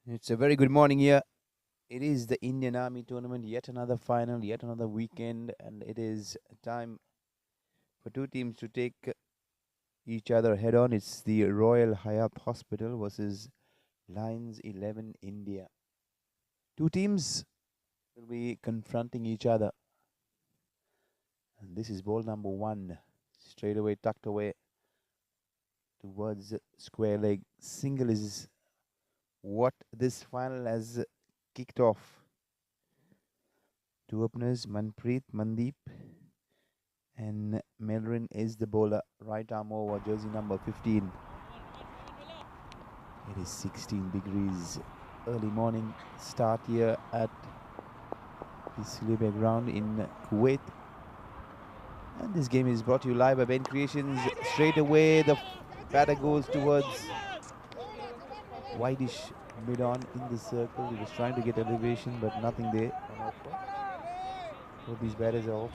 It's a very good morning here. It is the Indian Army tournament, yet another final, yet another weekend, and it is time for two teams to take each other head on. It's the Royal Hayat Hospital versus Lions 11 India. Two teams will be confronting each other. And this is ball number one, straight away tucked away towards square leg. Single is what this final has kicked off. Two openers, Mandeep, and Melrin is the bowler. Right arm over, jersey number 15. It is 16 degrees. Early morning start here at the Sulaibikhat ground in Kuwait. And this game is brought to you live by BENCREATIONS. Straight away, the batter goes towards wideish mid-on in the circle. He was trying to get elevation, but nothing there. Both these batters are off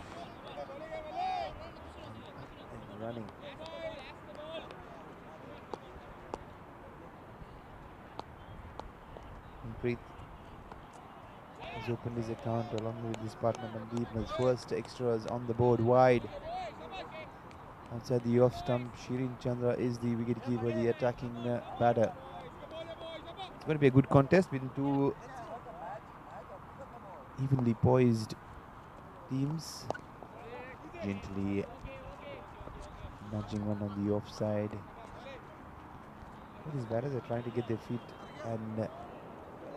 and running. Manpreet has opened his account along with his partner Mandeep. His first extras on the board wide. Outside the off stump, Shirin Chandra is the wicketkeeper, the attacking batter. It's going to be a good contest between two evenly poised teams. Gently nudging one on the offside. These batters are trying to get their feet and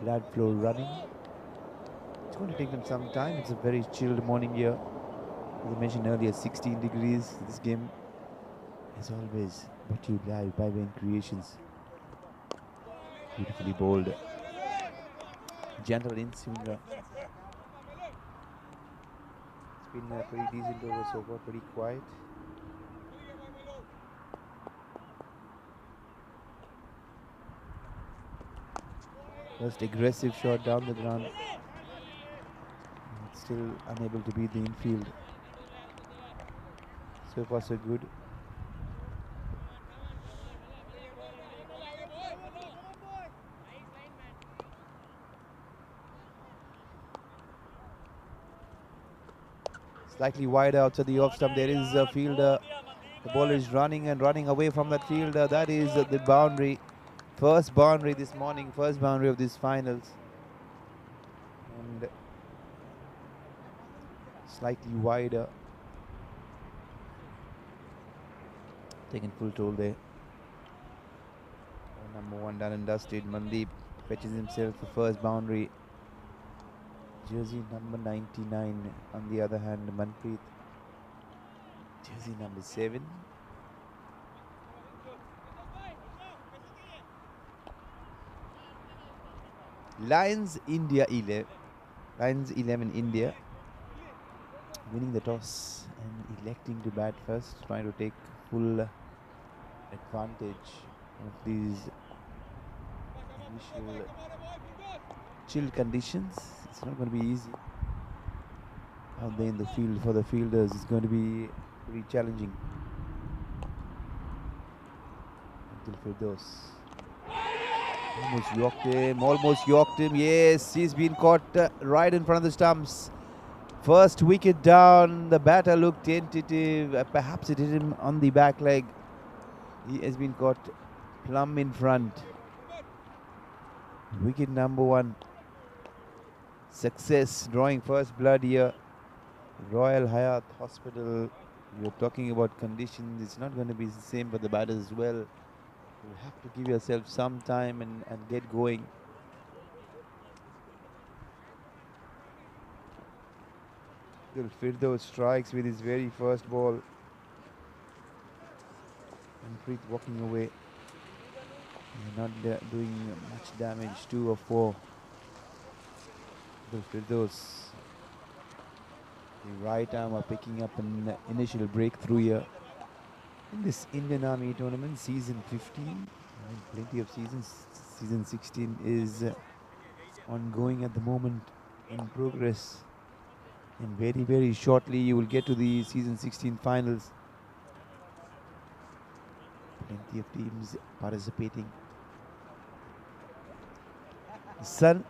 blood flow running. It's going to take them some time. It's a very chilled morning here. As I mentioned earlier, 16 degrees. This game, as always, brought to you live by BENCREATIONS. Beautifully bowled. Gentle in swinger. It's been pretty decent over so far, pretty quiet. First aggressive shot down the ground. Still unable to beat the infield. So far so good. Slightly wider outside the off stump. There is a fielder. The ball is running and running away from that fielder. That is the boundary. First boundary this morning. First boundary of these finals. And slightly wider. Taking full toll there. Number one done and dusted. Mandeep fetches himself the first boundary. Jersey number 99. On the other hand, Manpreet, jersey number 7. Lions 11 India winning the toss and electing to bat first, trying to take full advantage of these initial chill conditions. It's not going to be easy out there in the field for the fielders. It's going to be pretty challenging. Until Firdaus almost yorked him. Yes, he's been caught right in front of the stumps. First wicket down. The batter looked tentative. Perhaps it hit him on the back leg. He has been caught plumb in front. Wicket number one. Success, drawing first blood here. Royal Hayat Hospital. We're talking about conditions. It's not going to be the same for the batters as well. You have to give yourself some time and get going. Firdaus strikes with his very first ball. And Preet walking away. Not doing much damage. 2 of 4. Firdaus. The right arm are picking up an initial breakthrough here. In this Indian Army tournament, season 15, plenty of seasons. Season 16 is ongoing at the moment, in progress. And very, very shortly, you will get to the season 16 finals. Plenty of teams participating. The sun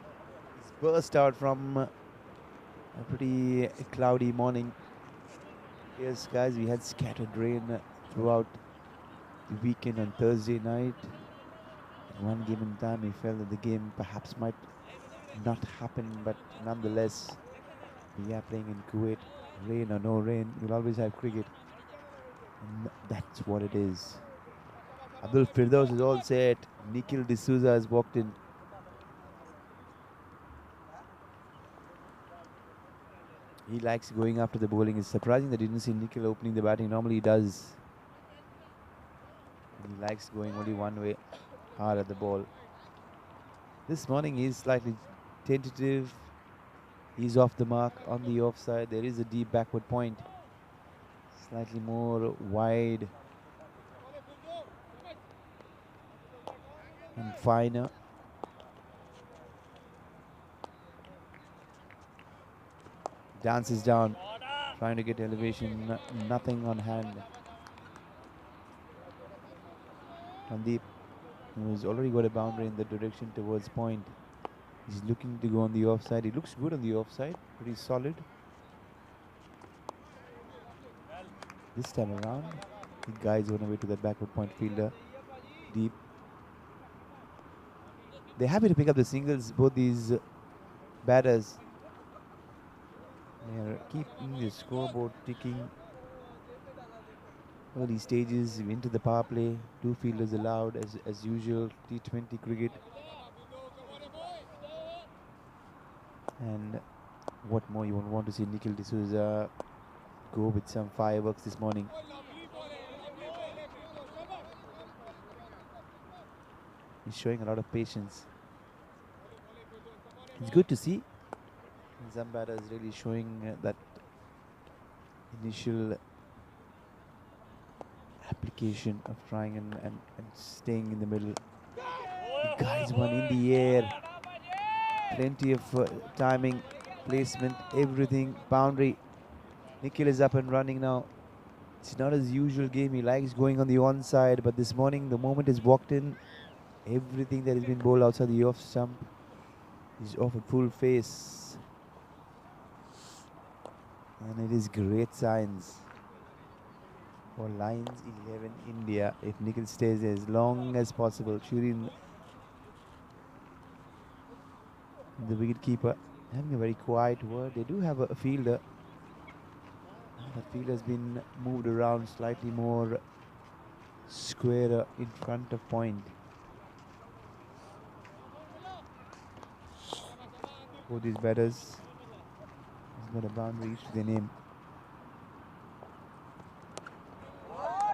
is burst out from a pretty cloudy morning. Yes, guys, we had scattered rain throughout the weekend on Thursday night. At one given time, we felt that the game perhaps might not happen, but nonetheless, we are playing in Kuwait. Rain or no rain, we'll always have cricket. And that's what it is. Abdul Firdaus is all set. Nikhil D'Souza has walked in. He likes going after the bowling. It's surprising that he didn't see Nikhil opening the batting. Normally he does. And he likes going only one way, hard at the ball. This morning he's slightly tentative. He's off the mark on the offside. There is a deep backward point. Slightly more wide and finer. Dances down, trying to get elevation, nothing on hand. Mandeep, who's already got a boundary in the direction towards point. He's looking to go on the offside. He looks good on the offside, pretty solid. This time around, the guys on the way to that backward point fielder, deep. They're happy to pick up the singles, both these batters. They're keeping the scoreboard ticking. Early stages into the power play. 2 fielders allowed as usual. T20 cricket. And what more you want to see Nikhil D'Souza go with some fireworks this morning. He's showing a lot of patience. It's good to see. Zambada is really showing that initial application of trying and staying in the middle. The guys one in the air. Plenty of timing, placement, everything. Boundary. Nikhil is up and running now. It's not his usual game. He likes going on the onside, but this morning, the moment he's walked in, everything that has been bowled outside the off stump is off at full face. And it is great signs for Lions 11 India if Nikhil stays there as long as possible. Shooting the wicketkeeper having a very quiet word. They do have a fielder. That field has been moved around slightly more squarer in front of point. Both these batters has got a boundary to their name.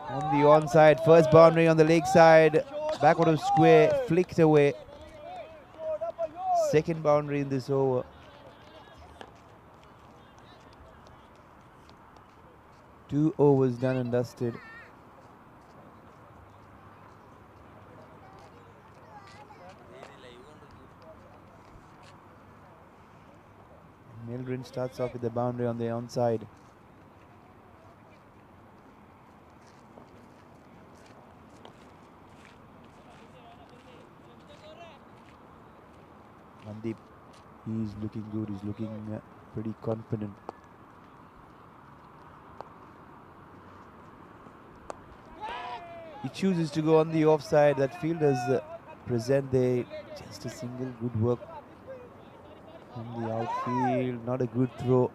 On the onside, first boundary on the leg side, backward of square, flicked away. Second boundary in this over. Two overs done and dusted. Mildren starts off with the boundary on the onside. Mandeep, he's looking good. He's looking pretty confident. He chooses to go on the offside. That fielders present there. Just a single good work on the outfield. Not a good throw.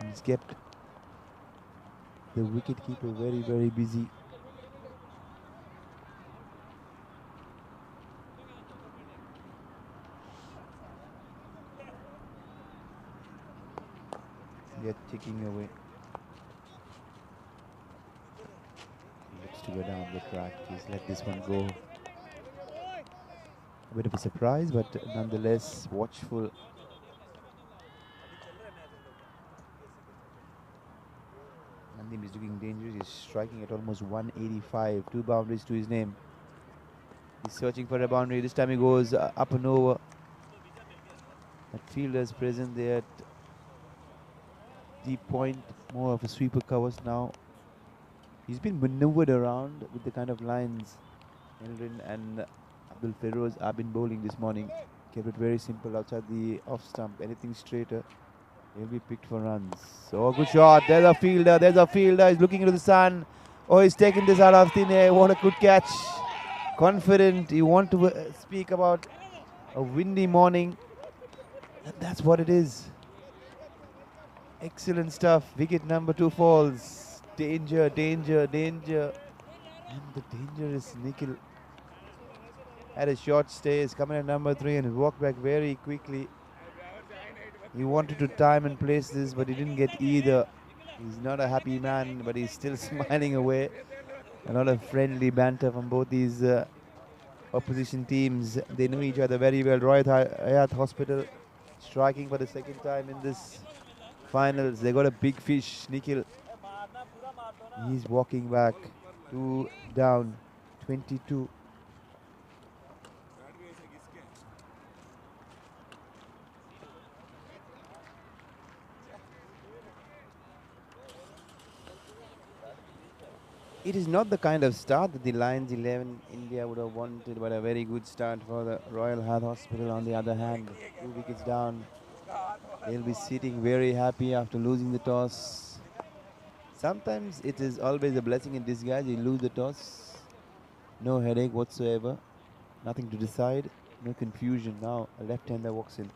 He's kept the wicketkeeper very, very busy. They're ticking away. He looks to go down the track. He's let this one go. A bit of a surprise, but nonetheless watchful. Mandeep is looking dangerous. He's striking at almost 185. 2 boundaries to his name. He's searching for a boundary. This time he goes up and over. That fielder's present there at deep point. More of a sweeper covers now. He's been maneuvered around with the kind of lines Elrin and Abdul Feroz have been bowling this morning. Kept it very simple outside the off stump. Anything straighter, he'll be picked for runs. Oh, good shot. There's a fielder. There's a fielder. He's looking into the sun. Oh, he's taking this out of thin air. What a good catch. Confident. You want to speak about a windy morning. And that's what it is. Excellent stuff. Wicket number 2 falls. Danger, danger, danger. And the danger is Nikhil. Had a short stay, is coming at number 3 and walked back very quickly. He wanted to time and place this, but he didn't get either. He's not a happy man, but he's still smiling away. A lot of friendly banter from both these opposition teams. They know each other very well. Hayat Hospital striking for the second time in this finals. They got a big fish, Nikhil. He's walking back. 2 down, 22. It is not the kind of start that the Lions 11 India would have wanted, but a very good start for the Royal Hayat Hospital. On the other hand, 2 wickets down. They'll be sitting very happy after losing the toss. Sometimes it is always a blessing in disguise. You lose the toss, no headache whatsoever, nothing to decide, no confusion. Now a left-hander walks in.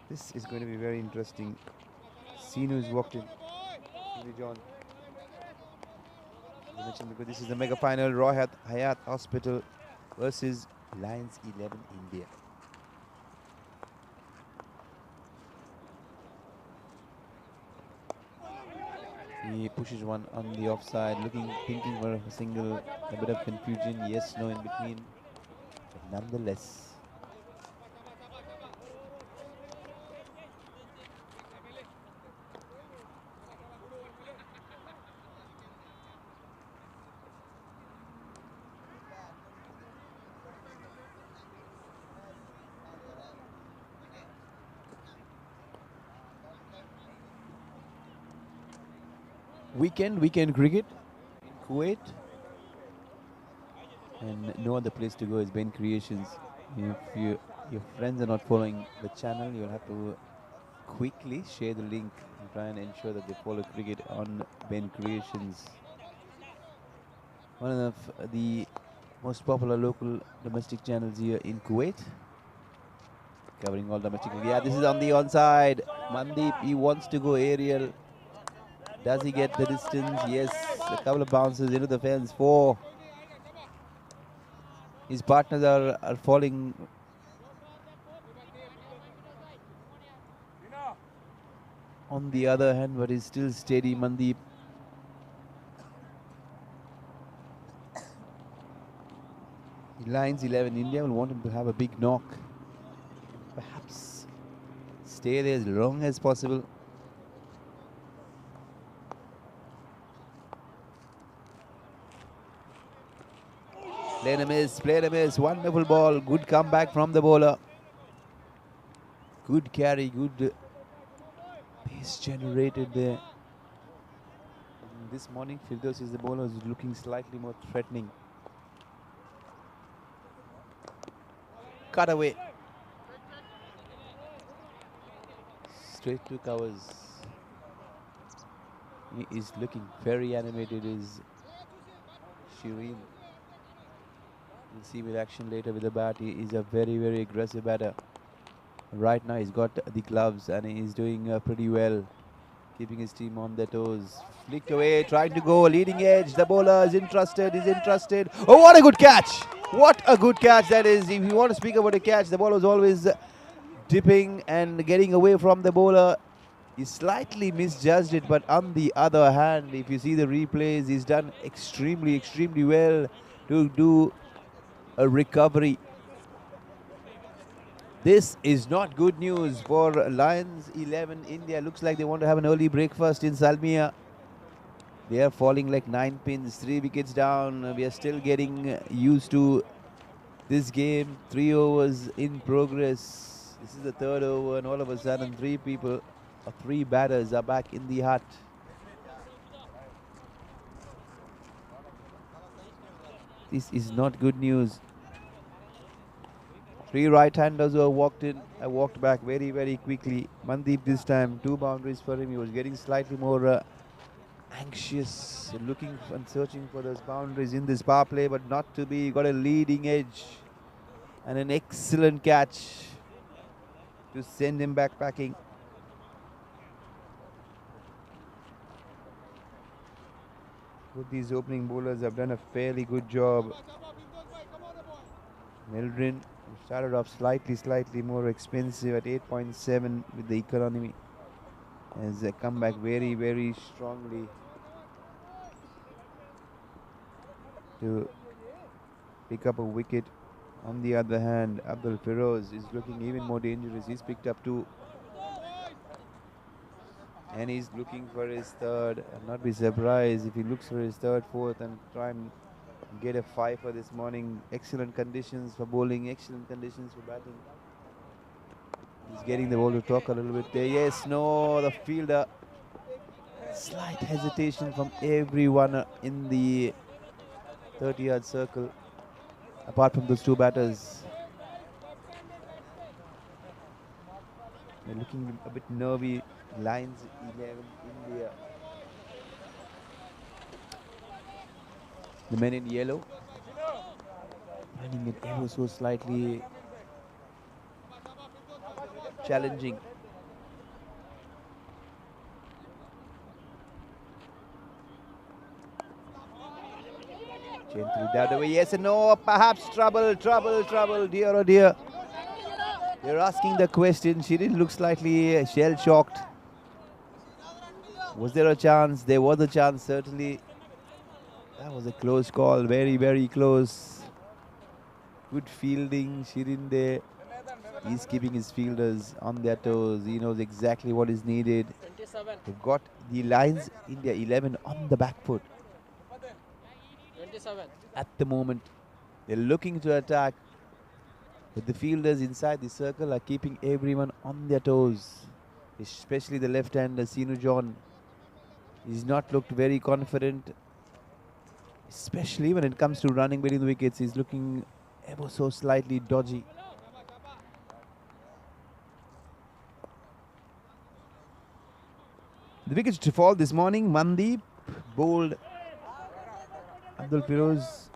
This is going to be very interesting. Sinu's walked in. John. Because this is the mega final, Royal Hayat Hospital versus Lions 11 India. He pushes one on the offside, thinking for a single, a bit of confusion, yes, no in between, but nonetheless. Weekend cricket in Kuwait, and no other place to go is BENCREATIONS. If your friends are not following the channel, you'll have to quickly share the link and try and ensure that they follow cricket on BENCREATIONS. One of the most popular local domestic channels here in Kuwait, covering all domestic cricket. Yeah, this is on the onside. Mandeep, he wants to go aerial. Does he get the distance? Yes. A couple of bounces into the fence. 4. His partners are falling. On the other hand, but he's still steady, Mandeep. Lions 11 India will want him to have a big knock. Perhaps stay there as long as possible. Played a miss, wonderful ball, good comeback from the bowler. Good carry, good pace generated there. This morning, Firdaus is the bowler is looking slightly more threatening. Cut away. Straight to covers. He is looking very animated, is Shireen. We'll see with action later with the bat. He is a very, very aggressive batter. Right now he's got the gloves and he's doing pretty well, keeping his team on their toes. Flicked away, trying to go, leading edge. The bowler is interested, Oh, what a good catch! What a good catch that is. If you want to speak about a catch, the ball was always dipping and getting away from the bowler. He slightly misjudged it, but on the other hand, if you see the replays, he's done extremely, extremely well to do a recovery. This is not good news for Lions 11 India. Looks like they want to have an early breakfast in Salmiya. They are falling like 9 pins, 3 wickets down. We are still getting used to this game. 3 overs in progress. This is the 3rd over, and all of a sudden 3 batters are back in the hut. This is not good news. 3 right-handers who have walked in, walked back very, very quickly. Mandeep this time, 2 boundaries for him. He was getting slightly more anxious, looking and searching for those boundaries in this power play, but not to be. He got a leading edge and an excellent catch to send him backpacking. Both these opening bowlers have done a fairly good job. Mildred started off slightly more expensive at 8.7 with the economy, has come back very, very strongly to pick up a wicket. On the other hand, Abdul Feroz is looking even more dangerous. He's picked up 2 and he's looking for his third. I'll not be surprised if he looks for his third, fourth and try and get a 5 for this morning. Excellent conditions for bowling, excellent conditions for batting. He's getting the ball to talk a little bit there. Yes, no, the fielder. Slight hesitation from everyone in the 30-yard circle, apart from those 2 batters. They're looking a bit nervy. Lines 11, India. The men in yellow finding it ever so slightly challenging. Gently down away. Yes and no. Perhaps trouble. Dear oh dear. They're asking the question. She didn't look slightly shell-shocked. Was there a chance? There was a chance, certainly. That was a close call. Very, very close. Good fielding. Shirinde. He's keeping his fielders on their toes. He knows exactly what is needed. 27. They've got the Lions India 11 on the back foot. 27. At the moment, they're looking to attack, but the fielders inside the circle are keeping everyone on their toes, especially the left-hander Sinu John. He's not looked very confident, especially when it comes to running between the wickets. He's looking ever so slightly dodgy. The wickets to fall this morning. Mandeep bowled. Abdul Feroz.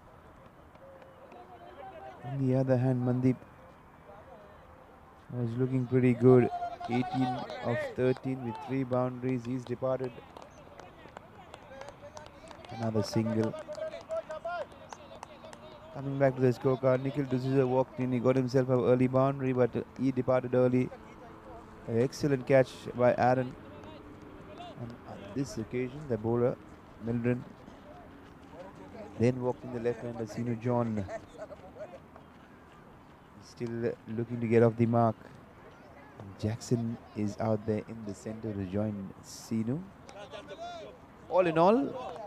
On the other hand, Mandeep was looking pretty good. 18 of 13 with 3 boundaries. He's departed. Another single. Coming back to the scorecard, Nikhil D'Souza walked in. He got himself an early boundary, but he departed early. An excellent catch by Aaron. And on this occasion, the bowler, Mildred, then walked in the left-hander, Sinu John. Still looking to get off the mark. And Jackson is out there in the center to join Sinu. All in all,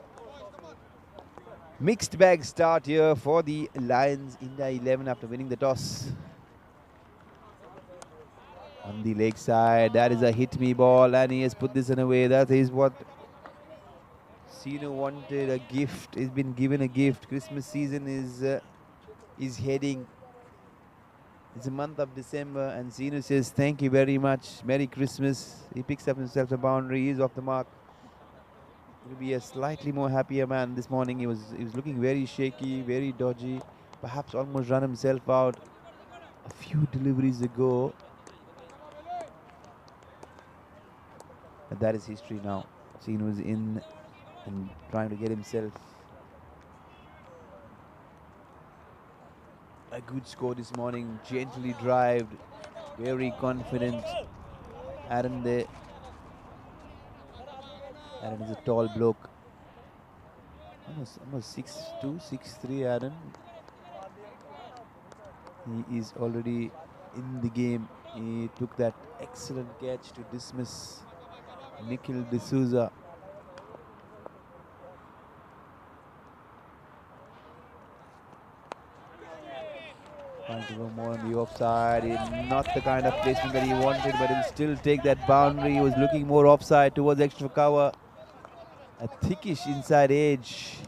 mixed bag start here for the Lions India 11 after winning the toss. On the leg side, that is a hit me ball and he has put this in a way. That is what Sinu wanted, a gift. He's been given a gift. Christmas season is heading. It's the month of December and Sinu says thank you very much. Merry Christmas. He picks up himself a boundary. He's off the mark. He'll be a slightly more happier man this morning. He was looking very shaky, very dodgy. Perhaps almost run himself out a few deliveries ago. But that is history now. Sinu was in and trying to get himself a good score this morning. Gently drived, very confident. Aaron there. Aaron is a tall bloke. Almost 6'2", 6'3", Aaron. He is already in the game. He took that excellent catch to dismiss Nikhil D'Souza. Trying to go more on the offside. Not the kind of placement that he wanted, but he'll still take that boundary. He was looking more offside towards extra cover. A thickish inside edge.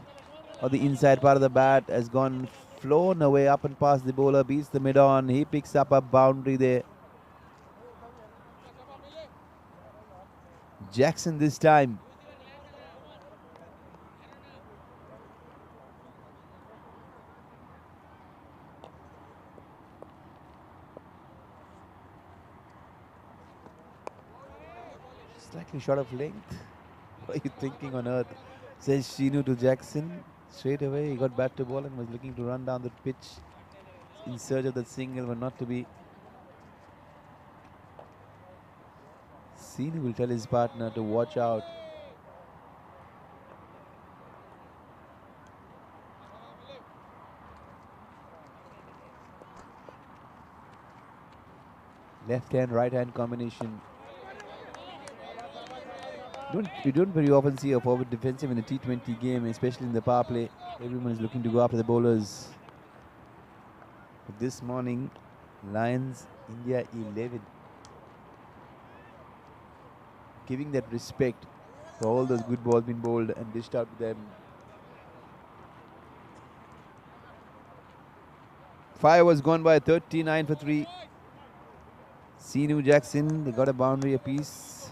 or the inside part of the bat has gone flown away up and past the bowler, beats the mid-on. He picks up a boundary there. Jackson this time. Slightly short of length. What are you thinking on earth? Says Sheenu to Jackson. Straight away he got bat to ball and was looking to run down the pitch in search of that single, but not to be. Sheenu will tell his partner to watch out. Left hand, right hand combination. We don't very often see a forward defensive in a T20 game, especially in the power play. Everyone is looking to go after the bowlers. But this morning, Lions, India 11. Giving that respect for all those good balls being bowled and dished out to them. 5 was gone by 39 for 3. Sheenu Jackson, they got a boundary apiece.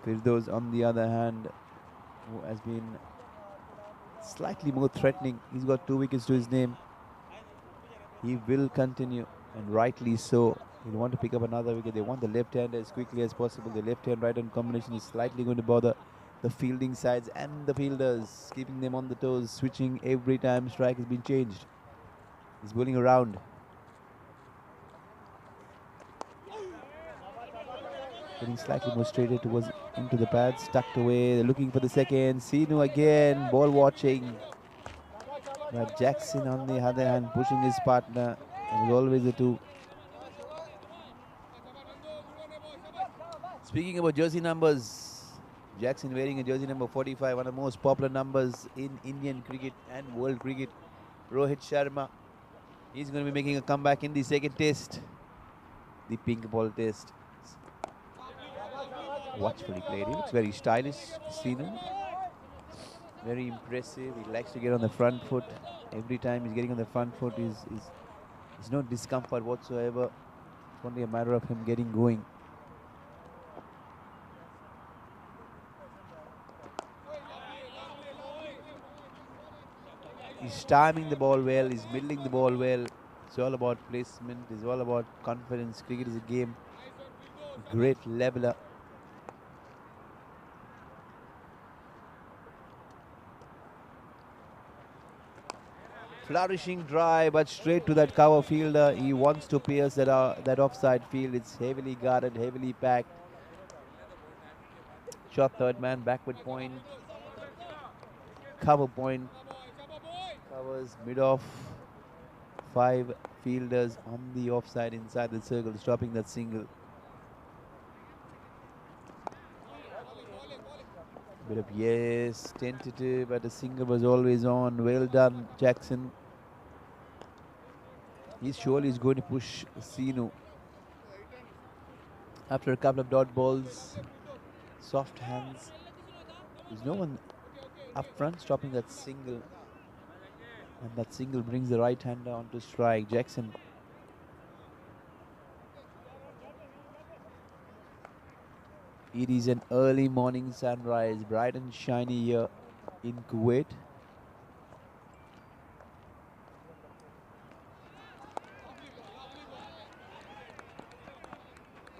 Firdaus, on the other hand, who has been slightly more threatening. He's got 2 wickets to his name. He will continue, and rightly so. He'll want to pick up another wicket. They want the left hand as quickly as possible. The left hand, right hand combination is slightly going to bother the fielding sides and the fielders, keeping them on the toes, switching every time strike has been changed. He's bowling around. Getting slightly more straighter towards into the pads, tucked away. They're looking for the second. Sheenu again, ball watching. But Jackson on the other hand pushing his partner. It was always the 2. Speaking about jersey numbers, Jackson wearing a jersey number 45, one of the most popular numbers in Indian cricket and world cricket. Rohit Sharma, he's going to be making a comeback in the second test, the pink ball test. Watchfully played. He looks very stylish, Sheenu. Very impressive. He likes to get on the front foot. Every time he's getting on the front foot, there's no discomfort whatsoever. It's only a matter of him getting going. He's timing the ball well. He's middling the ball well. It's all about placement. It's all about confidence. Cricket is a game. Great leveler. Flourishing drive, but straight to that cover fielder. He wants to pierce that offside field. It's heavily guarded, heavily packed. Shot third man, backward point. Cover point. Covers mid-off. 5 fielders on the offside inside the circle, stopping that single. Bit of yes, tentative, but the single was always on. Well done, Jackson. He surely is going to push Sheenu. After a couple of dot balls, soft hands. There's no one up front stopping that single. And that single brings the right-hander onto strike. Jackson. It is an early morning sunrise, bright and shiny here in Kuwait.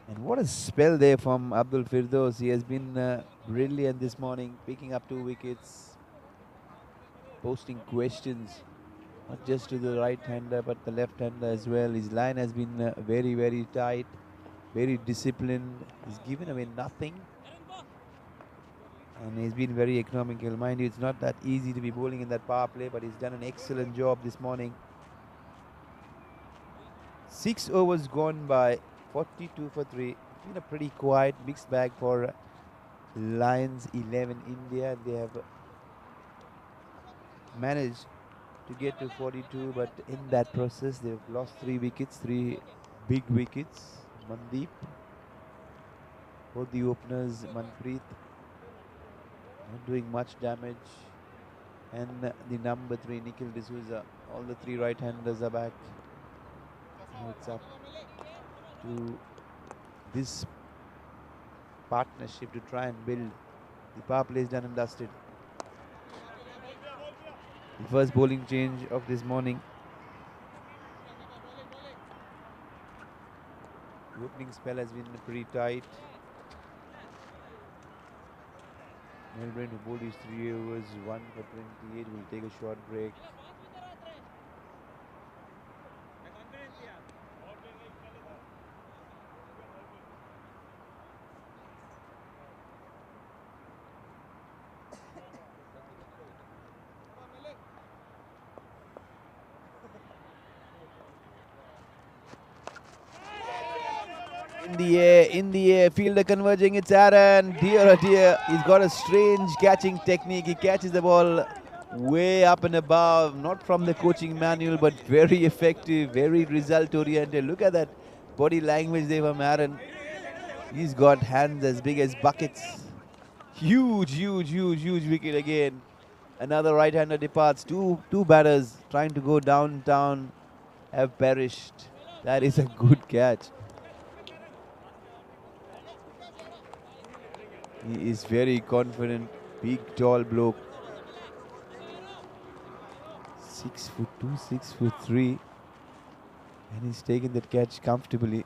And what a spell there from Abdul Firdaus. He has been brilliant this morning, picking up 2 wickets, posting questions, not just to the right-hander, but the left-hander as well. His line has been very, very tight, very disciplined. He's given away nothing. And he's been very economical. Mind you, it's not that easy to be bowling in that power play, but he's done an excellent job this morning. 6 overs gone by, 42 for 3. It's been a pretty quiet mixed bag for Lions 11 India. They have managed to get to 42, but in that process they've lost 3 wickets, 3 big wickets. Mandeep, both the openers, Manpreet and not doing much damage. And the number 3, Nikhil D'Souza. All the 3 right-handers are back. It's up to this partnership to try and build. The power play is done and dusted. The first bowling change of this morning. The opening spell has been pretty tight. Melbourne, who bowled his 3 overs, 1 for 28, will take a short break. In the air, fielder converging, it's Aaron, dear oh dear, he's got a strange catching technique, he catches the ball way up and above, not from the coaching manual, but very effective, very result oriented. Look at that body language there from Aaron, he's got hands as big as buckets, huge wicket again. Another right-hander departs, two batters trying to go downtown have perished. That is a good catch. He is very confident, big tall bloke. 6'2", 6'3", and he's taken that catch comfortably.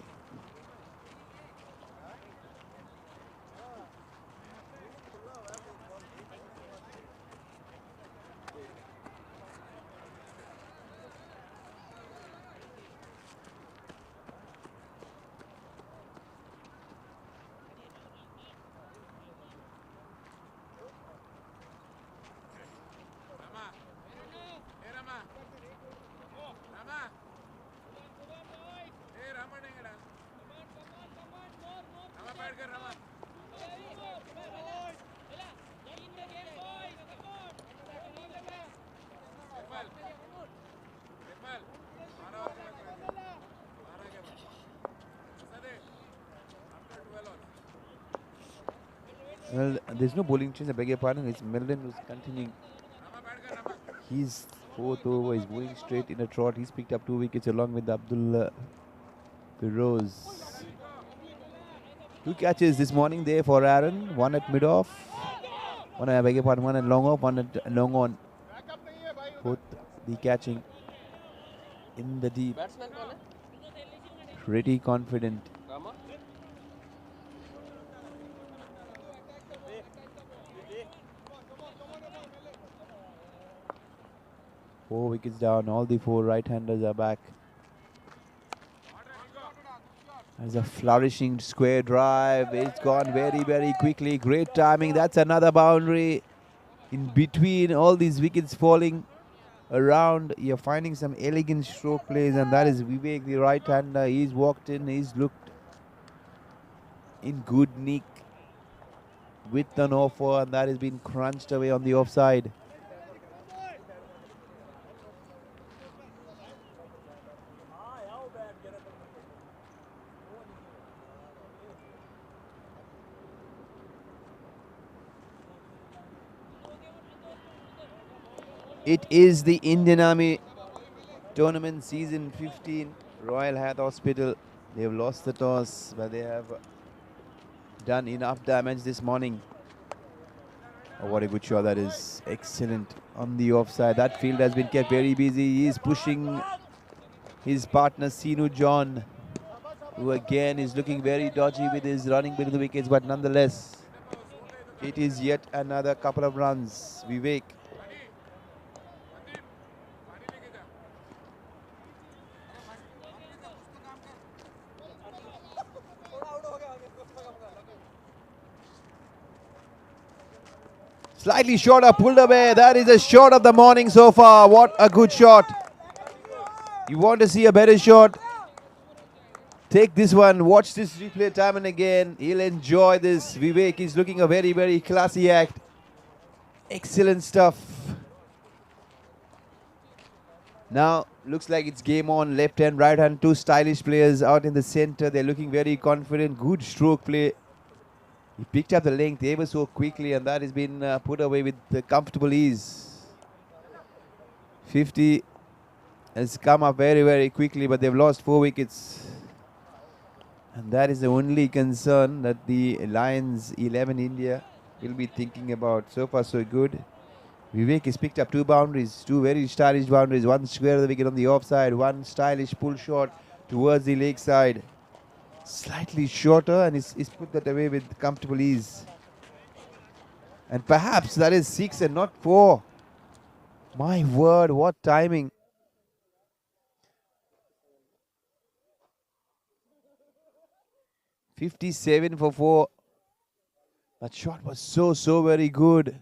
Well, there's no bowling change, I beg your pardon. It's Melden who's continuing. He's 4th over, he's moving straight in a trot. He's picked up 2 wickets along with Abdul Firoz. 2 catches this morning there for Aaron. 1 at mid-off. One at long off, 1 at long on. Both the catching in the deep. Pretty confident. 4 wickets down, all the 4 right-handers are back. There's a flourishing square drive, it's gone very quickly, great timing, that's another boundary. In between all these wickets falling around, you're finding some elegant stroke plays, and that is Vivek, the right-hander. He's walked in, he's looked in good nick with an offer, and that has been crunched away on the offside. It is the Indian Army Tournament Season 15, Royal Hayat Hospital. They have lost the toss, but they have done enough damage this morning. Oh, what a good shot that is. Excellent on the offside. That field has been kept very busy. He is pushing his partner Sinu John, who again is looking very dodgy with his running between the wickets, but nonetheless, it is yet another couple of runs. Vivek. Slightly shorter, pulled away. That is a shot of the morning so far. What a good shot. You want to see a better shot? Take this one. Watch this replay time and again. He'll enjoy this. Vivek is looking a very classy act. Excellent stuff. Now, looks like it's game on. Left hand, right hand. 2 stylish players out in the center. They're looking very confident. Good stroke play. He picked up the length ever so quickly, and that has been put away with comfortable ease. 50 has come up very, very quickly, but they've lost 4 wickets. And that is the only concern that the Lions 11 India will be thinking about. So far, so good. Vivek has picked up 2 boundaries, 2 very stylish boundaries. One square of the wicket on the offside, one stylish pull shot towards the leg side. Slightly shorter, and he's put that away with comfortable ease. And perhaps that is 6 and not 4. My word, what timing. "57 for 4. That shot was so very good.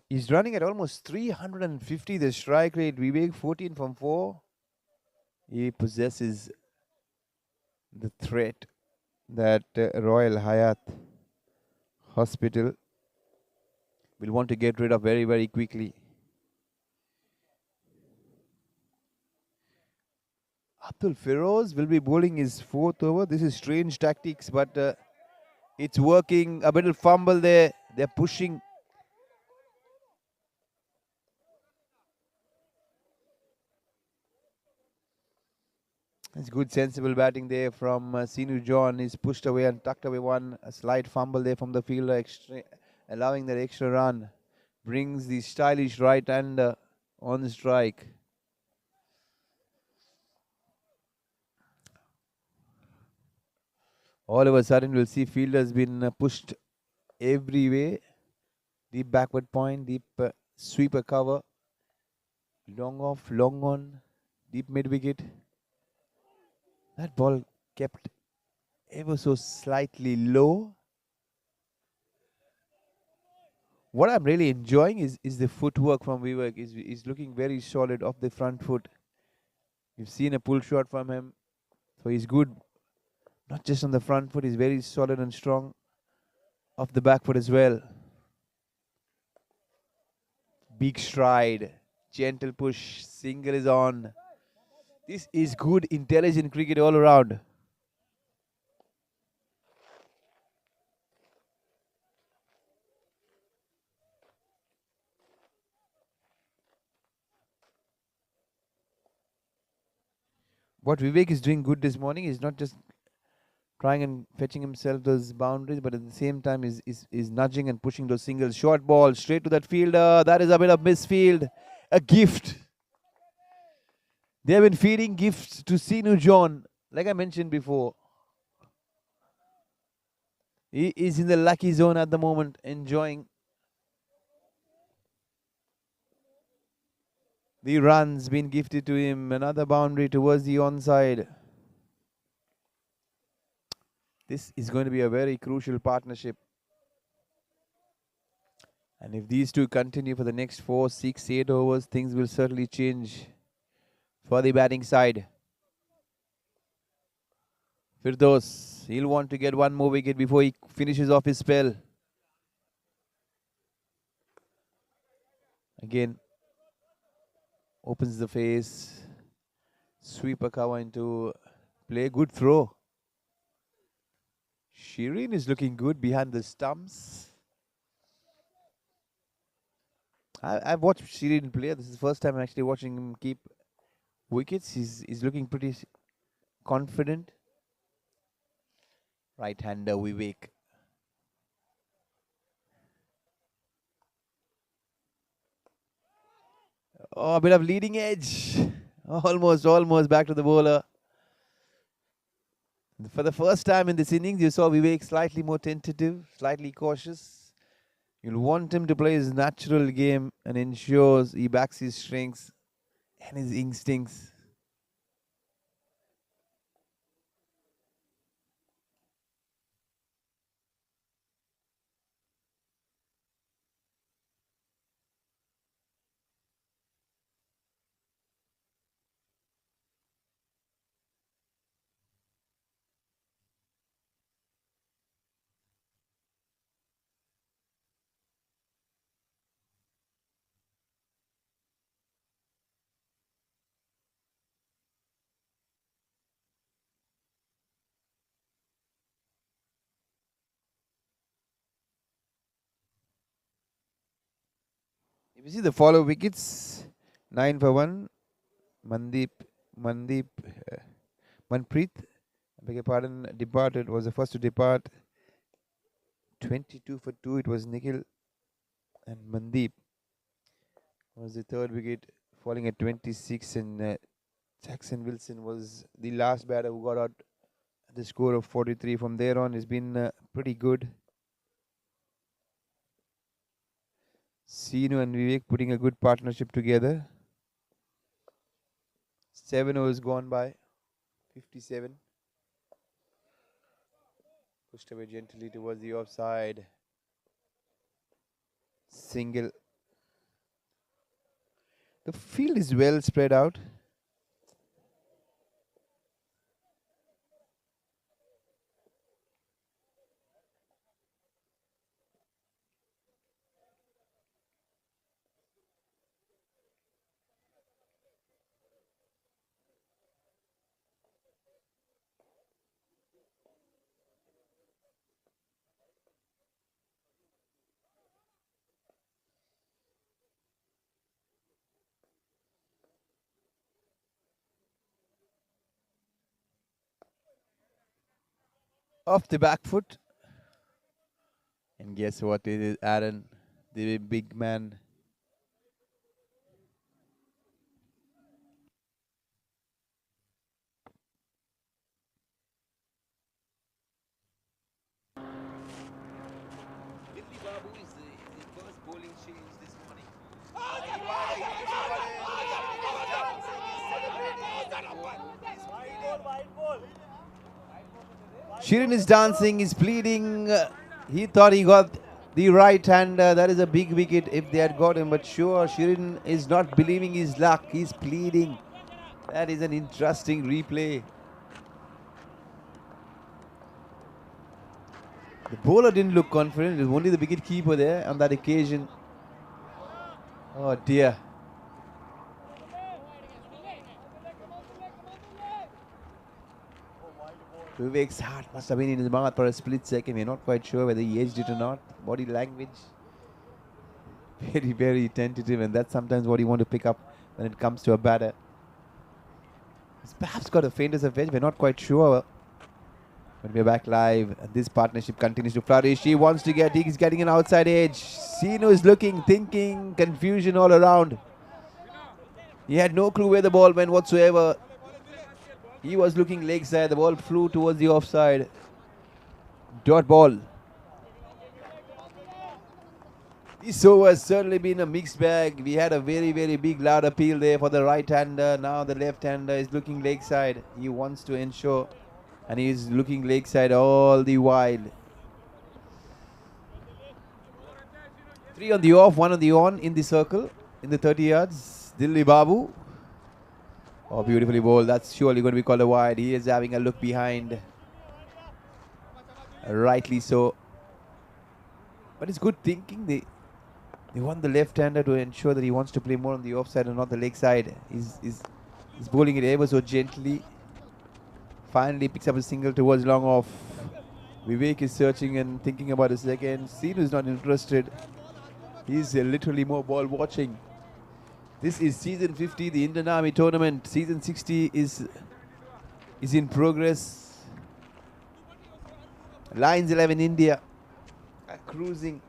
He's running at almost 350 the strike rate. Vivek 14 from 4. He possesses the threat that Royal Hayat Hospital will want to get rid of very, very quickly. Abdul Feroz will be bowling his 4th over. This is strange tactics, but it's working. A little fumble there. They're pushing. It's good, sensible batting there from Sinu John. He's pushed away and tucked away one. A slight fumble there from the fielder, allowing that extra run. Brings the stylish right-hander on strike. All of a sudden, we'll see fielders been pushed every way. Deep backward point, deep sweeper cover. Long off, long on, deep mid-wicket. That ball kept ever so slightly low. What I'm really enjoying is the footwork from Vivek. Is looking very solid off the front foot. You've seen a pull shot from him, so he's good. Not just on the front foot, he's very solid and strong off the back foot as well. Big stride, gentle push, single is on. This is good, intelligent cricket all around. What Vivek is doing good this morning is not just trying and fetching himself those boundaries, but at the same time is nudging and pushing those singles. Short ball straight to that fielder. That is a bit of misfield. A gift. They have been feeding gifts to Sinu John. Like I mentioned before, he is in the lucky zone at the moment, enjoying the runs being gifted to him. Another boundary towards the onside. This is going to be a very crucial partnership. And if these two continue for the next 4, 6, 8 overs, things will certainly change for the batting side. Firdos, he'll want to get one more wicket before he finishes off his spell. Again, opens the face. Sweeper cover into play. Good throw. Shireen is looking good behind the stumps. I've watched Shireen play. This is the first time I'm actually watching him keep wickets. He's looking pretty confident. Right-hander Vivek. Oh, a bit of leading edge. Almost back to the bowler. For the first time in this innings, you saw Vivek slightly more tentative, slightly cautious. You'll want him to play his natural game and ensures he backs his strengths and his instincts. You see the follow wickets, 9 for 1. Mandeep, Manpreet, I beg your pardon, departed, was the first to depart. 22 for 2, it was Nikhil, and Mandeep was the third wicket, falling at 26, and Jackson Wilson was the last batter who got out at the score of 43. From there on, it's been pretty good. Sinu and Vivek putting a good partnership together. 7 overs gone by, 57. Pushed away gently towards the offside. Single. The field is well spread out. Off the back foot. And guess what it is, Aaron, the big man. Shirin is dancing, he's pleading. He thought he got the right hand. That is a big wicket if they had got him. But sure, Shirin is not believing his luck. He's pleading. That is an interesting replay. The bowler didn't look confident. It was only the wicket keeper there on that occasion. Oh dear. Vivek's heart must have been in his mouth for a split second. We're not quite sure whether he edged it or not. Body language, very, very tentative, and that's sometimes what you want to pick up when it comes to a batter. He's perhaps got a faintness of edge. We're not quite sure. But we're back live, and this partnership continues to flourish. He's getting an outside edge. Sinu is looking, thinking, confusion all around. He had no clue where the ball went whatsoever. He was looking leg side. The ball flew towards the offside. Dot ball. This over has certainly been a mixed bag. We had a very, very big loud appeal there for the right-hander. Now the left-hander is looking leg side. He wants to ensure, and he is looking leg side all the while. 3 on the off, 1 on the on in the circle, in the 30 yards. Dilli Babu. Oh, beautifully bowled. That's surely going to be called a wide. He is having a look behind. Rightly so. But it's good thinking. They want the left-hander to ensure that he wants to play more on the offside and not the leg side. He's bowling it ever so gently. Finally picks up a single towards long off. Vivek is searching and thinking about a second. Sinu is not interested. He's literally more ball watching. This is season 50, the Indian Army tournament. Season 60 is in progress. Lions 11 India are cruising.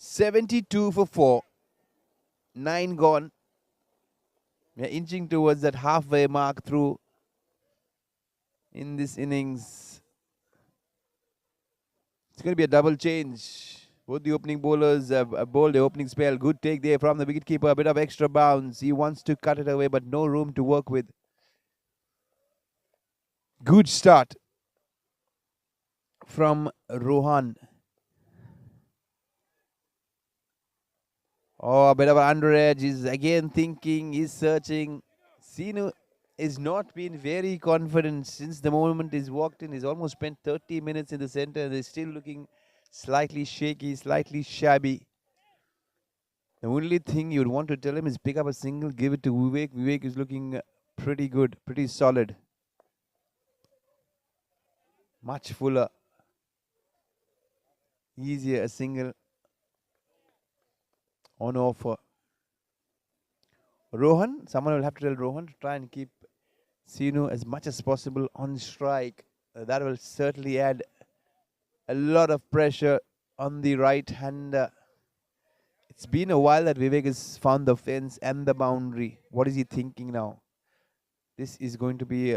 $72 for 4. 9 gone. We're inching towards that halfway mark through in this innings. It's going to be a double change. Both the opening bowlers have bowled the opening spell. Good take there from the wicketkeeper. A bit of extra bounce. He wants to cut it away, but no room to work with. Good start. from Rohan. Oh, a bit of an under edge. He's again thinking, he's searching. Sinu is not been very confident since the moment he's walked in. He's almost spent 30 minutes in the center and he's still looking slightly shaky, slightly shabby. The only thing you'd want to tell him is pick up a single, give it to Vivek. Vivek is looking pretty good, pretty solid. Much fuller. Easier a single on offer. Rohan, someone will have to tell Rohan to try and keep Sinu as much as possible on strike. That will certainly add a lot of pressure on the right hander. It's been a while that Vivek has found the fence and the boundary. What is he thinking now? This is going to be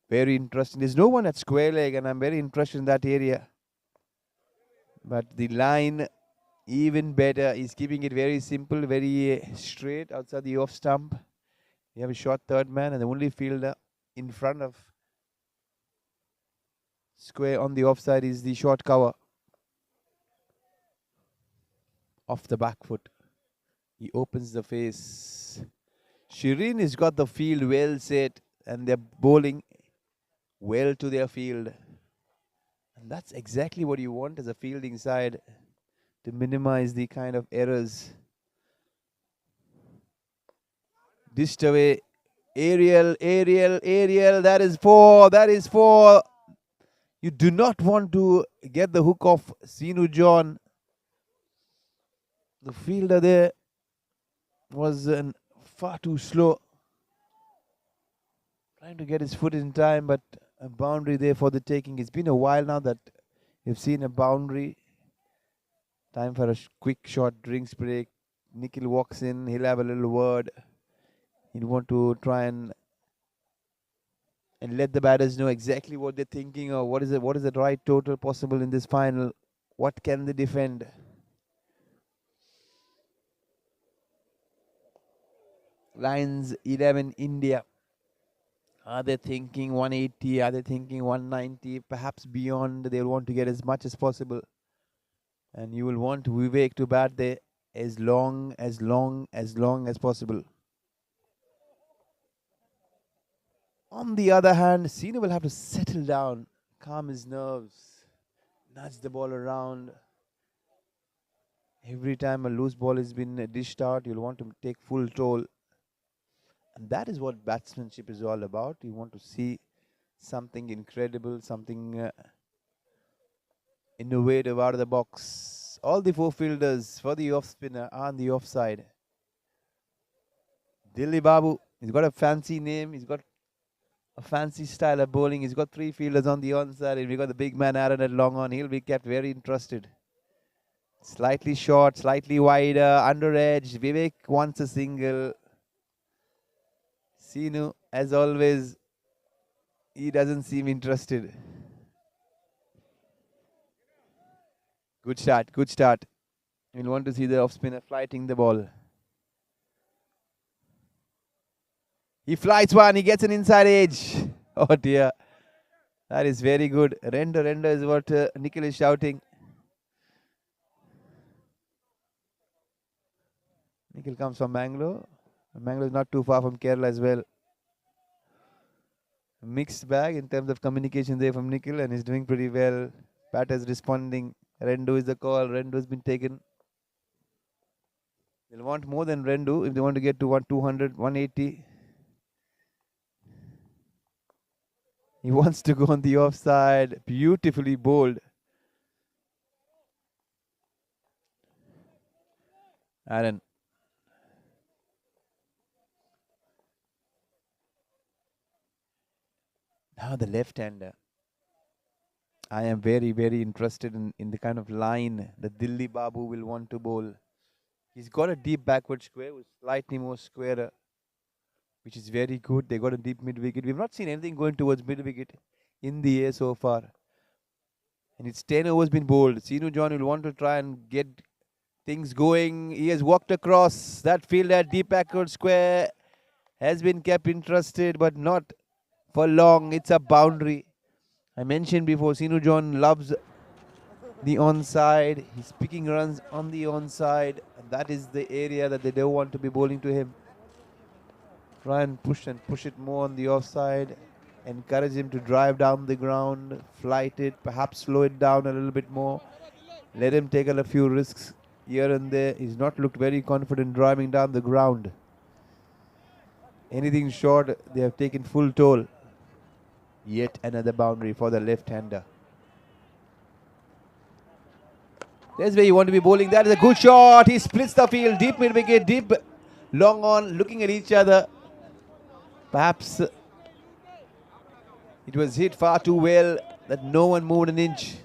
very interesting. There's no one at square leg, and I'm very interested in that area. But the line, even better. He's keeping it very simple, very straight outside the off stump. You have a short third man, and the only fielder in front of square on the offside is the short cover. Off the back foot. He opens the face. Shireen has got the field well set, and they're bowling well to their field. And that's exactly what you want as a fielding side, to minimize the kind of errors. Dished away. Aerial, aerial, aerial. That is four. That is four. You do not want to get the hook off Sinu John. The fielder there was far too slow. Trying to get his foot in time, but a boundary there for the taking. It's been a while now that you've seen a boundary. Time for a quick short drinks break. Nikhil walks in. He'll have a little word. He'll want to try and let the batters know exactly what they're thinking, or what is the right total possible in this final. What can they defend? Lions 11 India. Are they thinking 180? Are they thinking 190? Perhaps beyond. They'll want to get as much as possible. And you will want Vivek to bat there as long as possible. On the other hand, Sinu will have to settle down, calm his nerves, nudge the ball around. Every time a loose ball has been dished out, you'll want to take full toll. And that is what batsmanship is all about. You want to see something incredible, something innovative out of the box. All the four fielders for the off spinner are on the offside. Dilli Babu, he's got a fancy name. He's got a fancy style of bowling. He's got three fielders on the onside. And we've got the big man Aaron at long on. He'll be kept very interested. Slightly short, slightly wider, under edge. Vivek wants a single. Sinu, as always, he doesn't seem interested. Good start, good start. We'll want to see the off spinner flighting the ball. He flights one, he gets an inside edge. Oh dear. That is very good. Render is what Nikhil is shouting. Nikhil comes from Mangalore. Mangalore is not too far from Kerala as well. Mixed bag in terms of communication there from Nikhil, and he's doing pretty well. Batters responding. Rendu is the call. Rendu has been taken. They'll want more than Rendu if they want to get to 200, 180. He wants to go on the offside. Beautifully bowled. Aaron. Now the left-hander. I am very, very interested in the kind of line that Dilli Babu will want to bowl. He's got a deep backward square with slightly more squarer, which is very good. They got a deep mid-wicket. We've not seen anything going towards mid-wicket in the air so far. And it's 10 overs been bowled. Sinu John will want to try and get things going. He has walked across that field at deep backward square. Has been kept interested, but not for long. It's a boundary. I mentioned before, Sinu John loves the onside. He's picking runs on the onside. And that is the area that they don't want to be bowling to him. Try and push it more on the offside. Encourage him to drive down the ground, flight it, perhaps slow it down a little bit more. Let him take a few risks here and there. He's not looked very confident driving down the ground. Anything short, they have taken full toll. Yet another boundary for the left-hander. That's where you want to be bowling. That is a good shot. He splits the field. Deep mid-wicket, deep long on, looking at each other. Perhaps it was hit far too well that no one moved an inch.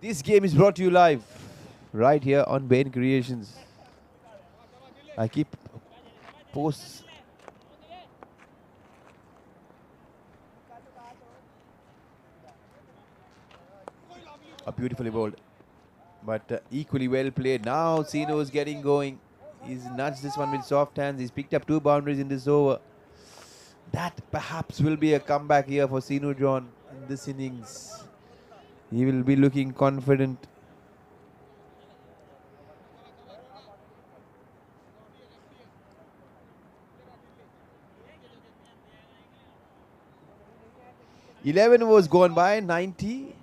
This game is brought to you live right here on Ben Creations. I keep posts. Beautifully bowled, but equally well played. Now Sino is getting going. He's nudged this one with soft hands. He's picked up 2 boundaries in this over. That perhaps will be a comeback here for Sino John in this innings. He will be looking confident. $11 was gone by, 90.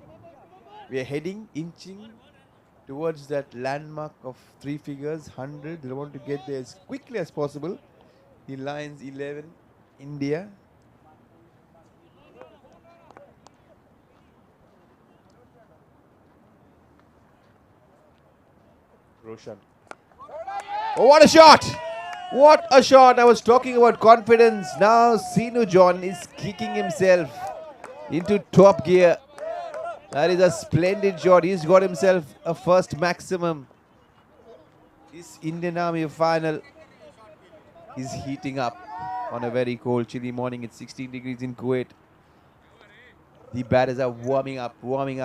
We are inching towards that landmark of 3 figures, 100. They want to get there as quickly as possible. He lines 11, India. Roshan. Oh, what a shot! What a shot! I was talking about confidence. Now Sinu John is kicking himself into top gear. That is a splendid shot. He's got himself a first maximum. This Indian Army final is heating up on a very cold, chilly morning. It's 16 degrees in Kuwait. The batters are warming up.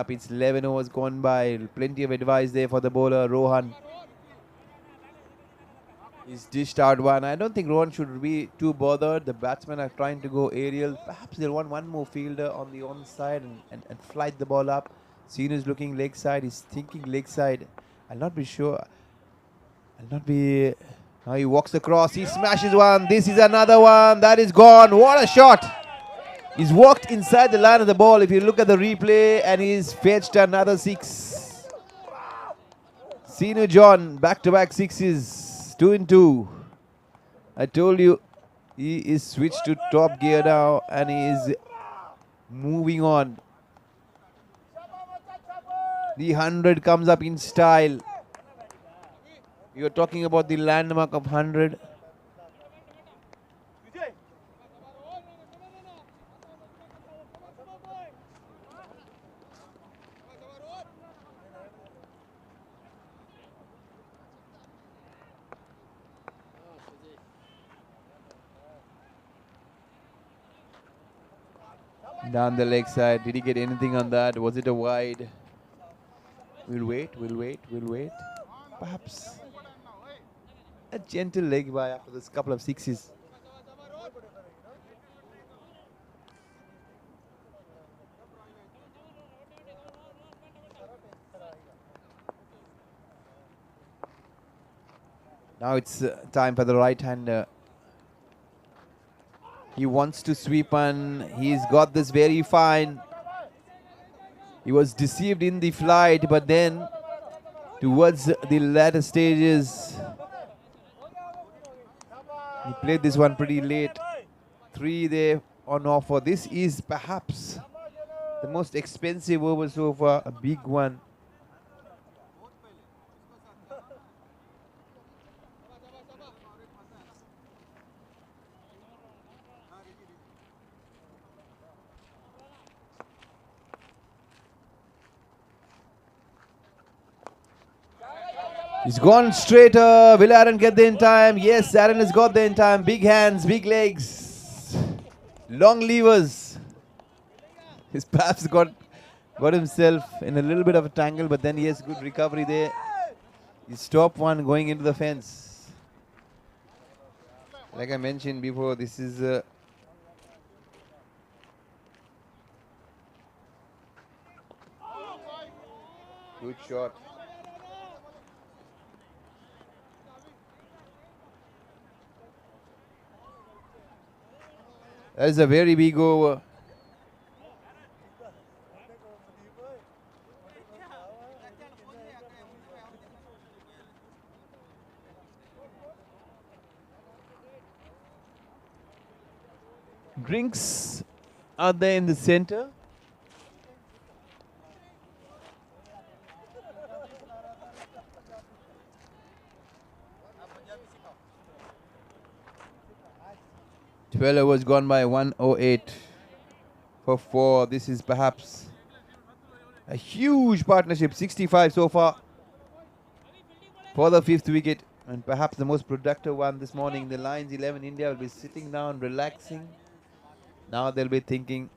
It's 11 overs gone by. Plenty of advice there for the bowler, Rohan. He's dished out one. I don't think Rohan should be too bothered. The batsmen are trying to go aerial. Perhaps they'll want one more fielder on the onside and flight the ball up. Sinu is looking leg side. He's thinking leg side. I'll not be sure. Now he walks across. He smashes one. This is another one. That is gone. What a shot. He's walked inside the line of the ball. If you look at the replay, and he's fetched another 6. Sinu John, back-to-back 6s. 2 in 2. I told you, he is switched to top gear now and he is moving on. The 100 comes up in style. You're talking about the landmark of 100. Down the leg side. Did he get anything on that? Was it a wide? We'll wait. Perhaps a gentle leg by after this couple of 6s. Now it's time for the right-hander. He wants to sweep on. He's got this very fine. He was deceived in the flight, but then towards the latter stages, he played this one pretty late. 3 there on offer. This is perhaps the most expensive over so far, a big one. He's gone straight. Will Aaron get there in time? Yes, Aaron has got there in time. Big hands, big legs, long levers. He's perhaps got himself in a little bit of a tangle, but then he has good recovery there. He stopped one going into the fence. Like I mentioned before, this is Good shot. That's a very big over. Drinks are there in the center. Twelve overs gone by 108 for 4. This is perhaps a huge partnership. 65 so far for the 5th wicket, and perhaps the most productive one this morning. The Lions 11 India will be sitting down, relaxing. Now they'll be thinking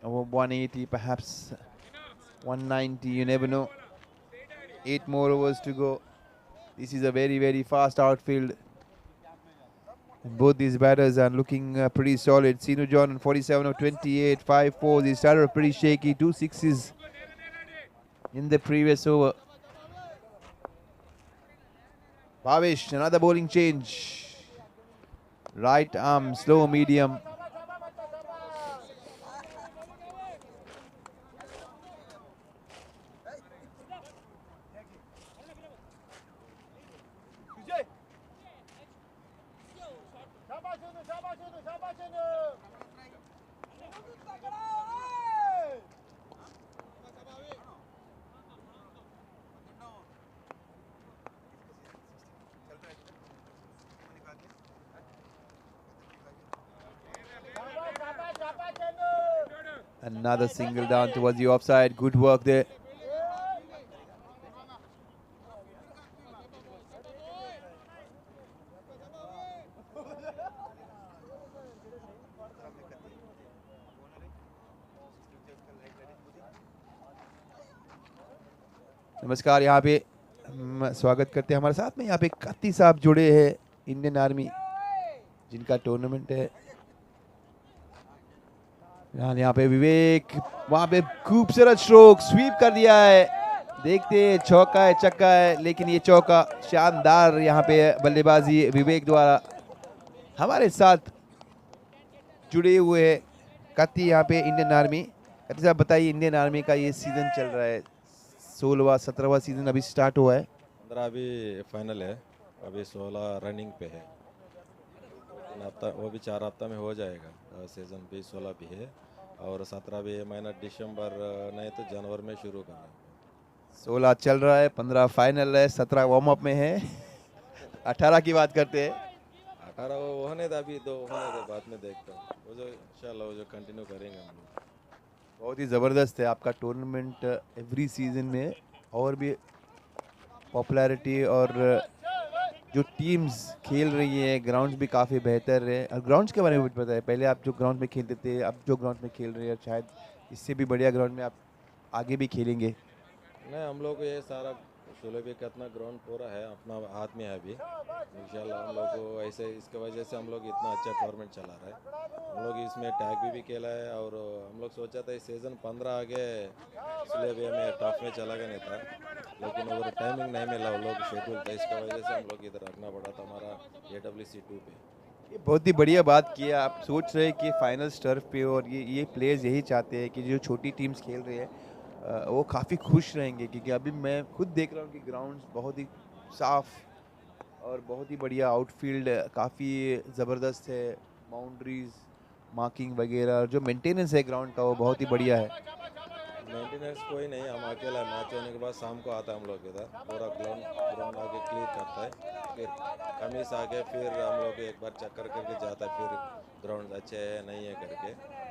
of 180, perhaps 190. You never know. 8 more overs to go. This is a very, very fast outfield. And both these batters are looking pretty solid. Sinu John on 47 of 28, 5-4. They started pretty shaky. 2 sixes in the previous over. Bhavish, another bowling change. Right arm, slow medium. Another single down towards the offside. Good work there. नमस्कार, यहाँ पे स्वागत करते हैं हमारे साथ में यहाँ पे कत्ती साहब जुड़े हैं इंडियन आर्मी जिनका टूर्नामेंट है। यहाँ पे विवेक, वहाँ पे खूबसूरत स्ट्रोक, स्वीप कर दिया है। देखते हैं चौका है चक्का है, लेकिन ये चौका शानदार यहाँ पे बल्लेबाजी विवेक द्वारा हमारे साथ जुड़े हुए हैं कत्ती यहाँ पे इंडियन आर्मी। कत्ती साहब बताइए, इंडियन आर्मी का ये सीज़न चल रहा है, 16वां 17वां सीज़न अभी स्टार्ट हुआ है। 15 अभी फाइनल है, अभी 16 रनिंग पे है। हफ्ता वो भी 4 हफ्ता में हो जाएगा। सीज़न भी 16 भी है और 17 भी है। महीना दिसंबर नहीं तो जनवरी में शुरू कर रहा है। 16 चल रहा है, 15 फाइनल है, 17 वार्म अप में है। 18 की बात करते हैं। 18 वो होने था, अभी तो होने दे, बाद में देखता हूँ। वो जो इंशाल्लाह वो जो कंटिन्यू करेंगे हम लोग। बहुत ही ज़बरदस्त है आपका टूर्नामेंट एवरी सीज़न में, और भी पॉपुलैरिटी और जो टीम्स खेल रही हैं, ग्राउंड्स भी काफ़ी बेहतर है। और ग्राउंड्स के बारे में कुछ पता है? पहले आप जो ग्राउंड में खेलते थे, अब जो ग्राउंड में खेल रहे हैं, शायद इससे भी बढ़िया ग्राउंड में आप आगे भी खेलेंगे। नहीं, हम लोग ये सारा सुलेबिखत अपना ग्राउंड पूरा है, अपना हाथ में है अभी। इंशाल्लाह हम लोग को ऐसे इसके वजह से हम लोग इतना अच्छा टूर्नामेंट चला रहा है। हम लोग इसमें टैग भी खेला है और हम लोग सोचा था इस सीज़न 15 आगे सुलेबिया में टॉप में चला गया नहीं था, लेकिन उधर टाइमिंग नहीं मिला, वो लोग शेड्यूल था, इसकी वजह से हम लोग इधर रखना पड़ा था हमारा AWC2 पे। ये बहुत ही बढ़िया बात की है। आप सोच रहे हैं कि फाइनल टर्फ पे, और ये प्लेयर्स यही चाहते हैं कि जो छोटी टीम्स खेल रहे हैं वो काफ़ी खुश रहेंगे, क्योंकि अभी मैं खुद देख रहा हूँ कि ग्राउंड्स बहुत ही साफ और बहुत ही बढ़िया, आउटफील्ड काफ़ी ज़बरदस्त है, बाउंड्रीज मार्किंग वगैरह, जो मेंटेनेंस है ग्राउंड का वो बहुत ही बढ़िया है। मेंटेनेंस कोई नहीं, हम अकेला मैच होने के बाद शाम को आता है हम लोग इधर, पूरा ग्राउंड आके क्लियर करता है, फिर कमीज आके फिर हम लोग एक बार चक्कर करके जाता है, फिर ग्राउंड अच्छे है नहीं है करके।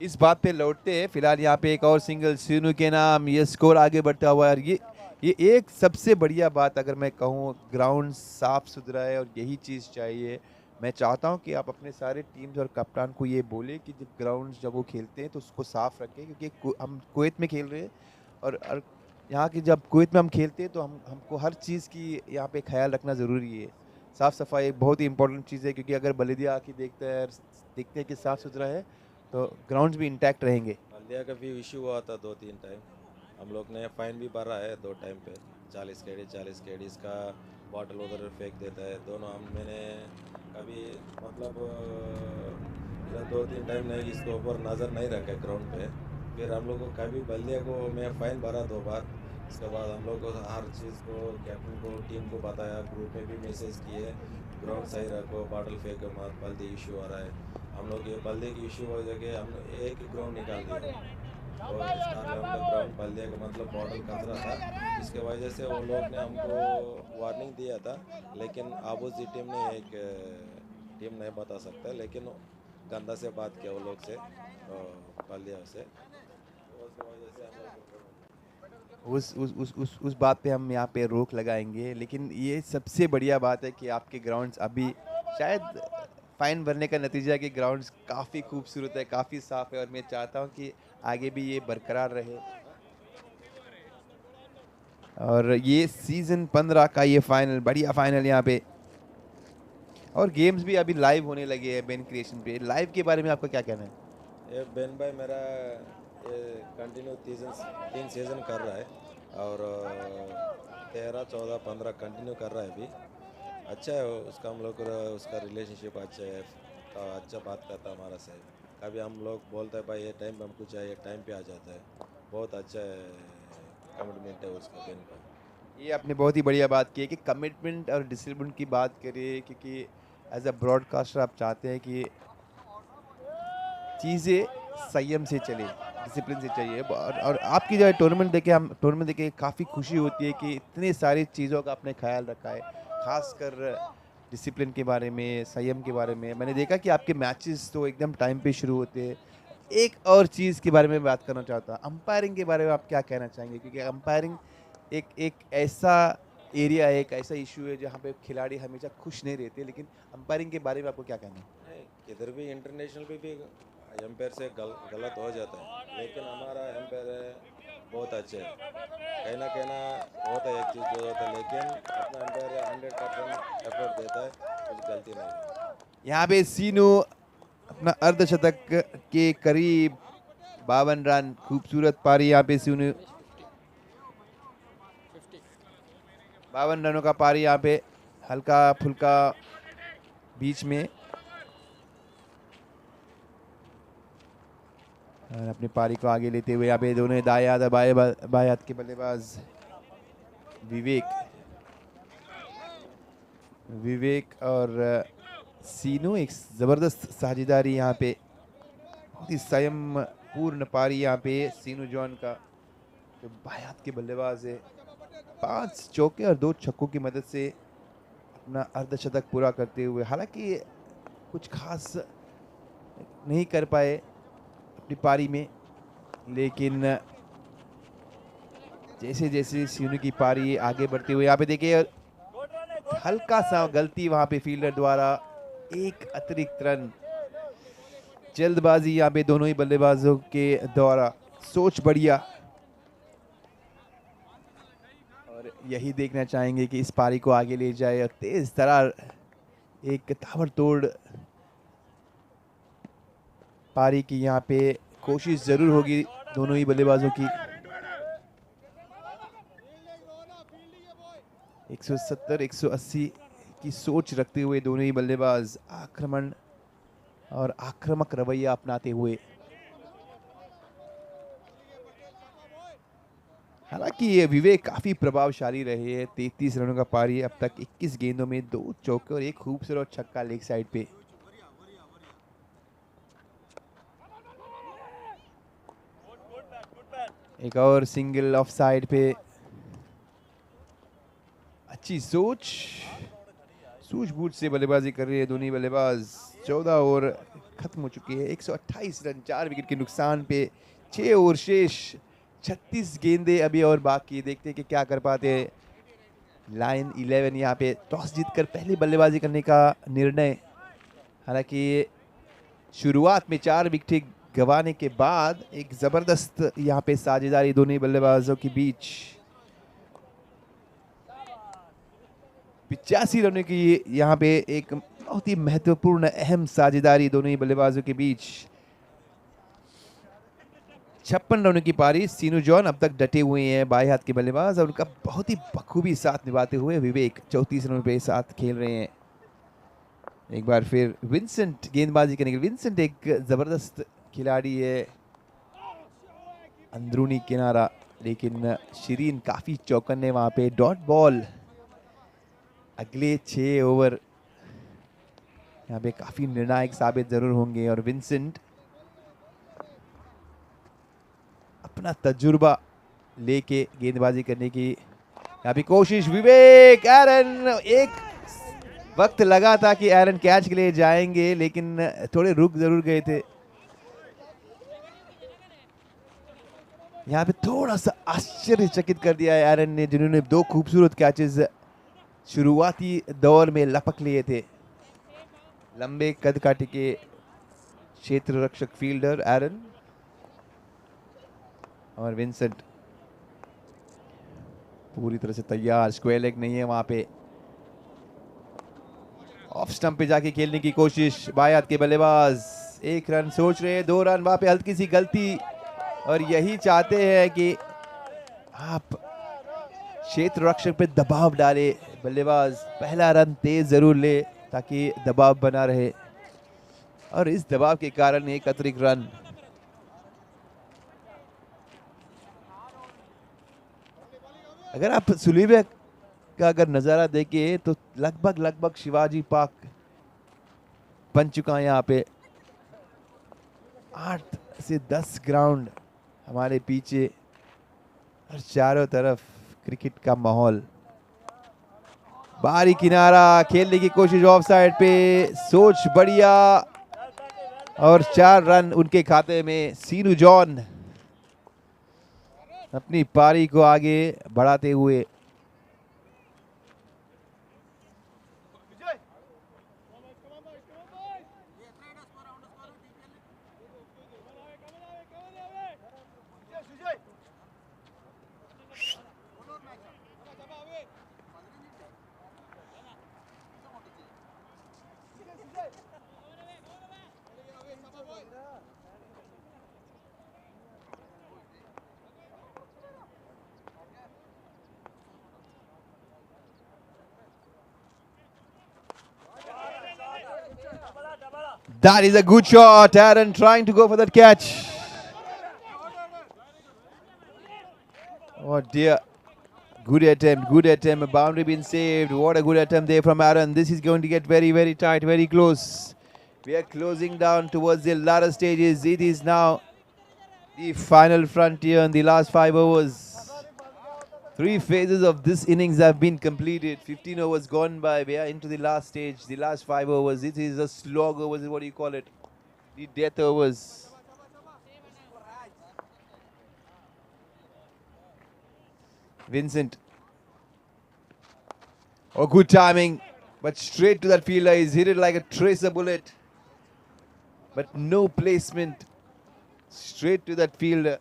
इस बात पे लौटते हैं। फिलहाल यहाँ पे एक और सिंगल सीनू के नाम, ये स्कोर आगे बढ़ता हुआ है। ये एक सबसे बढ़िया बात अगर मैं कहूँ, ग्राउंड साफ सुथरा है और यही चीज़ चाहिए। मैं चाहता हूँ कि आप अपने सारे टीम्स और कप्तान को ये बोले कि जब ग्राउंड जब वो खेलते हैं तो उसको साफ रखें, क्योंकि हम कुवैत में खेल रहे हैं और यहाँ की जब कुवैत में हम खेलते हैं तो हमको हर चीज़ की यहाँ पे ख्याल रखना ज़रूरी है। साफ़ सफाई एक बहुत ही इंपॉर्टेंट चीज़ है, क्योंकि अगर बल्दिया आके देखते हैं कि साफ़ सुथरा है तो ग्राउंड्स भी इंटैक्ट रहेंगे। बल्दिया का भी इशू हुआ था 2-3 टाइम, हम लोग ने फाइन भी भरा है 2 टाइम पे, 40 KD इसका बॉटल उधर फेंक देता है। दोनों मैंने कभी मतलब 2-3 टाइम नहीं इसके ऊपर नज़र नहीं रखा ग्राउंड पे। फिर हम लोग को कभी बल्ले को मैं फ़ाइन भरा 2 बार। इसके बाद हम लोग को हर चीज़ को कैप्टन को टीम को बताया, ग्रुप में भी मैसेज किए ग्राउंड सही रखो, बॉटल फेंको मत, बल्दी इशू आ रहा है। हम लोग ये बल्ले की इशू हो जगह हम एक ही ग्राउंड निकाल दिया। तो स्टार लेवल का ग्राउंड बल्ले का मतलब बॉटल कचरा था, इसके वजह से वो लोग ने हमको वार्निंग दिया था। लेकिन अपोजिट टीम ने एक टीम नहीं बता सकता, लेकिन गंदा से बात किया वो लोग से बल्लिया से, तो उसकी वजह से हम लोग उस बात पे हम यहाँ पे रोक लगाएंगे। लेकिन ये सबसे बढ़िया बात है कि आपके ग्राउंड्स अभी शायद फाइन भरने का नतीजा है कि ग्राउंड्स काफ़ी खूबसूरत है, काफ़ी साफ है, और मैं चाहता हूँ कि आगे भी ये बरकरार रहे। और ये सीज़न 15 का ये फाइनल, बढ़िया फाइनल यहाँ पे, और गेम्स भी अभी लाइव होने लगे हैं बेन क्रिएशन पे। लाइव के बारे में आपका क्या कहना है? ये बेन भाई मेरा ये कंटिन्यू 3 सीज़न कर रहा है, और 13, 14, 15 कंटिन्यू कर रहा है अभी। अच्छा है उसका, हम लोग उसका रिलेशनशिप अच्छा है, अच्छा बात करता है हमारा से। कभी हम लोग बोलते हैं भाई ये टाइम पे हमको चाहिए, टाइम पे आ जाता है। बहुत अच्छा कमिटमेंट है उसका बेन का। ये आपने बहुत ही बढ़िया बात की है कि कमिटमेंट और डिसिप्लिन की बात करें, क्योंकि एज अ ब्रॉडकास्टर आप चाहते हैं कि चीज़ें संयम से चले, डिसिप्लिन से चाहिए। और आपकी जो टूर्नामेंट देखे काफ़ी खुशी होती है कि इतने सारी चीज़ों का आपने ख्याल रखा है, खासकर डिसिप्लिन के बारे में, संयम के बारे में। मैंने देखा कि आपके मैचेस तो एकदम टाइम पे शुरू होते हैं। एक और चीज़ के बारे में बात करना चाहता हूँ, अंपायरिंग के बारे में आप क्या कहना चाहेंगे? क्योंकि अंपायरिंग एक एक ऐसा एरिया है, एक ऐसा इशू है जहाँ पे खिलाड़ी हमेशा खुश नहीं रहते, लेकिन अंपायरिंग के बारे में आपको क्या कहना है? नहीं, इधर भी इंटरनेशनल पे भी एम्पायर से गलत हो जाता है, लेकिन हमारा एम्पायर बहुत अच्छे है। कहना कहना होता है एक चीज़ जो होता है, लेकिन अपना एम्पायर 100% एफर्ट देता है, कुछ गलती नहीं है। यहाँ पे सीनू अपना अर्धशतक के करीब, 52 रन, खूबसूरत पारी यहाँ पे सीनू, 52 रनों का पारी यहाँ पे, हल्का फुल्का बीच में। और अपनी पारी को आगे लेते हुए यहाँ पे दोनों दाएं हाथ बाएं हाथ के बल्लेबाज विवेक और सीनू, एक ज़बरदस्त साझेदारी यहाँ पे, बहुत ही संयम पूर्ण पारी यहाँ पे सीनू जॉन का, जो बाएं हाथ के बल्लेबाज है। 5 चौके और 2 छक्कों की मदद से अपना अर्धशतक पूरा करते हुए, हालांकि कुछ खास नहीं कर पाए अपनी पारी में, लेकिन जैसे जैसे सीनू की पारी आगे बढ़ते हुए, यहाँ पे देखिए हल्का सा गलती वहां पे फील्डर द्वारा, एक अतिरिक्त रन। जल्दबाजी यहाँ पे दोनों ही बल्लेबाजों के द्वारा, सोच बढ़िया, और यही देखना चाहेंगे कि इस पारी को आगे ले जाए और तेज तरार एक ताबड़तोड़ पारी की यहाँ पे कोशिश जरूर होगी दोनों ही बल्लेबाजों की। 170, 180 की सोच रखते हुए दोनों ही बल्लेबाज आक्रमण और आक्रामक रवैया अपनाते हुए, हालांकि ये विवेक काफी प्रभावशाली रहे हैं। 33 रनों का पारी, अब तक 21 गेंदों में 2 चौके और एक खूबसूरत छक्का लेग साइड पे। एक और सिंगल ऑफ साइड पे, अच्छी सोच, सूझबूझ से बल्लेबाजी कर रहे हैं दोनों ही बल्लेबाज। 14 ओवर खत्म हो चुके हैं, 128 रन 4 विकेट के नुकसान पे, 6 ओवर शेष, 36 गेंदे अभी और बाकी, देखते हैं कि क्या कर पाते हैं। लाइन 11 यहाँ पे टॉस जीतकर पहले बल्लेबाजी करने का निर्णय, हालांकि शुरुआत में 4 विकेट गंवाने के बाद एक जबरदस्त यहाँ पे साझेदारी दोनों ही बल्लेबाजों के बीच। 85 रनों की यहाँ पे एक बहुत ही महत्वपूर्ण अहम साझेदारी दोनों ही बल्लेबाजों के बीच। 56 रनों की पारी। सीनू जॉन अब तक डटे हुए हैं बाएं हाथ के बल्लेबाज और उनका बहुत ही बखूबी साथ निभाते हुए विवेक 34 रनों पे साथ खेल रहे हैं। एक बार फिर विंसेंट गेंदबाजी करने के लिए। विंसेंट एक जबरदस्त खिलाड़ी है, अंदरूनी किनारा, लेकिन शिरीन काफी चौकन्ने वहां पे। Dot ball. अगले 6 ओवर यहाँ पे काफी निर्णायक साबित जरूर होंगे और विंसेंट अपना तजुर्बा लेके गेंदबाजी करने की यहाँ पे कोशिश। विवेक, एरन, एक वक्त लगा था कि एरन कैच के लिए जाएंगे लेकिन थोड़े रुक जरूर गए थे। यहाँ पे थोड़ा सा आश्चर्यचकित कर दिया है एरन ने, जिन्होंने 2 खूबसूरत कैचेस शुरुआती दौर में लपक लिए थे। लंबे कद काटे के क्षेत्र रक्षक फील्डर एरन और विंसेंट पूरी तरह से तैयार। स्क्वायर लेग नहीं है वहां पे। ऑफ स्टंप पे जाके खेलने की कोशिश बाएं हाथ के बल्लेबाज। 1 रन सोच रहे हैं, 2 रन। वहां पे हल्की सी गलती और यही चाहते हैं कि आप क्षेत्र रक्षक पे दबाव डाले बल्लेबाज। पहला रन तेज जरूर ले ताकि दबाव बना रहे और इस दबाव के कारण एक अतिरिक्त रन। अगर आप सुलीबेक का अगर नजारा देखें तो लगभग शिवाजी पार्क बन चुका है यहाँ पे। 8 से 10 ग्राउंड हमारे पीछे और चारों तरफ क्रिकेट का माहौल। बाहरी किनारा, खेलने की कोशिश ऑफ साइड पे, सोच बढ़िया और 4 रन उनके खाते में। सीनू जॉन अपनी पारी को आगे बढ़ाते हुए। That is a good shot. Aaron trying to go for that catch. Oh dear. Good attempt, good attempt. A boundary been saved. What a good attempt there from Aaron. This is going to get very, very tight, very close. We are closing down towards the latter stages. It is now the final frontier in the last 5 overs. 3 phases of this innings have been completed. 15 overs gone by. We are into the last stage, the last 5 overs. It is a slog overs, what do you call it? The death overs. Vincent. Oh, good timing. But straight to that fielder. He's hit it like a tracer bullet. But no placement. Straight to that fielder.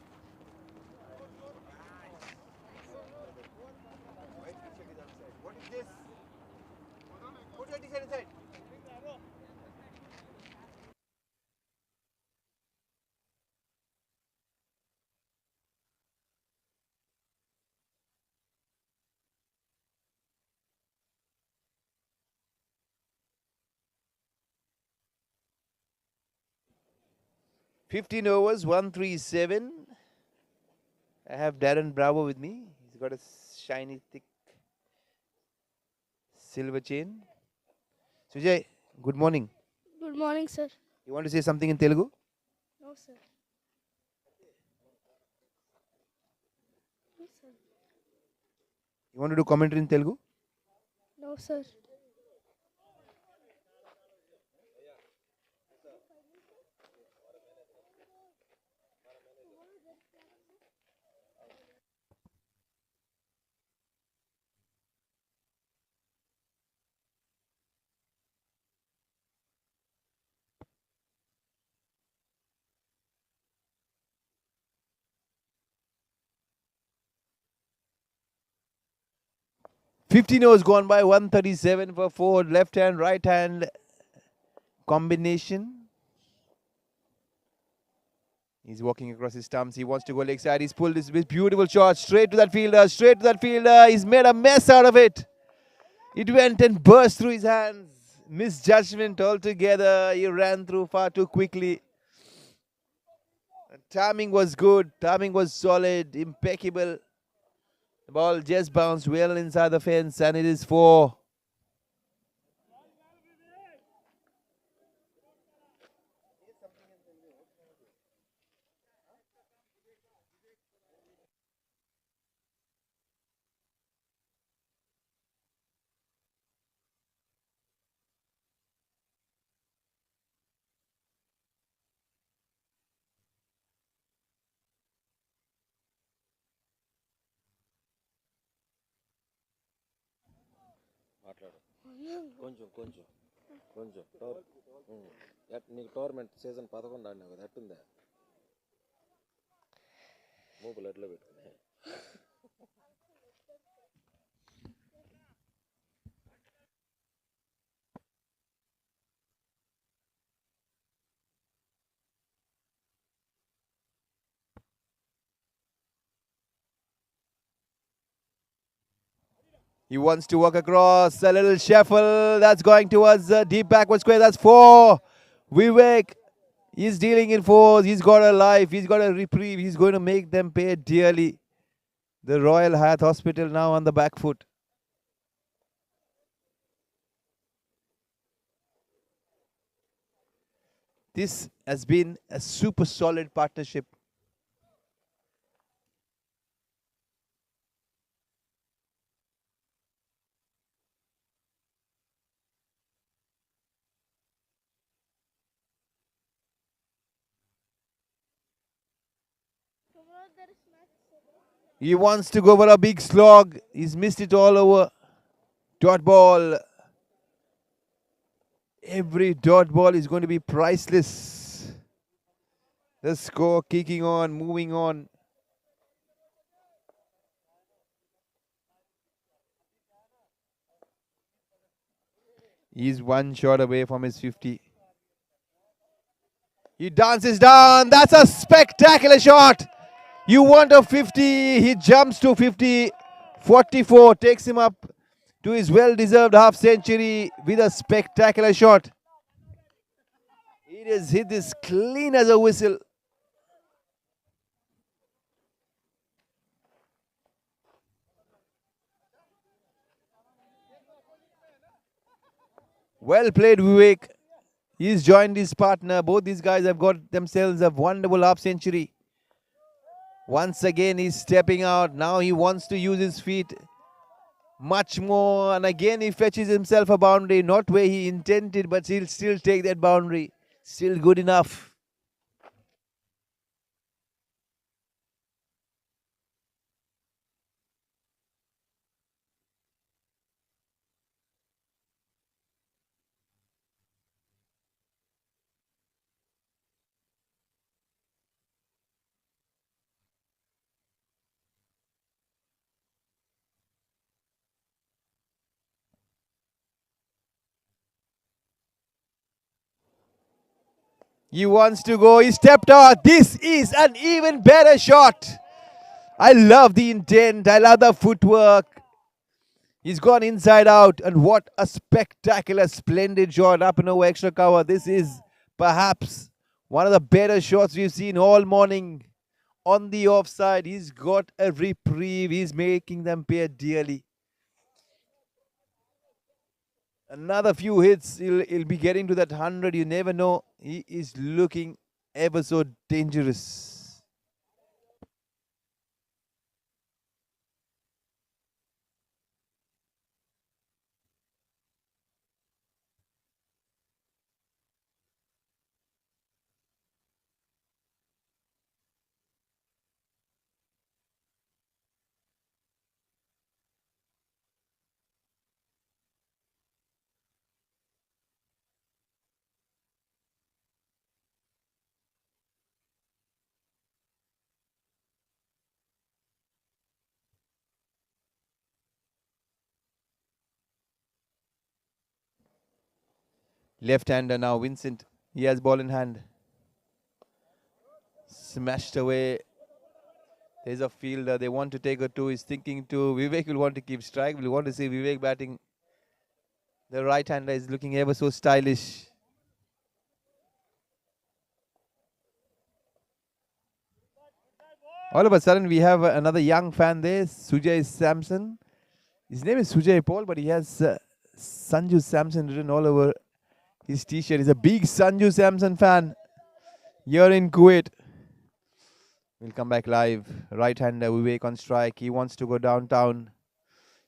$15 overs, 137. I have Darren Bravo with me. He's got a shiny, thick silver chain. Sujay, good morning. Good morning, sir. You want to say something in Telugu? No, sir. No, sir. You want to do commentary in Telugu? No, sir. $15 overs gone by, 137 for 4. Left hand, right hand combination. He's walking across his stumps. He wants to go leg side. He's pulled this beautiful shot straight to that fielder. Straight to that fielder. He's made a mess out of it. It went and burst through his hands. Misjudgment altogether. He ran through far too quickly. The timing was good. Timing was solid. Impeccable. The ball just bounced well inside the fence, and it is 4. మాట్లాడు కొంచెం కొంచెం కొంచెం నీకు tournament season 11 ఆడినావు కదా ఎట్టుందా మూపులు ఎట్లా పెట్టుకున్నాయి He wants to walk across. A little shuffle. That's going towards the deep backward square. That's 4. Vivek is dealing in 4s. He's got a life. He's got a reprieve. He's going to make them pay dearly. The Royal Hayat Hospital now on the back foot. This has been a super solid partnership. He wants to go for a big slog. He's missed it all over. Dot ball. Every dot ball is going to be priceless. The score kicking on, moving on. He's one shot away from his 50. He dances down. That's a spectacular shot. You want a 50. He jumps to 50. 44 takes him up to his well-deserved half century with a spectacular shot. He has hit this clean as a whistle. Well played, Vivek. He's joined his partner. Both these guys have got themselves a wonderful half century. Once again, he's stepping out. Now he wants to use his feet much more. And again, he fetches himself a boundary. Not where he intended, but he'll still take that boundary. Still good enough. He wants to go. He stepped out. This is an even better shot. I love the intent. I love the footwork. He's gone inside out. And what a spectacular, splendid shot up and over extra cover. This is perhaps one of the better shots we've seen all morning. On the offside, he's got a reprieve. He's making them pay dearly. Another few hits, he'll be getting to that 100. You never know. He is looking ever so dangerous. Left-hander now, Vincent. He has ball in hand. Smashed away. There's a fielder. They want to take a two. He's thinking two. Vivek will want to keep strike. We'll want to see Vivek batting. The right-hander is looking ever so stylish. All of a sudden, we have another young fan there, Sujay Samson. His name is Sujay Paul, but he has Sanju Samson written all over his t-shirt. He's a big Sanju Samson fan here in Kuwait. We'll come back live. Right-hander Vivek on strike. He wants to go downtown.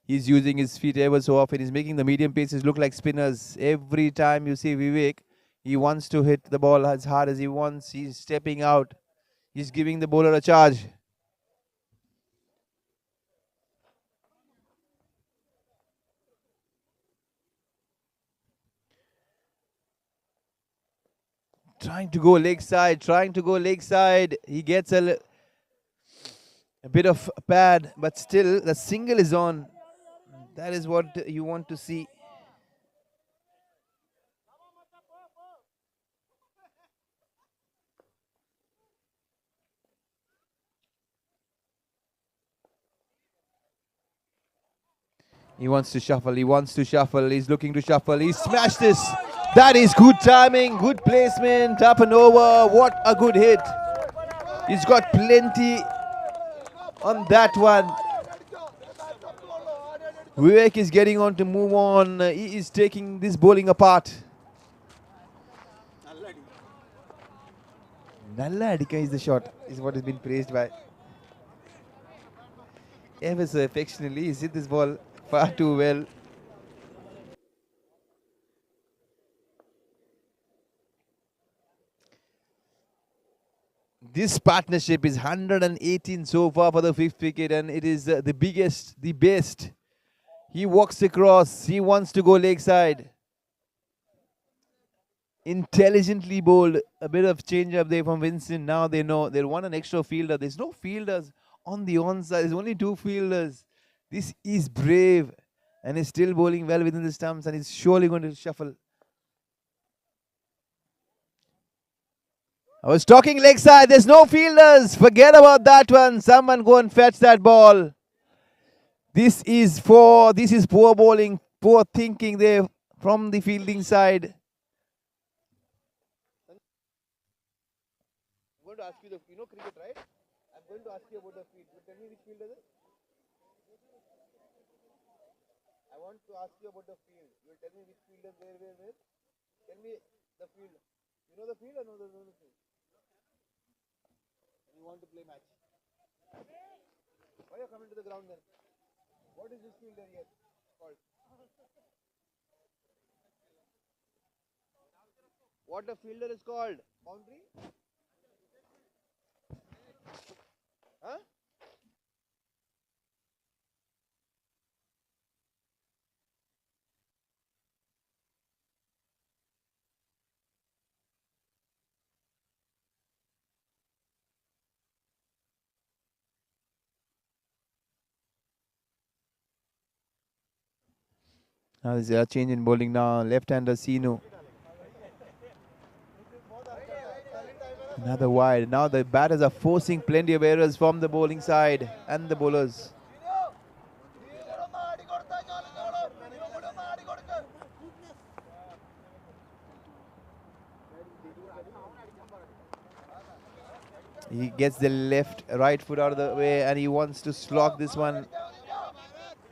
He's using his feet ever so often. He's making the medium paces look like spinners. Every time you see Vivek, he wants to hit the ball as hard as he wants. He's stepping out. He's giving the bowler a charge. Trying to go leg side. He gets a bit of pad, but still the single is on. That is what you want to see. He wants to shuffle. He's looking to shuffle. He smashed this. That is good timing, good placement, up and over. What a good hit. He's got plenty on that one. Vivek is getting on to move on. He is taking this bowling apart. Nalla Adika is the shot, is what has been praised by. Ever so affectionately, he's hit this ball far too well. This partnership is 118 so far for the fifth wicket, and it is the biggest, the best. He walks across. He wants to go leg side. Intelligently bowled. A bit of change up there from Vincent. Now they know they'll want an extra fielder. There's no fielders on the onside. There's only two fielders. This is brave, and he's still bowling well within the stumps, and he's surely going to shuffle. I was talking leg side. There's no fielders. Forget about that one. Someone go and fetch that ball. This is poor bowling, poor thinking there from the fielding side. I'm going to ask you, you know cricket, right? I'm going to ask you about the field. Tell me which field is it? I want to ask you about the field. You will tell me which field is where. Tell me the field. You know the field or no the field? You want to play match. Why are you coming to the ground then? What is this field here called? What the fielder is called? Boundary? Huh? Now there's a change in bowling now. Left-hander Sinu. Another wide. Now the batters are forcing plenty of errors from the bowling side and the bowlers. He gets the right foot out of the way, and he wants to slog this one.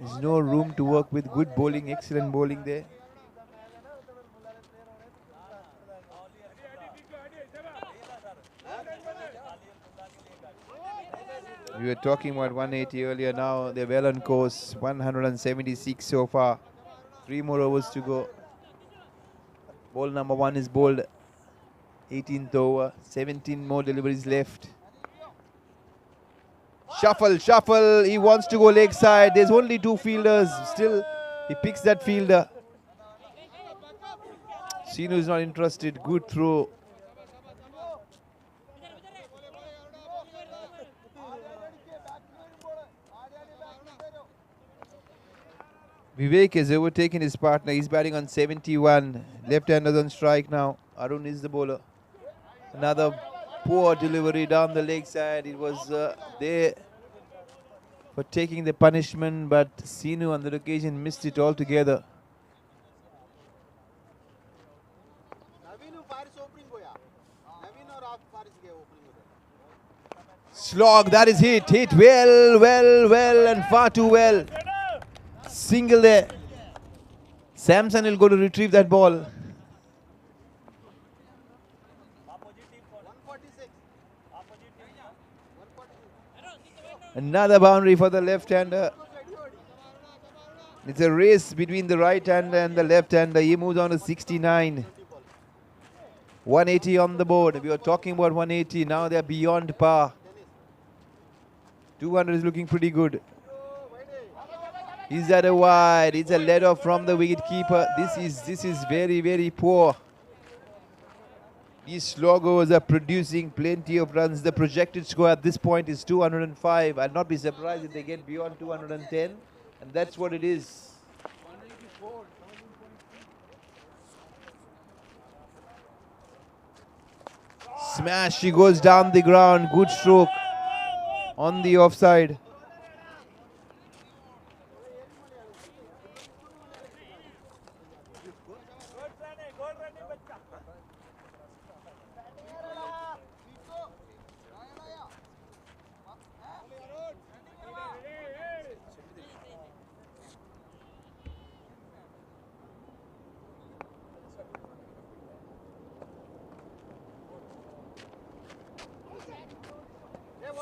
There's no room to work with. Good bowling, excellent bowling there. We were talking about 180 earlier. Now they're well on course. 176 so far. 3 more overs to go. Ball number 1 is bowled. 18th over. 17 more deliveries left. Shuffle. He wants to go leg side. There's only 2 fielders. Still, he picks that fielder. Sinu is not interested. Good throw. Vivek has overtaken his partner. He's batting on 71. Left-hander on strike now. Arun is the bowler. Another poor delivery down the leg side. It was there for taking the punishment, but Sinu on that occasion missed it altogether. Slog, that is hit well, and far too well. Single there. Samson will go to retrieve that ball. Another boundary for the left-hander. It's a race between the right-hander and the left-hander. He moves on to 69. 180 on the board. We were talking about 180. Now they're beyond par. 200 is looking pretty good. Is that a wide? It's a let off from the wicket keeper. This is very, very poor. These slogos are producing plenty of runs. The projected score at this point is 205. I'd not be surprised if they get beyond 210. And that's what it is. Smash, she goes down the ground. Good stroke on the offside.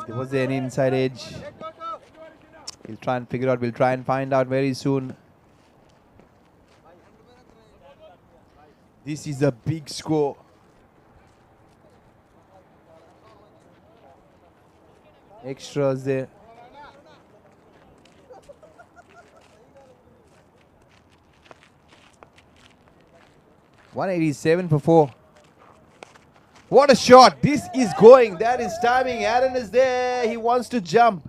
Was there any inside edge? We'll try and figure out. We'll try and find out very soon. This is a big score. Extras there. $187 for 4. What a shot. This is going. That is timing. Aaron is there. He wants to jump.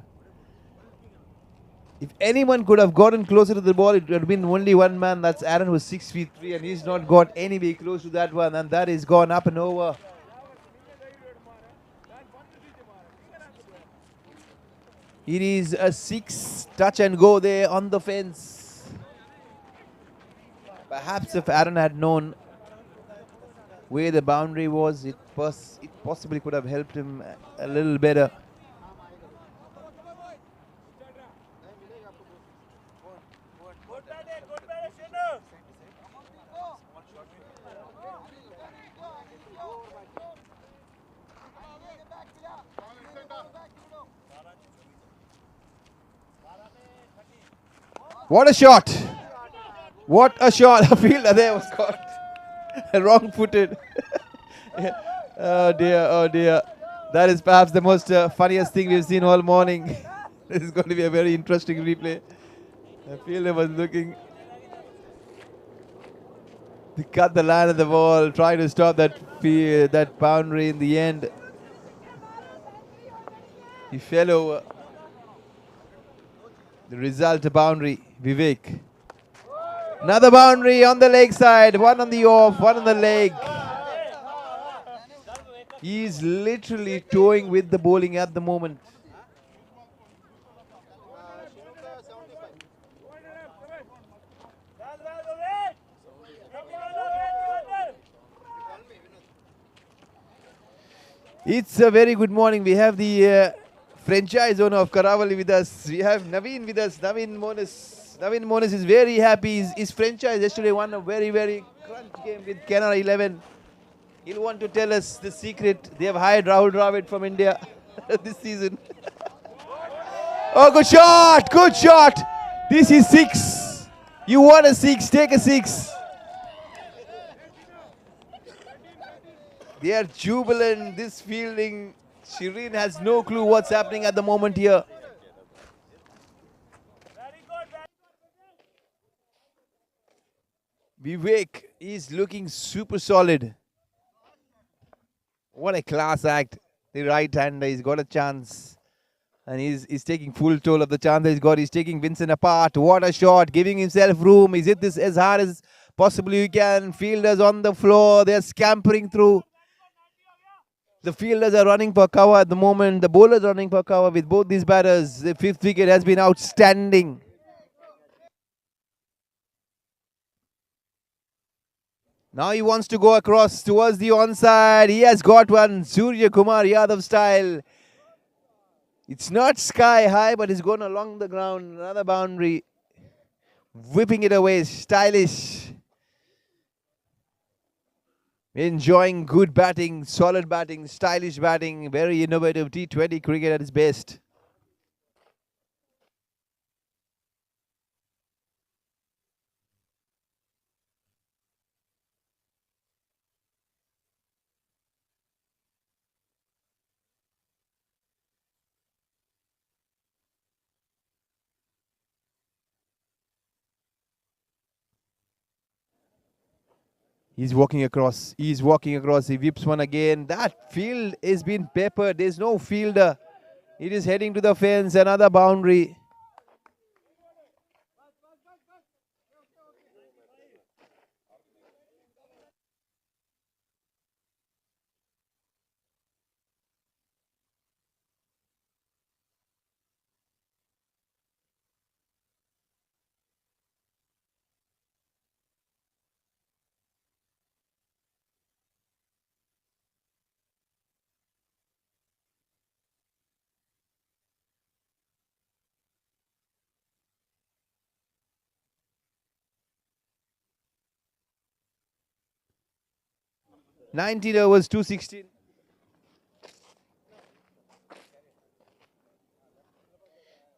If anyone could have gotten closer to the ball, it would have been only one man. That's Aaron, who's 6 feet 3, and he's not got anywhere close to that one. And that is gone up and over. It is a 6 touch and go there on the fence. Perhaps if Aaron had known where the boundary was, it possibly could have helped him a little better. What a shot! What a shot! The fielder there was caught. Wrong-footed. Oh dear, oh dear. That is perhaps the most funniest thing we've seen all morning. This is going to be a very interesting replay. The fielder was looking to cut the line of the ball, trying to stop that boundary. In the end, he fell over. The result, a boundary. Vivek. Another boundary on the leg side. One on the off, one on the leg. He's literally toying with the bowling at the moment. It's a very good morning. We have the franchise owner of Karawali with us. We have Naveen with us. Naveen Monas is very happy. His franchise yesterday won a very, very crunch game with Canada 11. He'll want to tell us the secret. They have hired Rahul Dravid from India this season. Oh, good shot! Good shot! This is 6. You want a 6, take a 6. They are jubilant. This fielding, Shireen has no clue what's happening at the moment here. Vivek is looking super solid. What a class act. The right-hander, he's got a chance. And he's taking full toll of the chance that he's got. He's taking Vincent apart. What a shot. Giving himself room. He's hit this as hard as possibly you can. Fielders on the floor. They're scampering through. The fielders are running for cover at the moment. The bowlers are running for cover with both these batters. The fifth wicket has been outstanding. Now he wants to go across towards the onside. He has got one. Surya Kumar Yadav style. It's not sky high, but it's gone along the ground. Another boundary. Whipping it away. Stylish. Enjoying good batting, solid batting, stylish batting. Very innovative T20 cricket at its best. He's walking across. He's walking across. He whips one again. That field is being peppered. There's no fielder. It is heading to the fence. Another boundary. Nineteen overs, 216.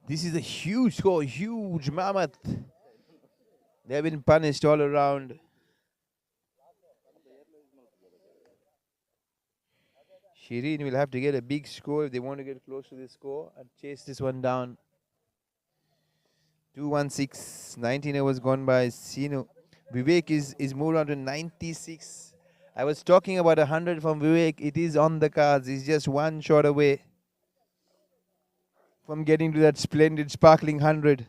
This is a huge score, huge mammoth. They have been punished all around. Shireen will have to get a big score if they want to get close to this score and chase this one down. 216, 19 overs gone by. Sinu. Vivek is moved on to 96. I was talking about 100 from Vivek. It is on the cards. He's just one shot away from getting to that splendid, sparkling 100.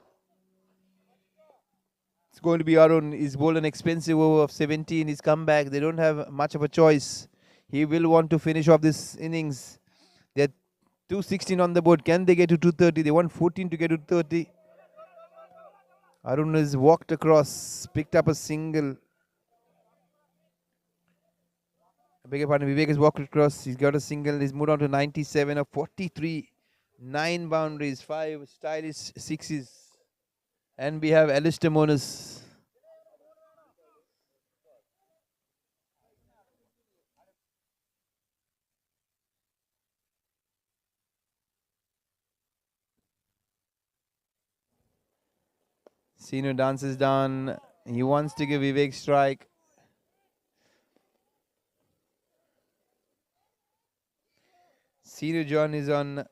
It's going to be Arun. He's bowled an expensive over of 17. He's come back. They don't have much of a choice. He will want to finish off this innings. They're 216 on the board. Can they get to 230? They want 14 to get to 30. Arun has walked across, picked up a single. I beg your pardon, Vivek has walked across. He's got a single. He's moved on to 97 of 43. 9 boundaries, 5 stylish sixes. And we have Alistair Monas. Sino dances down. He wants to give Vivek strike. Sino John is on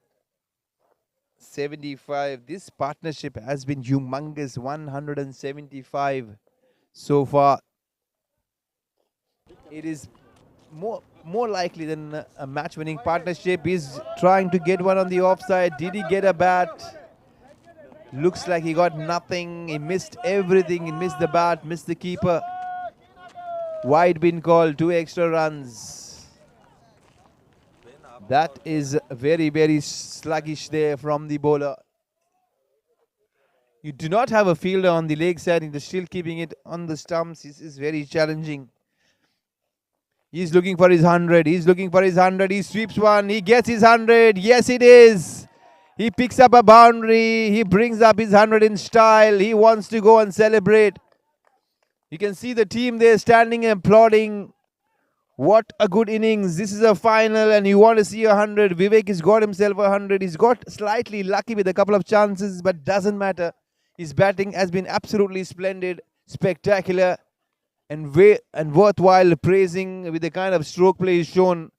75. This partnership has been humongous. 175 so far. It is more likely than a match-winning partnership. He's trying to get one on the offside. Did he get a bat? Looks like he got nothing. He missed everything. He missed the bat, missed the keeper. Wide been called, 2 extra runs. That is very, very sluggish there from the bowler. You do not have a fielder on the leg side and still keeping it on the stumps. This is very challenging. He's looking for his 100. He's looking for his 100. He sweeps one. He gets his 100. Yes, it is. He picks up a boundary. He brings up his 100 in style. He wants to go and celebrate. You can see the team there standing and applauding. What a good innings. This is a final and you want to see 100. Vivek has got himself 100. He's got slightly lucky with a couple of chances, but doesn't matter. His batting has been absolutely splendid, spectacular, and worthwhile praising with the kind of stroke play he's shown.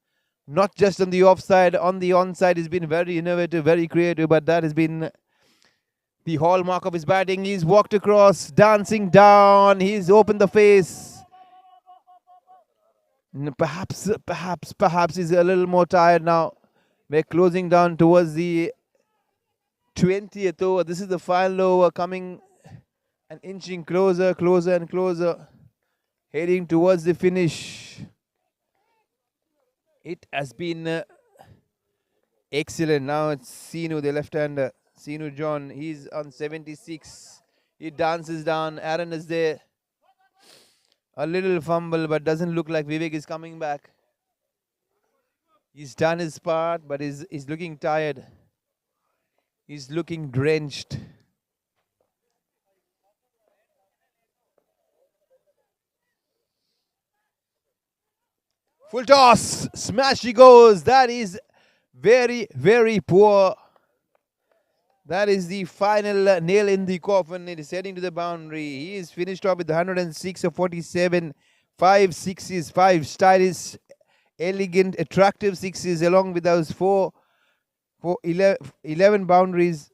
Not just on the offside, on the onside he's been very innovative, very creative, but that has been the hallmark of his batting. He's walked across, dancing down, he's opened the face. Perhaps he's a little more tired now. We're closing down towards the 20th over. This is the final over, coming and inching closer, closer and closer, heading towards the finish. It has been excellent. Now it's Sinu, the left-hander. Sinu John, he's on 76. He dances down. Aaron is there. A little fumble, but doesn't look like Vivek is coming back. He's done his part, but he's looking tired. He's looking drenched. Full toss. Smash he goes. That is very, very poor. That is the final nail in the coffin. It is heading to the boundary. He is finished off with 106 of 47. 5 sixes, 5 stylish, elegant, attractive sixes, along with those 11 boundaries.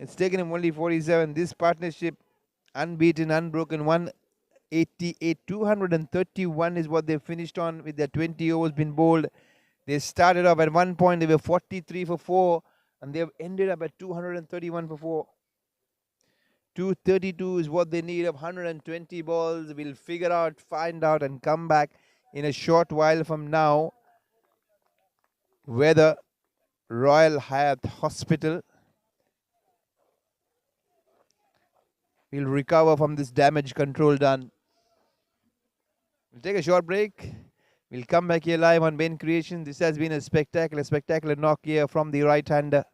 It's taken him only 47. This partnership, unbeaten, unbroken, 188, 231 is what they finished on with their 20 overs been bowled. They started off at one point, they were 43 for 4, and they've ended up at 231 for 4. 232 is what they need of 120 balls. We'll figure out, find out, and come back in a short while from now whether Royal Hayat Hospital will recover from this damage control done. We'll take a short break. We'll come back here live on Ben Creation. This has been a spectacular knock here from the right-hander.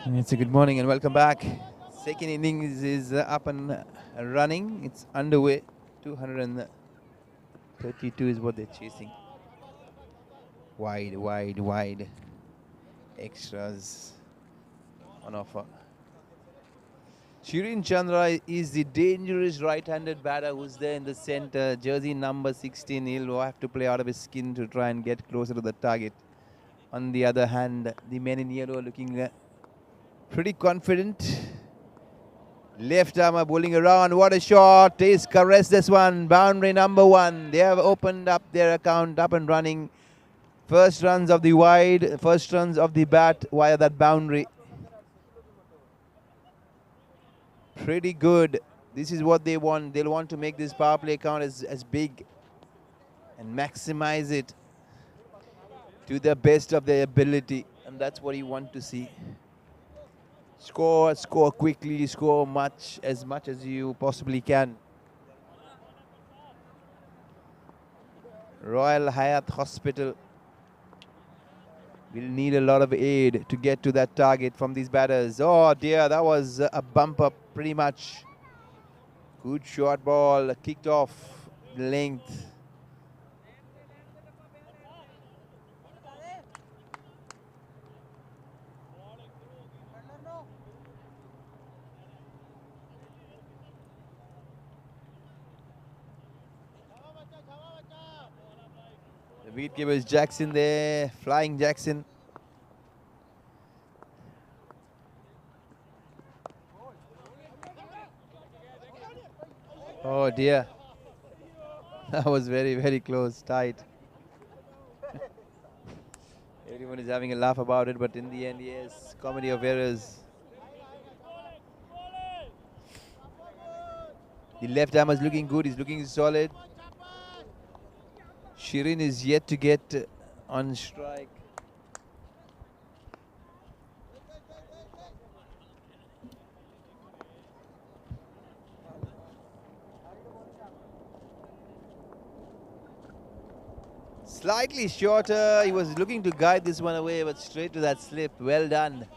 It's a good morning and welcome back. Second innings is up and running. It's underway. 232 is what they're chasing. Wide, wide, wide. Extras on offer. Shirin Chandra is the dangerous right-handed batter who's there in the center. Jersey number 16. He'll have to play out of his skin to try and get closer to the target. On the other hand, the men in yellow are looking pretty confident. Left armer bowling around. What a shot. He's caressed this one. Boundary number 1. They have opened up their account, up and running. First runs of the wide, first runs of the bat via that boundary. Pretty good. This is what they want. They'll want to make this power play count as big and maximize it to the best of their ability. And that's what you want to see. Score quickly, score as much as you possibly can. Royal Hayat Hospital will need a lot of aid to get to that target from these batters. Oh dear, that was a bumper pretty much. Good short ball, kicked off length. The wicketkeeper is Jackson there, flying Jackson. Oh dear. That was very, very close, tight. Everyone is having a laugh about it, but in the end, yes, comedy of errors. The left arm is looking good, he's looking solid. Shirin is yet to get on strike. Slightly shorter, he was looking to guide this one away, but straight to that slip. Well done.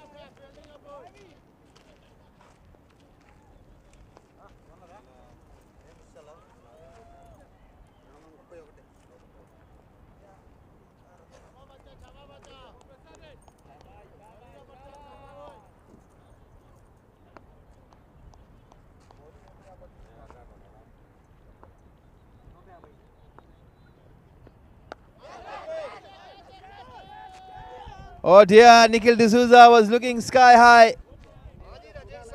Oh dear, Nikhil D'Souza was looking sky high.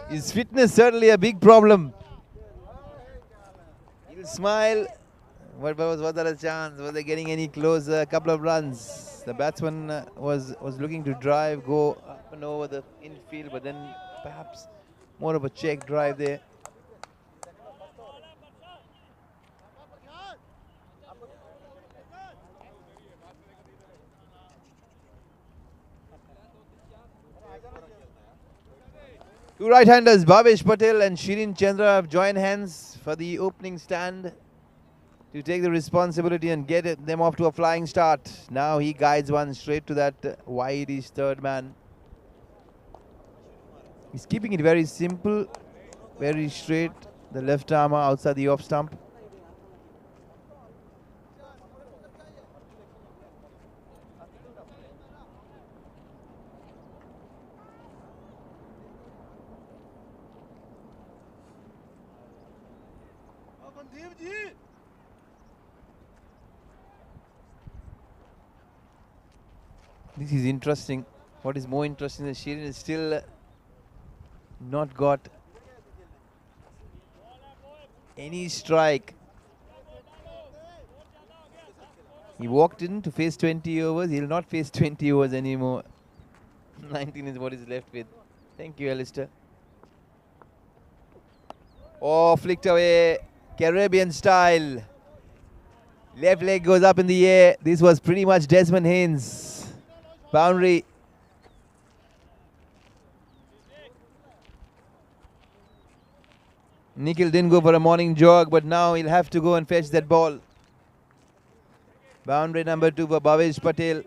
His fitness certainly a big problem. He'll smile. Was that a chance? Was they getting any closer? A couple of runs. The batsman was looking to drive, go up and over the infield, but then perhaps more of a check drive there. Two right-handers, Bhavesh Patel and Shirin Chandra, have joined hands for the opening stand to take the responsibility and get them off to a flying start. Now he guides one straight to that wide-ish third man. He's keeping it very simple, very straight. The left arm outside the off stump. This is interesting. What is more interesting is Shirin is still not got any strike. He walked in to face 20 overs. He'll not face 20 overs anymore. 19 is what he's left with. Thank you, Alistair. Oh, flicked away. Caribbean style. Left leg goes up in the air. This was pretty much Desmond Haynes. Boundary. Nikhil didn't go for a morning jog, but now he'll have to go and fetch that ball. Boundary number 2 for Bhavesh Patel.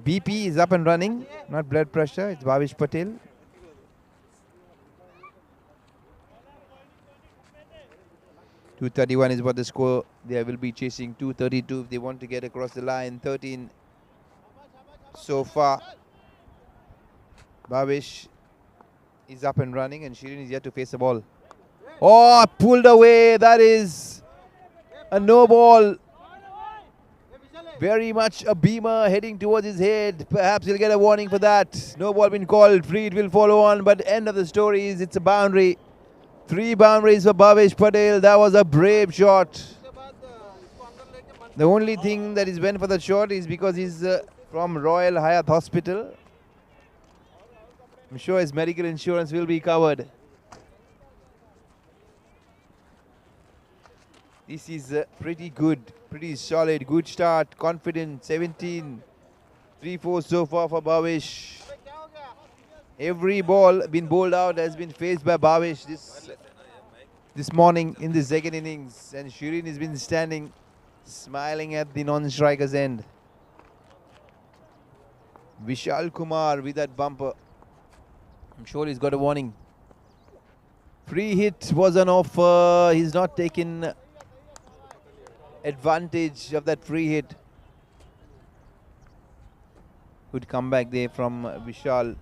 BP is up and running. Not blood pressure, it's Bhavesh Patel. .231 is what the score. They will be chasing 232 if they want to get across the line. 13 so far. Bhavesh is up and running and Shirin is yet to face the ball. Oh, pulled away. That is a no ball. Very much a beamer heading towards his head. Perhaps he'll get a warning for that. No ball been called. Free it will follow on. But the end of the story is it's a boundary. 3 boundaries for Bhavesh Patel. That was a brave shot. The only thing that is went for the shot is because he's from Royal Hayat Hospital. I'm sure his medical insurance will be covered. This is pretty good, pretty solid, good start, confident, 17, 3-4 so far for Bhavesh. Every ball been bowled out has been faced by Bhavesh this morning in the second innings, and Shirin has been standing, smiling at the non-striker's end. Vishal Kumar with that bumper. I'm sure he's got a warning. Free hit was an offer. He's not taken advantage of that free hit. Good comeback there from Vishal.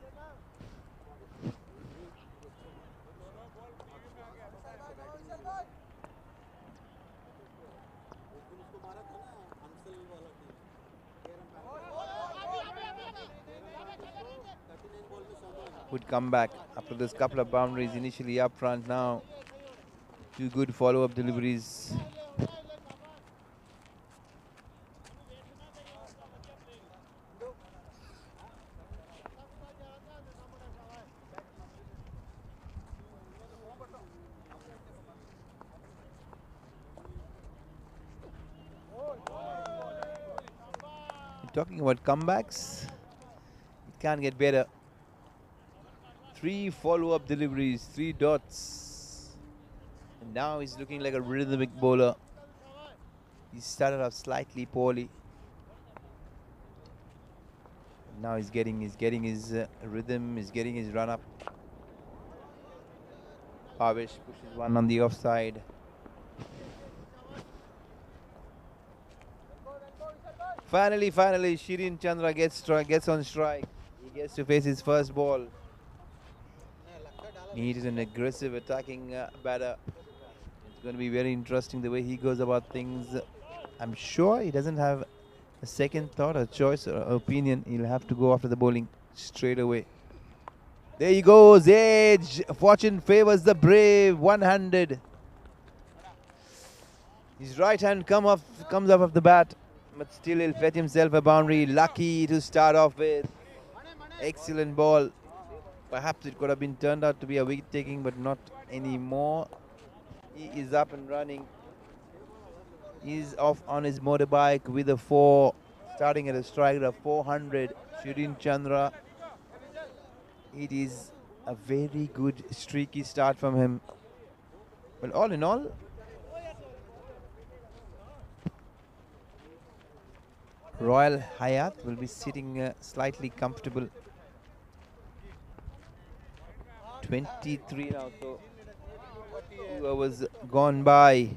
Good comeback after this couple of boundaries initially up front. Now 2 good follow-up deliveries. Talking about comebacks, it can't get better. 3 follow-up deliveries, 3 dots. And now he's looking like a rhythmic bowler. He started off slightly poorly. Now he's getting his rhythm, he's getting his run up. Bhavesh pushes one on the offside. Finally, Shirin Chandra gets on strike. He gets to face his first ball. He is an aggressive attacking batter. It's going to be very interesting the way he goes about things. I'm sure he doesn't have a second thought, a choice, or opinion. He'll have to go after the bowling straight away. There he goes, edge. Fortune favors the brave, one-handed. His right hand comes up of the bat, but still he'll fetch himself a boundary. Lucky to start off with. Excellent ball. Perhaps it could have been turned out to be a wicket taking, but not anymore. He is up and running. He's off on his motorbike with a 4, starting at a strike of 400. Shirin Chandra. It is a very good streaky start from him. Well, all in all, Royal Hayat will be sitting slightly comfortable. 23 now, so 2 hours gone by.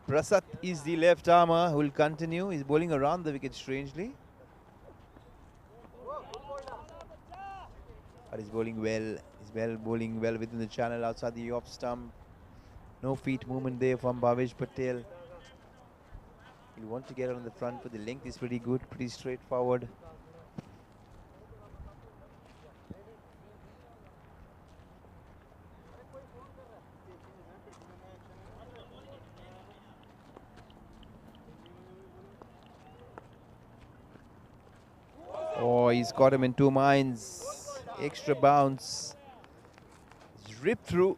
Prasad is the left armer who will continue. He's bowling around the wicket strangely. But he's bowling well. He's bowling well within the channel outside the off stump. No feet movement there from Bhavesh Patel. He'll want to get on the front, but the length is pretty good, pretty straightforward. Oh, he's caught him in two minds. Extra bounce. He's ripped through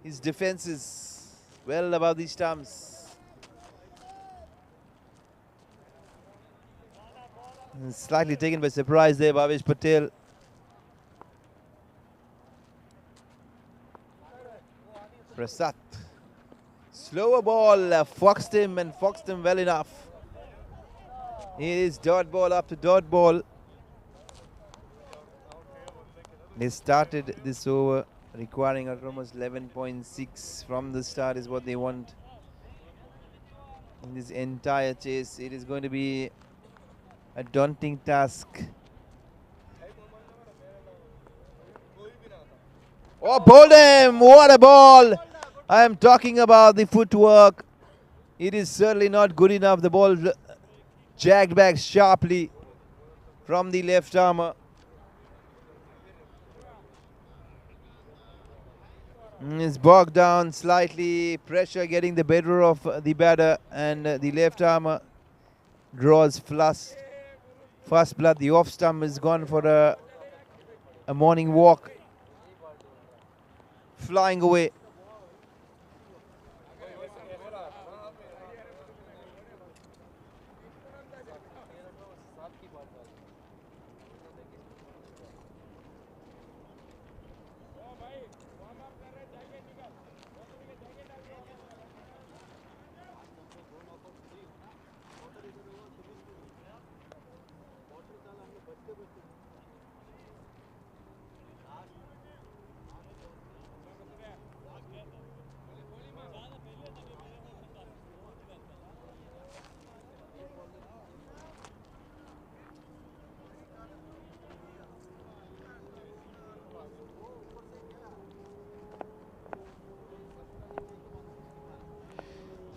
his defenses well above the stumps. And slightly taken by surprise there, Bhavesh Patel. Prasad. Slower ball, foxed him and foxed him well enough. It is dot ball after dot ball. They started this over requiring almost 11.6 from the start is what they want in this entire chase. It is going to be a daunting task. Oh, bowled him! What a ball! I am talking about the footwork. It is certainly not good enough. The ball jagged back sharply from the left armour. It's bogged down slightly. Pressure getting the better of the batter, and the left armour draws fast blood. The off stump is gone for a morning walk. Flying away.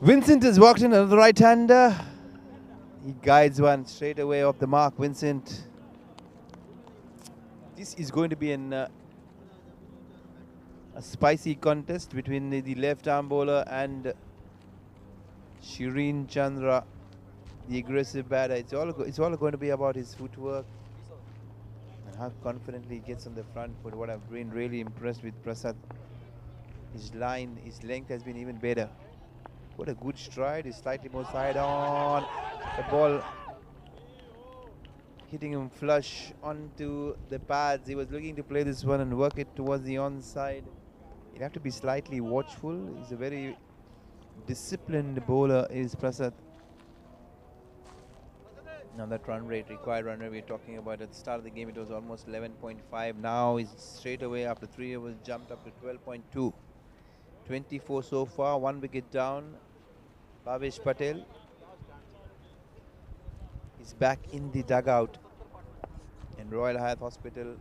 Vincent has walked in another right-hander. He guides one straight away off the mark. Vincent. This is going to be a spicy contest between the left-arm bowler and Shireen Chandra, the aggressive batter. It's all going to be about his footwork and how confidently he gets on the front foot. What I've been really impressed with Prasad. His length has been even better. What a good stride. He's slightly more side on. The ball hitting him flush onto the pads. He was looking to play this one and work it towards the onside. He'll have to be slightly watchful. He's a very disciplined bowler, is Prasad. Now that required run rate we're talking about at the start of the game, it was almost 11.5. Now he's straight away after 3 overs jumped up to 12.2. 24 so far, 1 wicket down. Bhavesh Patel is back in the dugout. And Royal Hayat Hospital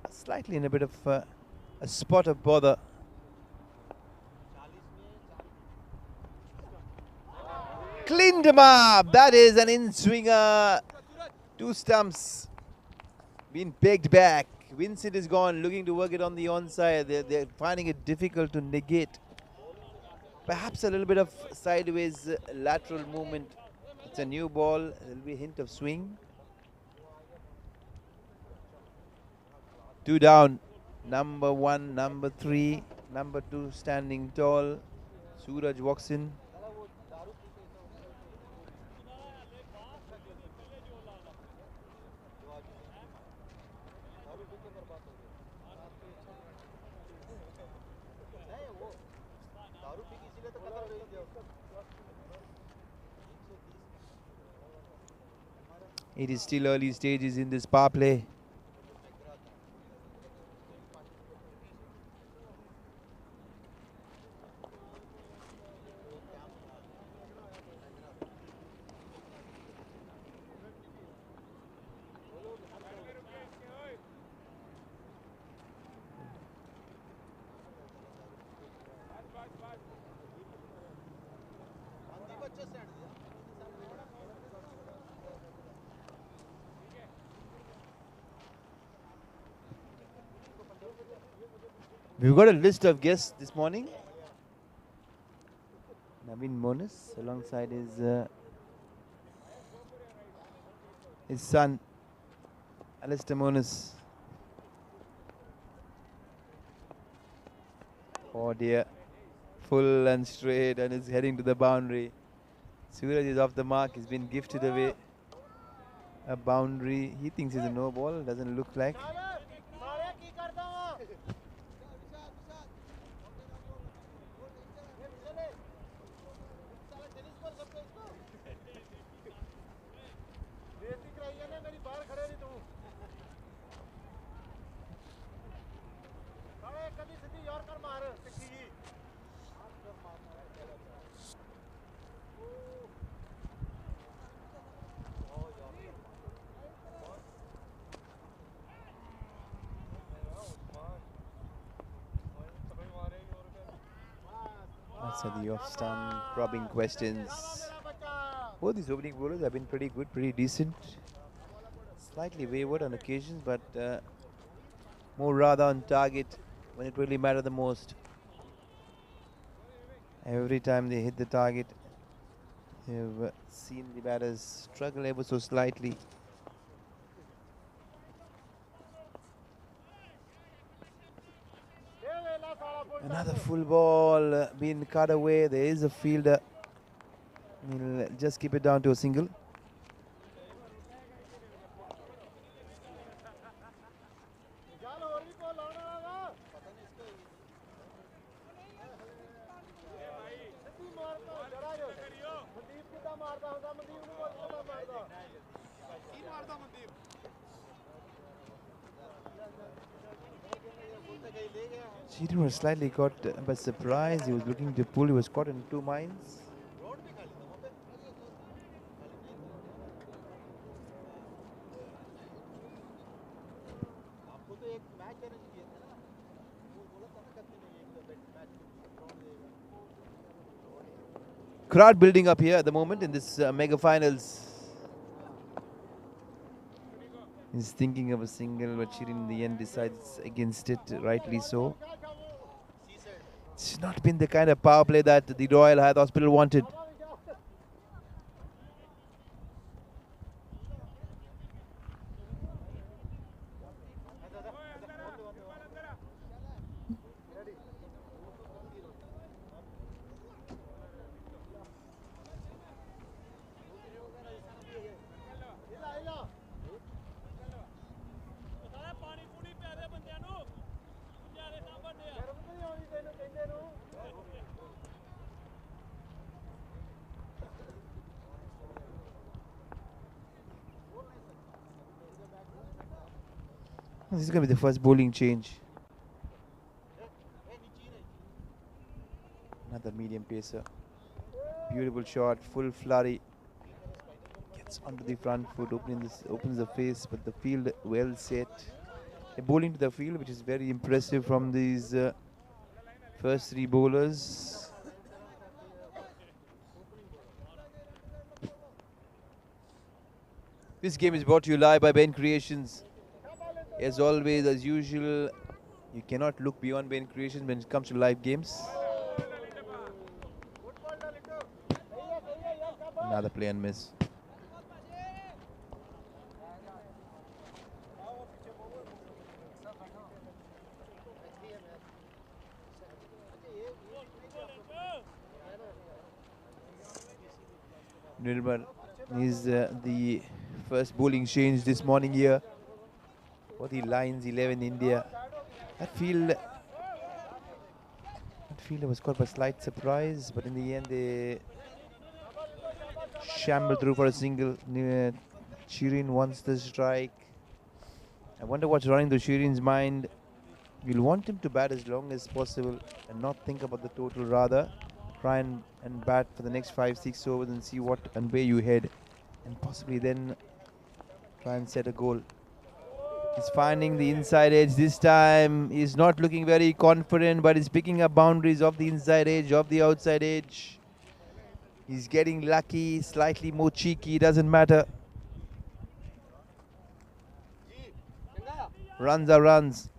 slightly in a bit of a spot of bother. Cleaned him up. That is an in-swinger. 2 stumps being pegged back. Vincent is gone, looking to work it on the onside. They're finding it difficult to negate. Perhaps a little bit of sideways lateral movement. It's a new ball. There will be a hint of swing. 2 down. Number 1, number 3, number 2 standing tall. Suraj walks in. It is still early stages in this power play. We've got a list of guests this morning. Naveen Monas alongside his son, Alistair Monas. Oh dear. Full and straight and is heading to the boundary. Suraj is off the mark. He's been gifted away a boundary. He thinks it's a no ball. Doesn't look like. That's the off stump, probing questions. Both these opening bowlers have been pretty good, pretty decent. Slightly wayward on occasions, but more rather on target when it really mattered the most. Every time they hit the target, they've seen the batters struggle ever so slightly. Another full ball being cut away. There is a fielder. He'll just keep it down to a single. Cheating was slightly caught by surprise. He was looking to pull. He was caught in two minds. Crowd building up here at the moment in this mega finals. He's thinking of a single, but Shirin in the end decides against it, rightly so. It's not been the kind of power play that the Royal Hayat Hospital wanted. This is going to be the first bowling change. Another medium pacer. Beautiful shot, full flurry. Gets onto the front foot, opens the face, but the field well set. They're bowling to the field, which is very impressive from these first three bowlers. This game is brought to you live by Ben Creations. As always, as usual, you cannot look beyond Ben Creations when it comes to live games. Another play and miss. Nirmal is the first bowling change this morning here for the Lions 11 India. That fielder was caught by slight surprise, but in the end they shambled through for a single. Shirin wants the strike. I wonder what's running through Shirin's mind. You'll want him to bat as long as possible and not think about the total, rather try and bat for the next 5-6 overs and see what and where you head, and possibly then try and set a goal. He's finding the inside edge this time. He's not looking very confident, but he's picking up boundaries of the inside edge, of the outside edge. He's getting lucky, slightly more cheeky, doesn't matter. Runs are runs.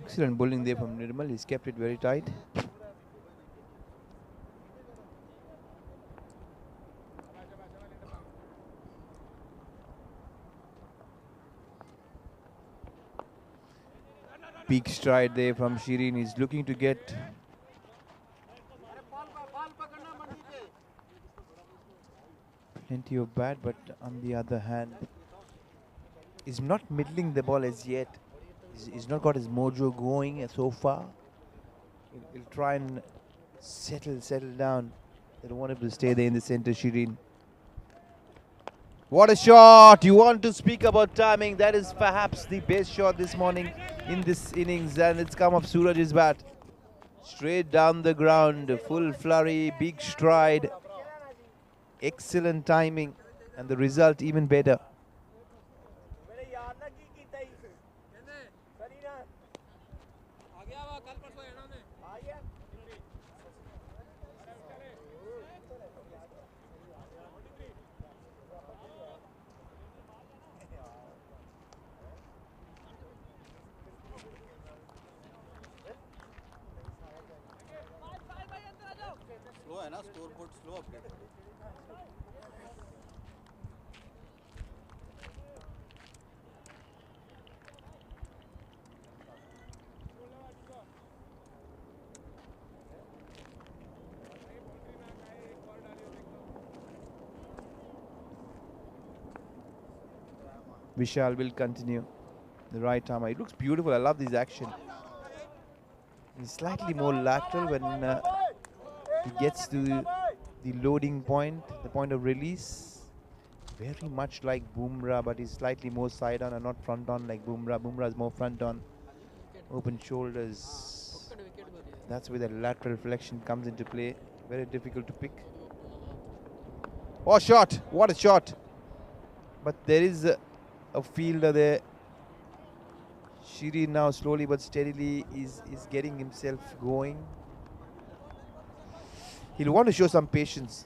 Excellent bowling there from Nirmal. He's kept it very tight. Big stride there from Shireen. He's looking to get plenty of bat, but on the other hand, he's not middling the ball as yet. He's not got his mojo going so far. He'll try and settle down. They don't want him to stay there in the center, Shireen. What a shot! You want to speak about timing. That is perhaps the best shot this morning in this innings, and it's come off Suraj's bat. Straight down the ground, full flurry, big stride. Excellent timing, and the result even better. Vishal will continue the right arm. It looks beautiful. I love this action. He's slightly more lateral when he gets to the loading point, the point of release. Very much like Bumrah, but he's slightly more side on and not front on like Bumrah. Bumrah is more front on, open shoulders. That's where the lateral flexion comes into play. Very difficult to pick. Oh, shot! What a shot! But there is a fielder there. Shiri now slowly but steadily is getting himself going. He'll want to show some patience.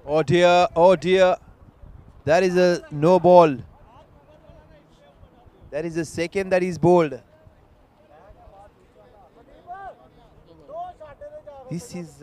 Oh dear, oh dear. That is a no ball. That is the second that he's bowled. This is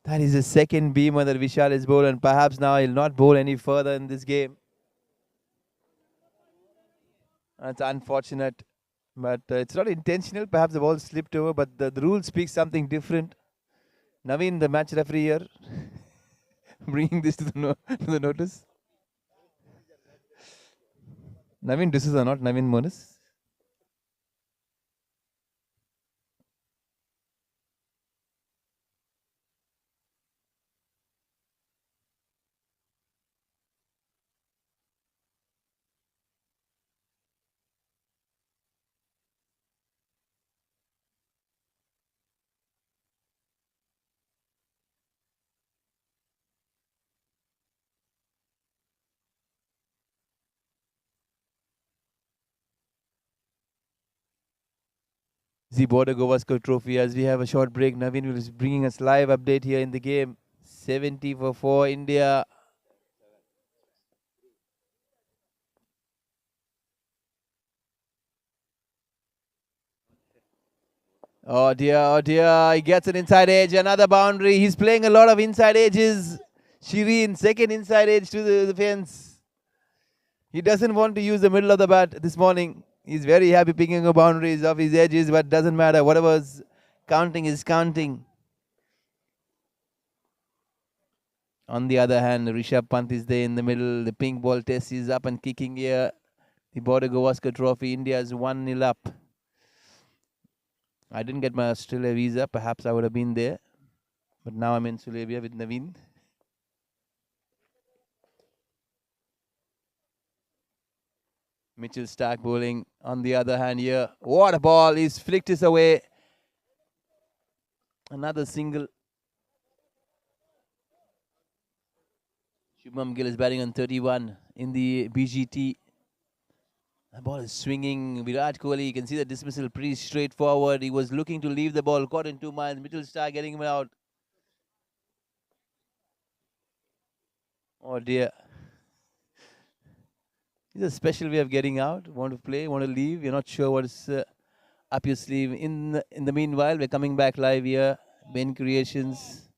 that is the second beamer that Vishal has bowled, and perhaps now he'll not bowl any further in this game. That's unfortunate, but it's not intentional. Perhaps the ball slipped over, but the rule speaks something different. Naveen, the match referee here, bringing this to the notice. Naveen D'Souza, not Naveen Monis. 'Cause the Border Gavaskar Trophy. As we have a short break, Naveen will be bringing us live update here in the game. 70 for 4 India. Oh dear, he gets an inside edge, another boundary. He's playing a lot of inside edges. Shireen, second inside edge to the fence. He doesn't want to use the middle of the bat this morning. He's very happy picking up boundaries off his edges, but doesn't matter. Whatever's counting is counting. On the other hand, Rishabh Pant is there in the middle. The pink ball test is up and kicking here. The Border Gavaskar Trophy, India is 1-0 up. I didn't get my Australia visa. Perhaps I would have been there. But now I'm in Sulaibikhat with Naveen. Mitchell Stark bowling. On the other hand here, what a ball. He's flicked this away. Another single. Shubham Gill is batting on 31 in the BGT. The ball is swinging. Virat Kohli, you can see the dismissal pretty straightforward. He was looking to leave the ball, caught in 2 miles. Mitchell Stark getting him out. Oh dear. It's a special way of getting out. Want to play, want to leave. You're not sure what's up your sleeve. In the meanwhile, we're coming back live here. Ben Creations.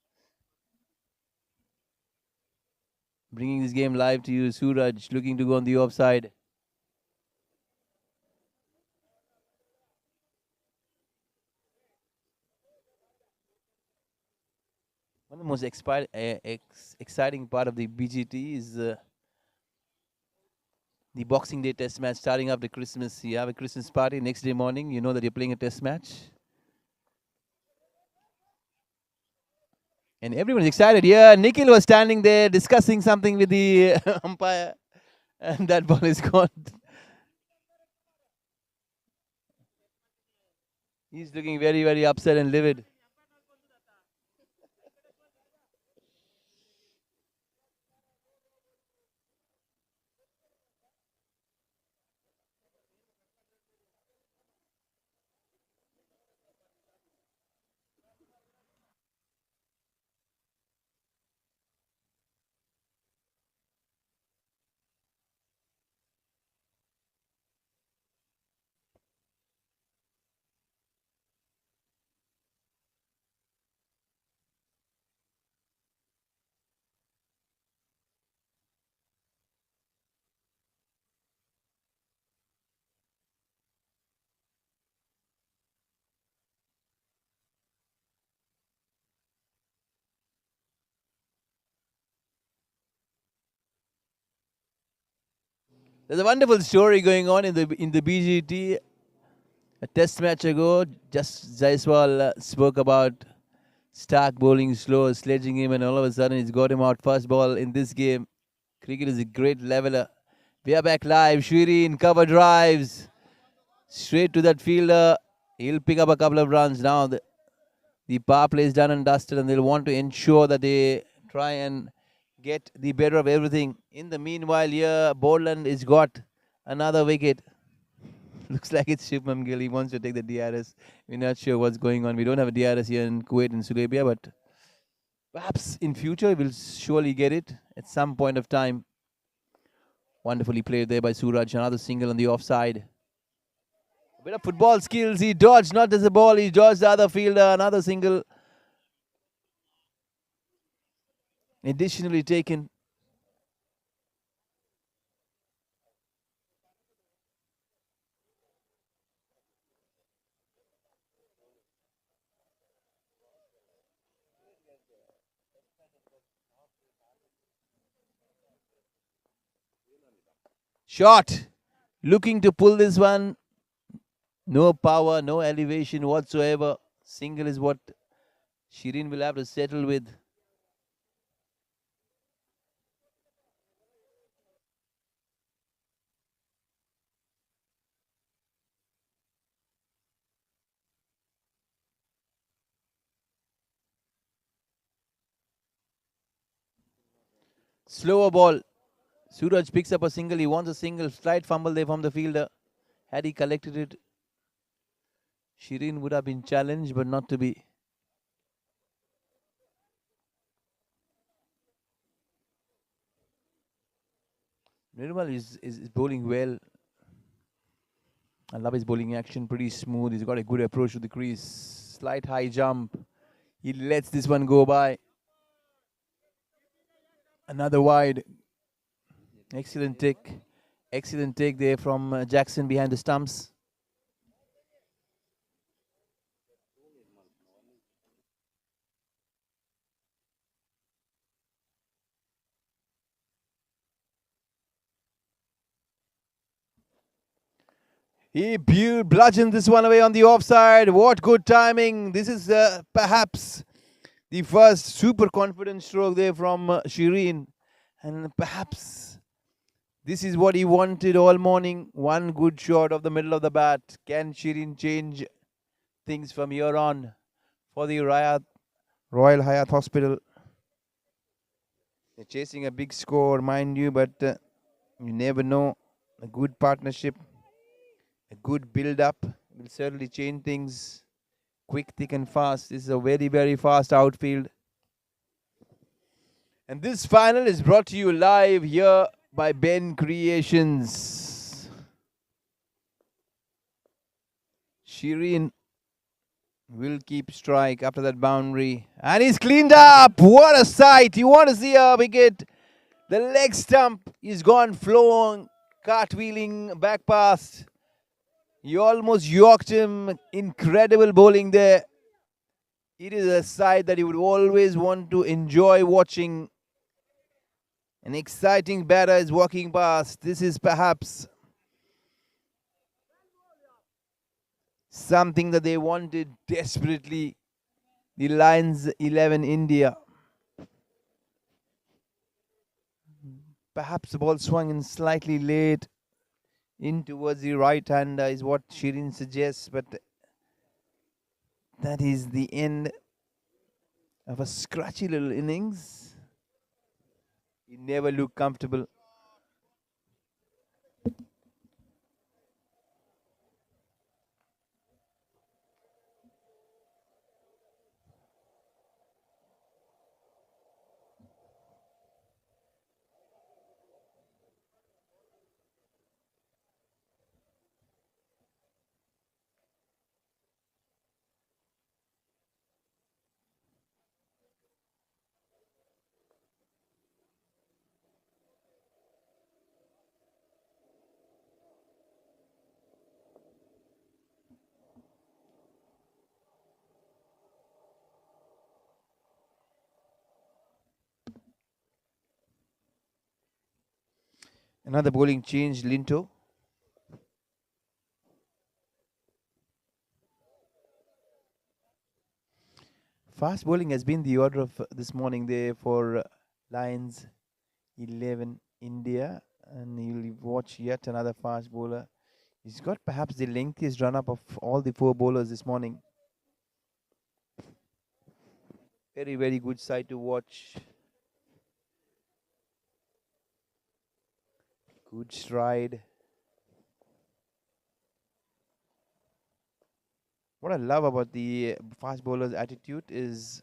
Bringing this game live to you. Suraj looking to go on the offside. One of the most exciting part of the BGT is the Boxing Day test match starting after Christmas. You have a Christmas party next day morning. You know that you're playing a test match. And everyone's excited. Yeah, Nikhil was standing there discussing something with the umpire. And that ball is gone. He's looking very, very upset and livid. There's a wonderful story going on in the BGT. A test match ago, just Jaiswal spoke about Stark bowling slow, sledging him, and all of a sudden he's got him out first ball in this game. Cricket is a great leveler. We are back live. Shireen cover drives straight to that fielder. He'll pick up a couple of runs now. The power play is done and dusted, and they'll want to ensure that they try and get the better of everything. In the meanwhile, here Borland has got another wicket. Looks like it's Shubham Gill. He wants to take the DRS. We're not sure what's going on. We don't have a DRS here in Kuwait and Sulaibikhat, but perhaps in future we'll surely get it at some point of time. Wonderfully played there by Suraj. Another single on the offside. A bit of football skills. He dodged not just the ball. He dodged the other fielder. Another single. Additionally taken. Shot. Looking to pull this one. No power, no elevation whatsoever. Single is what Shireen will have to settle with. Slower ball. Suraj picks up a single. He wants a single. Slight fumble there from the fielder. Had he collected it, Shireen would have been challenged, but not to be. Nirmal is bowling well. I love his bowling action, pretty smooth. He's got a good approach to the crease. Slight high jump. He lets this one go by. Another wide. Excellent take. Excellent take there from Jackson behind the stumps. He bludgeoned this one away on the offside. What good timing. This is perhaps the first super confident stroke there from Shireen. And perhaps this is what he wanted all morning. One good shot of the middle of the bat. Can Shireen change things from here on for the Royal Hayat Hospital? They're chasing a big score, mind you, but you never know. A good partnership, a good build-up will certainly change things. Quick, thick and fast. This is a very, very fast outfield. And this final is brought to you live here by BENCREATIONS. Shireen will keep strike after that boundary. And he's cleaned up. What a sight. You want to see a wicket. The leg stump is gone flowing, cartwheeling back past. You almost yorked him. Incredible bowling there. It is a sight that you would always want to enjoy watching. An exciting batter is walking past. This is perhaps something that they wanted desperately. The Lions 11 India. Perhaps the ball swung in slightly late in towards the right hander is what Shireen suggests, but that is the end of a scratchy little innings. He never looked comfortable. Another bowling change, Linto. Fast bowling has been the order of this morning there for Lions 11 India. And you'll watch yet another fast bowler. He's got perhaps the lengthiest run-up of all the four bowlers this morning. Very, very good sight to watch. Good stride. What I love about the fast bowler's attitude is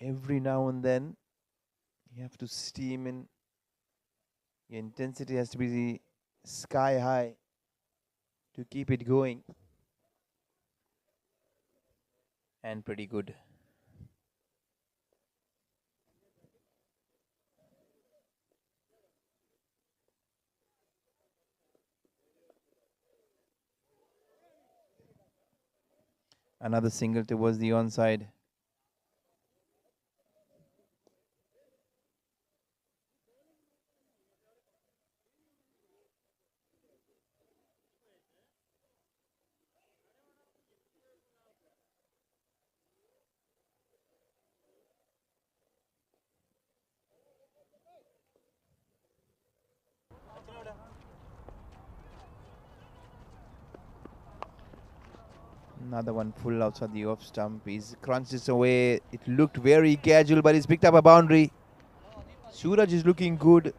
every now and then you have to steam in. Your intensity has to be sky high to keep it going. And pretty good. Another single towards the onside. Another one full outside the off stump. He's crunched this away. It looked very casual, but he's picked up a boundary. Suraj is looking good.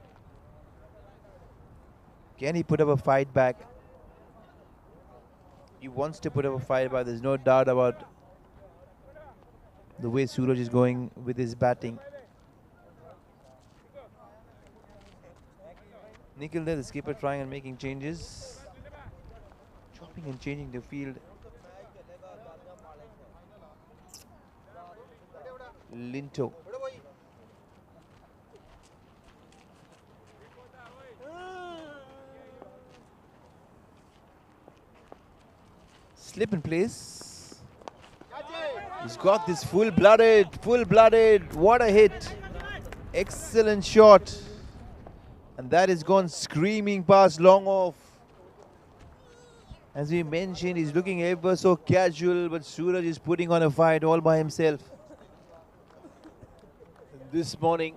Can he put up a fight back? He wants to put up a fight back. There's no doubt about the way Suraj is going with his batting. Nikhil there, the skipper trying and making changes. Chopping and changing the field. Linto. Slip in place. He's got this full-blooded. What a hit. Excellent shot. And that is gone screaming past long off. As we mentioned, he's looking ever so casual, but Suraj is putting on a fight all by himself. This morning,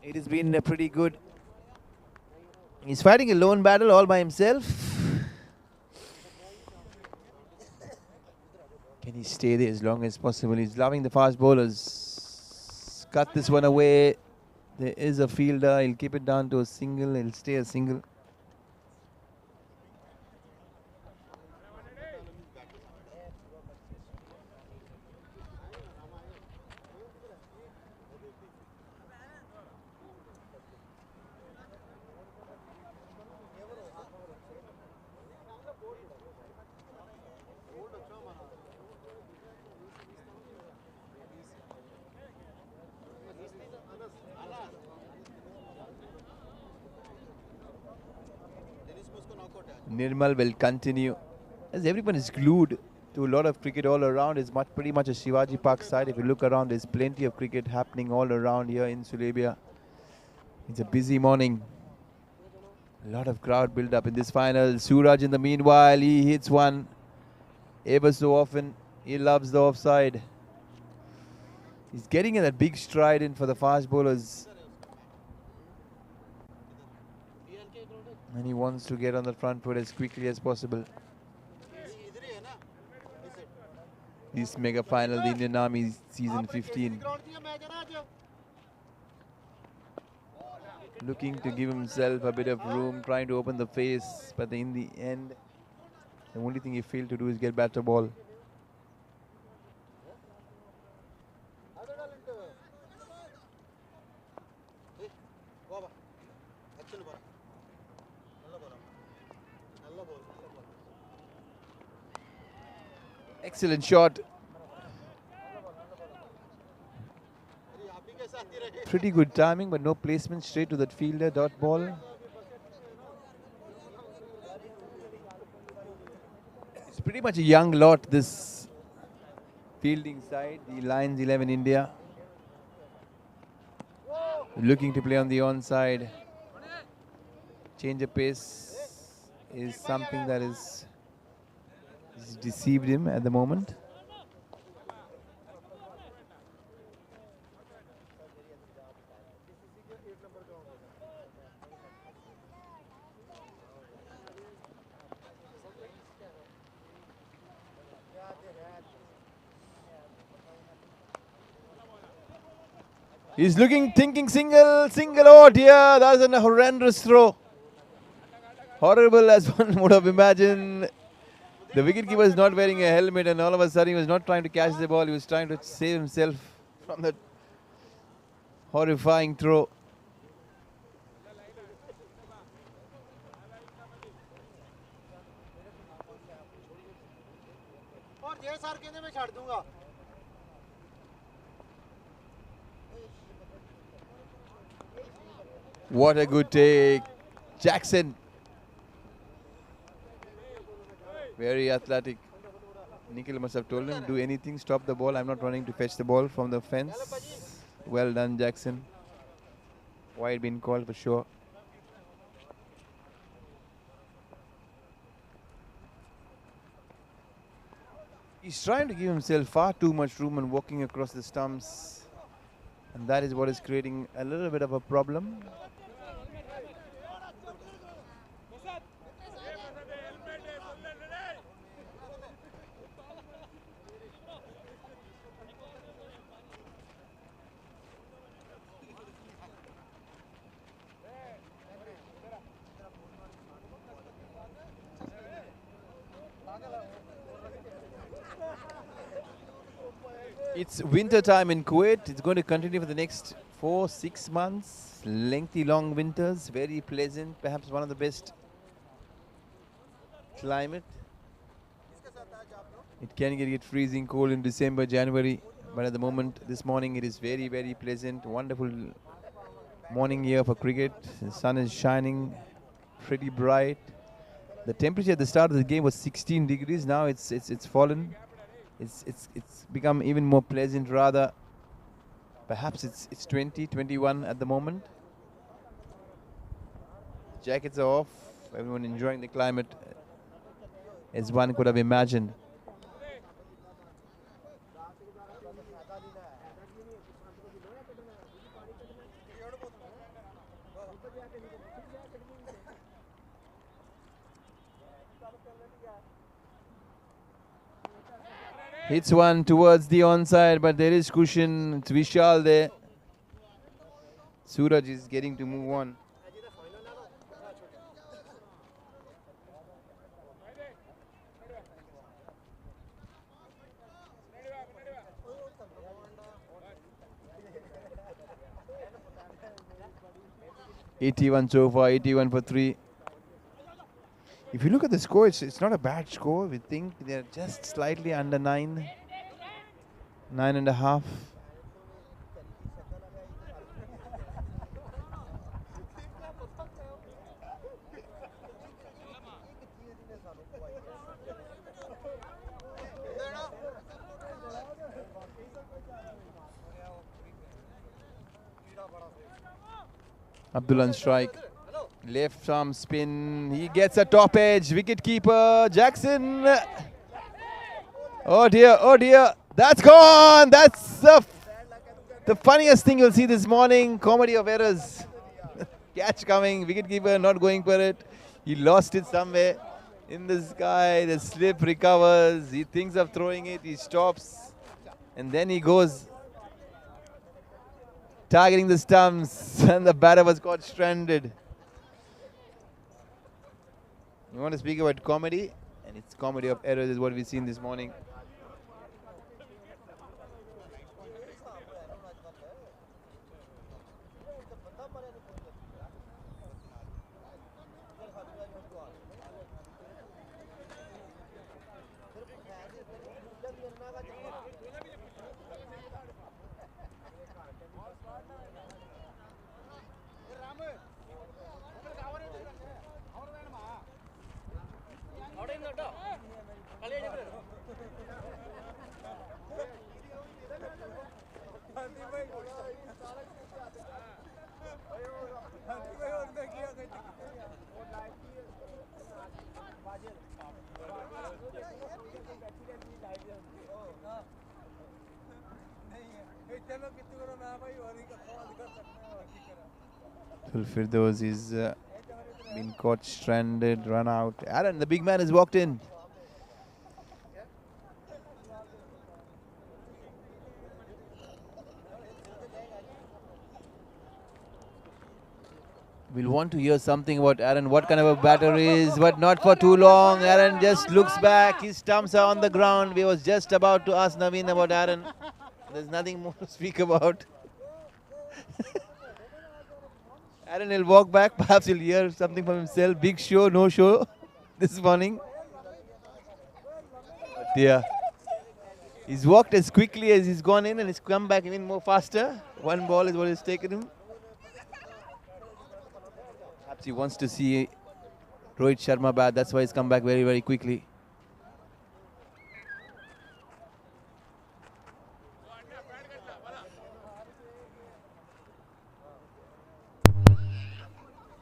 it has been pretty good. He's fighting a lone battle all by himself. Can he stay there as long as possible? He's loving the fast bowlers. Cut this one away. There is a fielder. He'll keep it down to a single. He'll stay a single. Nirmal will continue. As everyone is glued to a lot of cricket all around, it's pretty much a Shivaji Park side. If you look around, there's plenty of cricket happening all around here in Sulaibikhat. It's a busy morning. A lot of crowd build up in this final. Suraj in the meanwhile, he hits one ever so often. He loves the offside. He's getting in that big stride in for the fast bowlers. And he wants to get on the front foot as quickly as possible. This mega final, the Indian Army season 15. Looking to give himself a bit of room, trying to open the face, but in the end, the only thing he failed to do is get batter ball. Excellent shot. Pretty good timing, but no placement, straight to that fielder, dot ball. It's pretty much a young lot, this fielding side, the Lions 11 India. Looking to play on the onside. Change of pace is something that is deceived him at the moment. He's looking, thinking single. Oh dear, that's a horrendous throw. Horrible as one would have imagined. The wicketkeeper is not wearing a helmet, and all of a sudden he was not trying to catch the ball. He was trying to save himself from that horrifying throw. What a good take. Jackson. Very athletic. Nikhil must have told him, do anything, stop the ball. I'm not running to fetch the ball from the fence. Well done, Jackson. Wide been called for sure. He's trying to give himself far too much room and walking across the stumps. And that is what is creating a little bit of a problem. It's winter time in Kuwait. It's going to continue for the next 4-6 months. Lengthy, long winters. Very pleasant. Perhaps one of the best climate. It can get freezing cold in December, January. But at the moment, this morning, it is very, very pleasant. Wonderful morning here for cricket. The sun is shining pretty bright. The temperature at the start of the game was 16 degrees. Now it's fallen. It's become even more pleasant rather. Perhaps it's 20, 21 at the moment. Jackets are off. Everyone enjoying the climate as one could have imagined. Hits one towards the onside, but there is cushion. It's Vishal there. Suraj is getting to move on. .81 so far, 81 for 3. If you look at the score, it's not a bad score. We think they're just slightly under 9, 9.5. Abdul on strike. Left arm spin. He gets a top edge. Wicket keeper Jackson. Oh dear, oh dear. That's gone. That's the funniest thing you'll see this morning. Comedy of errors. Catch coming. Wicket keeper not going for it. He lost it somewhere in the sky. The slip recovers. He thinks of throwing it. He stops. And then he goes targeting the stumps. And the batter was caught stranded. You want to speak about comedy, and it's comedy of errors is what we've seen this morning. Firdaus is been caught stranded, run out. Aaron, the big man, has walked in. We'll want to hear something about Aaron, what kind of a batter he is, but not for too long. Aaron just looks back, his stumps are on the ground. We was just about to ask Naveen about Aaron. There's nothing more to speak about. Aaron will walk back, perhaps he'll hear something from himself. Big show, no show this morning. But yeah, he's walked as quickly as he's gone in and he's come back even more faster. One ball is what has taken him. Perhaps he wants to see Rohit Sharma bat, that's why he's come back very, very quickly.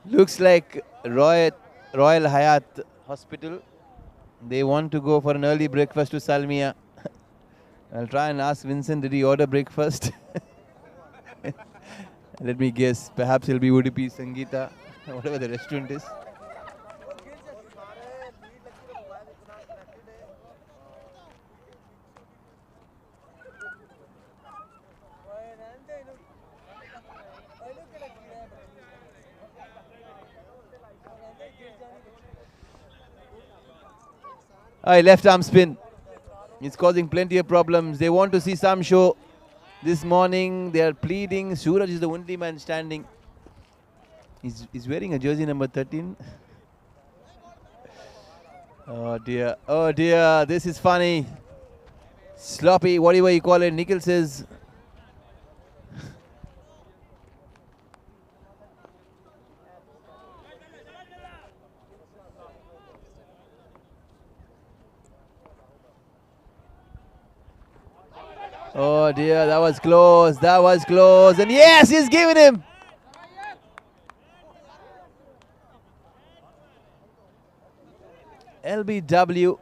Looks like Royal Hayat Hospital. They want to go for an early breakfast to Salmiya. I'll try and ask Vincent, did he order breakfast? Let me guess, perhaps it'll be Udupi, Sangeeta, whatever the restaurant is. Left arm spin. It's causing plenty of problems. They want to see some show. This morning they are pleading. Suraj is the only man standing. He's wearing a jersey number 13. Oh dear. Oh dear. This is funny. Sloppy, whatever you call it. Nikhil says. Oh dear, that was close. That was close. And yes, he's given him. LBW,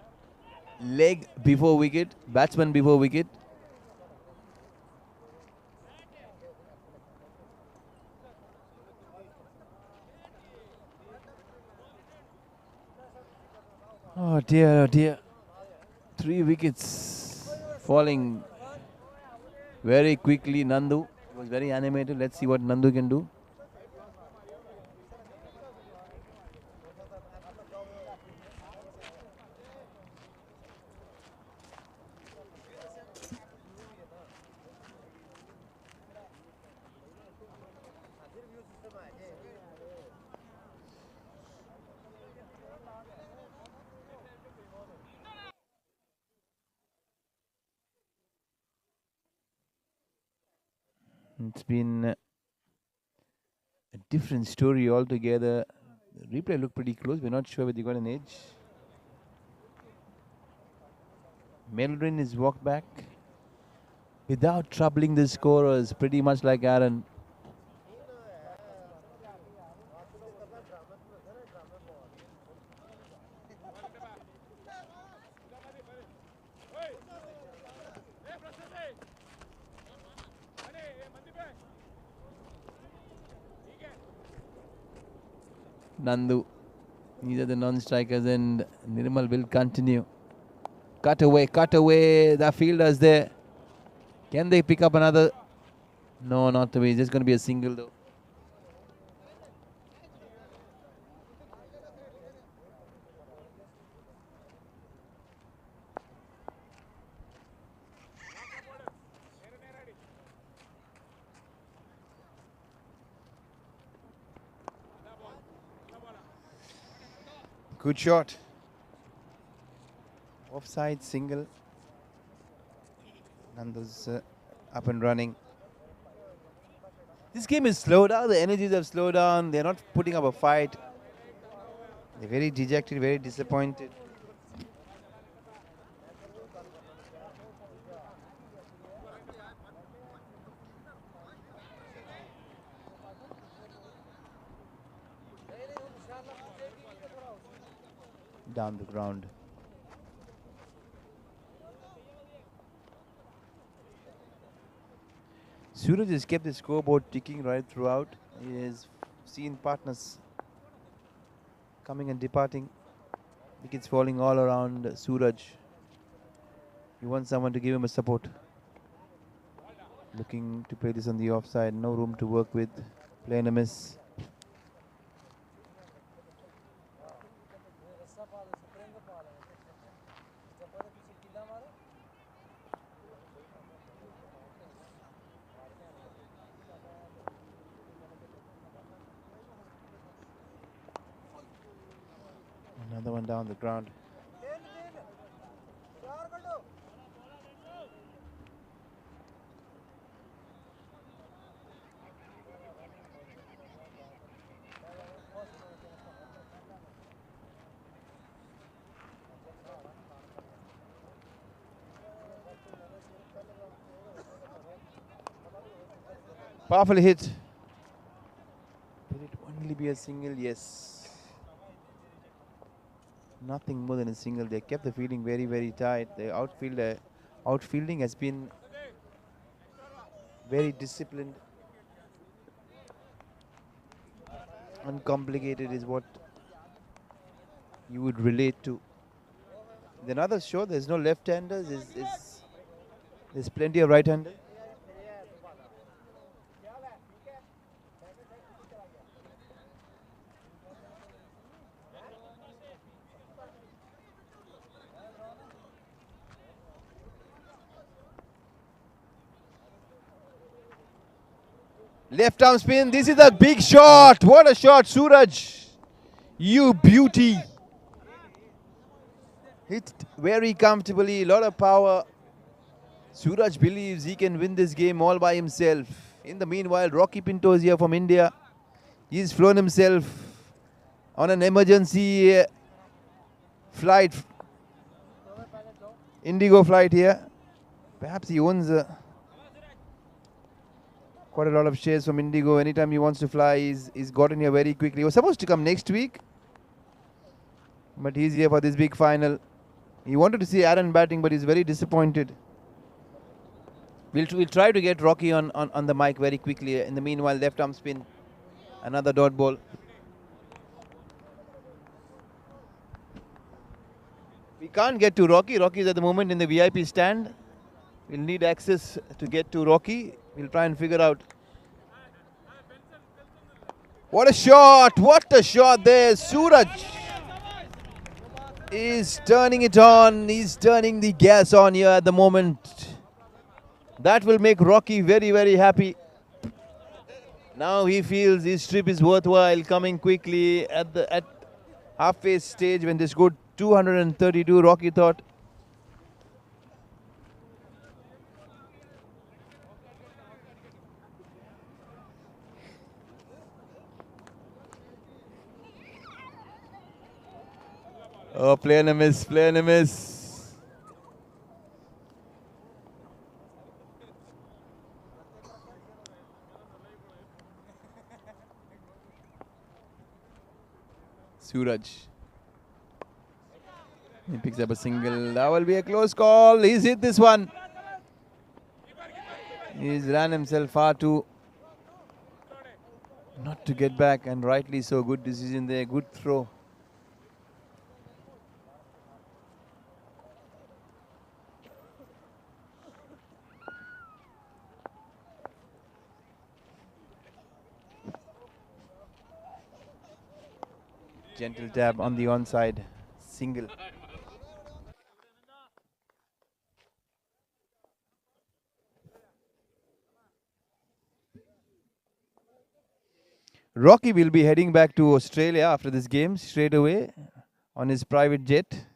leg before wicket, batsman before wicket. Oh dear, oh dear. 3 wickets falling very quickly. Nandu was very animated. Let's see what Nandu can do. It's been a different story altogether. The replay looked pretty close. We're not sure whether he got an edge. Melvin is walked back without troubling the scorers, pretty much like Aaron. Nandu, these are the non-strikers, and Nirmal will continue. Cut away, the fielders there. Can they pick up another? No, not the way. It's just going to be a single though. Good shot. Offside single. Nandu's up and running. This game is slowed down. The energies have slowed down. They're not putting up a fight. They're very dejected, very disappointed. Down the ground. Suraj has kept the scoreboard ticking right throughout. He has seen partners coming and departing. Wickets falling all around Suraj. He wants someone to give him a support. Looking to play this on the offside. No room to work with. Playing a miss. Another one down the ground. Powerfully hit. Will it only be a single? Yes. Nothing more than a single. They kept the fielding very, very tight. The outfielding has been very disciplined. Uncomplicated is what you would relate to. In another show, there's no left-handers. There's plenty of right-handers. Left arm spin. This is a big shot. What a shot, Suraj. You beauty. Hit very comfortably. A lot of power. Suraj believes he can win this game all by himself. In the meanwhile, Rocky Pinto is here from India. He's flown himself on an emergency flight, Indigo flight here. Perhaps he owns quite a lot of shares from Indigo. Anytime he wants to fly, he's gotten here very quickly. He was supposed to come next week, but he's here for this big final. He wanted to see Aaron batting, but he's very disappointed. We'll try to get Rocky on the mic very quickly. In the meanwhile, left arm spin. Another dot ball. We can't get to Rocky. Rocky is at the moment in the VIP stand. We'll need access to get to Rocky. We'll try and figure out. What a shot! What a shot there! Suraj is turning it on. He's turning the gas on here at the moment. That will make Rocky very, very happy. Now he feels his trip is worthwhile, coming quickly at halfway stage when this good 232. Rocky thought. Oh, play and a miss, play and a miss. Suraj. He picks up a single. That will be a close call. He's hit this one. He's ran himself far too. Not to get back, and rightly so. Good decision there. Good throw. Gentle tap on the onside single. Rocky will be heading back to Australia after this game straight away on his private jet.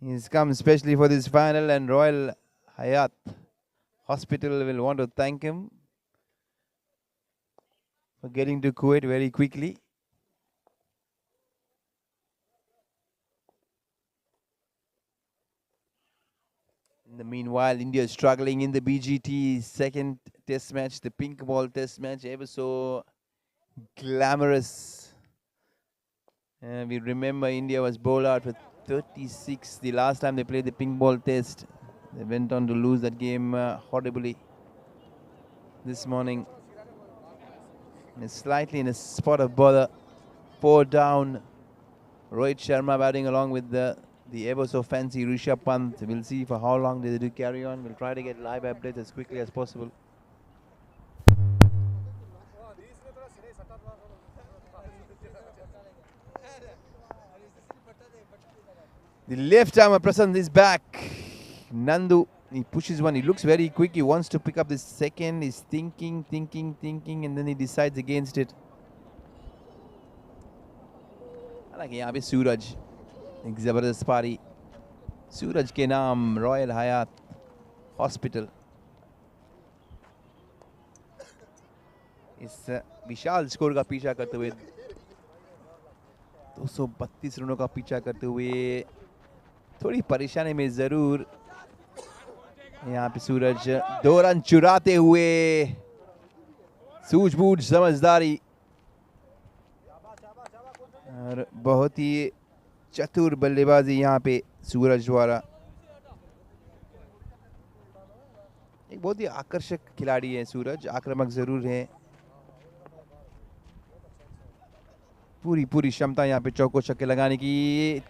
He's come especially for this final, and Royal Hayat Hospital will want to thank him for getting to Kuwait very quickly. In the meanwhile, India is struggling in the BGT second test match, the pink ball test match, ever so glamorous. We remember India was bowled out for 36 the last time they played the pink ball test. They went on to lose that game horribly this morning. And slightly in a spot of bother, 4 down. Rohit Sharma batting along with the ever so fancy Rishabh Pant. We'll see for how long they do carry on. We'll try to get live updates as quickly as possible. The left arm Prasant is back. Nandu, he pushes one. He looks very quick. He wants to pick up the second. He's thinking, and then he decides against it. हालांकि यहाँ पे सूरज एक ज़बरदस्त पारी. सूरज के नाम royal हयात hospital. इस विशाल score का पीछा करते हुए 232 रनों का पीछा करते हुए थोड़ी परेशानी में जरूर यहाँ पे सूरज 2 रन चुराते हुए. सूझबूझ समझदारी और बहुत ही चतुर बल्लेबाजी यहाँ पे सूरज द्वारा. एक बहुत ही आकर्षक खिलाड़ी है सूरज. आक्रामक जरूर है. पूरी क्षमता यहाँ पे चौको छक्के लगाने की.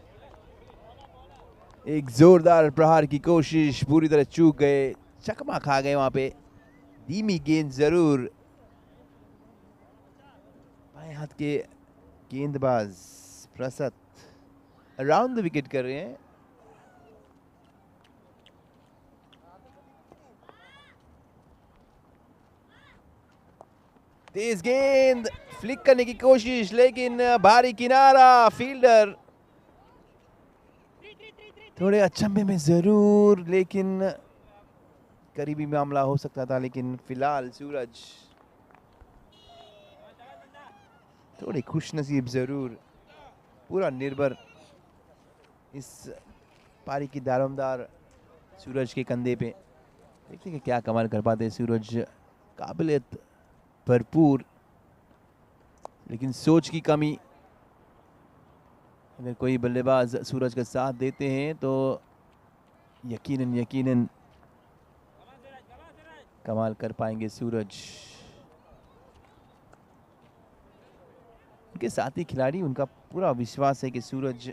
एक जोरदार प्रहार की कोशिश पूरी तरह चूक गए. चकमा खा गए वहां पे. धीमी गेंद जरूर. बाएं हाथ के गेंदबाज प्रसत अराउंड द विकेट कर रहे हैं. तेज गेंद, फ्लिक करने की कोशिश, लेकिन भारी किनारा, फील्डर थोड़े अचंभे में जरूर, लेकिन करीबी मामला हो सकता था। लेकिन फिलहाल सूरज थोड़ी खुशनसीब जरूर, पूरा निर्भर इस पारी की दारोमदार सूरज के कंधे पे। देखते हैं कि क्या कमाल कर पाते सूरज, काबिलियत भरपूर लेकिन सोच की कमी। अगर कोई बल्लेबाज सूरज का साथ देते हैं तो यकीनन यकीनन कमाल कर पाएंगे सूरज। उनके साथी खिलाड़ी, उनका पूरा विश्वास है कि सूरज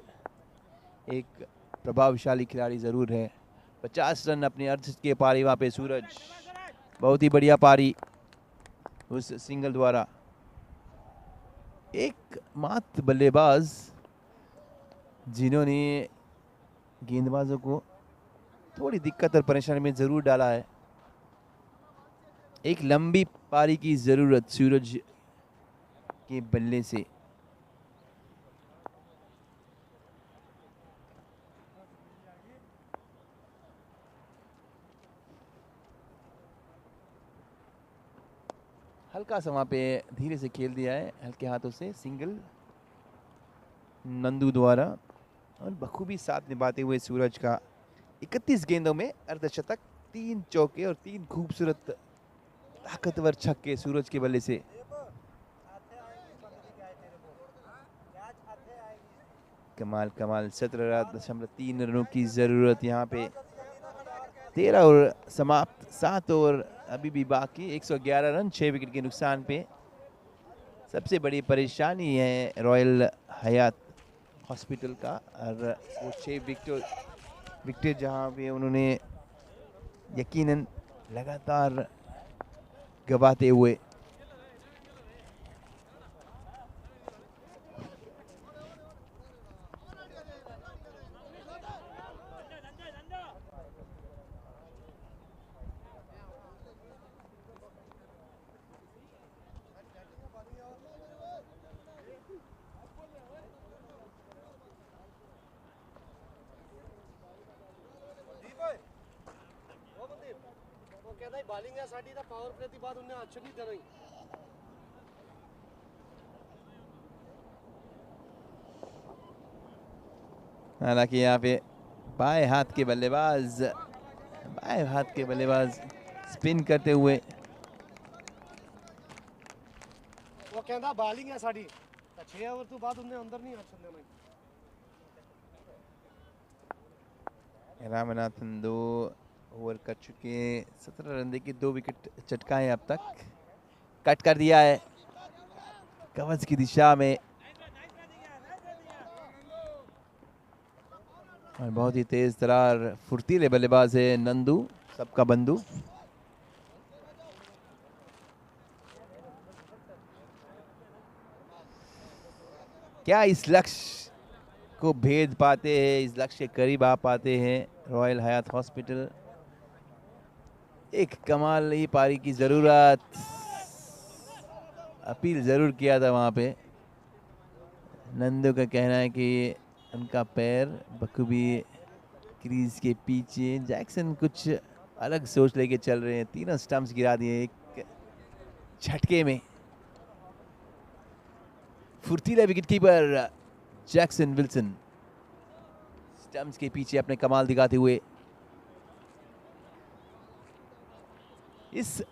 एक प्रभावशाली खिलाड़ी जरूर है। 50 रन अपने अर्थ के पारी वहाँ पे सूरज, बहुत ही बढ़िया पारी उस सिंगल द्वारा। एक मात्र बल्लेबाज जिन्होंने गेंदबाजों को थोड़ी दिक्कत और परेशानी में जरूर डाला है। एक लंबी पारी की जरूरत सूरज के बल्ले से। हल्का सा वहाँ पे धीरे से खेल दिया है, हल्के हाथों से, सिंगल नंदू द्वारा। और बखूबी साथ निभाते हुए सूरज का 31 गेंदों में अर्धशतक, 3 चौके और 3 खूबसूरत ताकतवर छक्के सूरज के बल्ले से। कमाल कमाल। 17.3 रनों की जरूरत यहाँ पे। 13 ओवर समाप्त, 7 ओवर अभी भी बाकी। 111 रन, 6 विकेट के नुकसान पे। सबसे बड़ी परेशानी है रॉयल हयात हॉस्पिटल का, और वो 6 विकेट जहाँ पे उन्होंने यकीनन लगातार गवाते हुए। हालांकि यहाँ पे बाएं हाथ के बल्लेबाज स्पिन करते हुए। वो कहता बॉलिंग है साड़ी 6 ओवर तो बाद उन्हें अंदर नहीं आ सकते। रामनाथन 2 ओवर कर चुके, 17 रन दे के 2 विकेट चटकाए अब तक। कट कर दिया है कवच की दिशा में, और बहुत ही तेज तरार फुर्तीले बल्लेबाज है नंदू, सबका बंधु। क्या इस लक्ष्य को भेद पाते हैं, इस लक्ष्य के करीब आ पाते हैं रॉयल हयात हॉस्पिटल। एक कमाल ही पारी की जरूरत, अपील जरूर किया था वहां पे। नंदू का कहना है कि उनका पैर बखूबी क्रीज के पीछे। जैक्सन कुछ अलग सोच लेके चल रहे हैं। 3 स्टंप्स गिरा दिए एक झटके में। फुर्तीला wicket keeper Jackson Wilson stumps के पीछे अपने कमाल दिखाते हुए। इस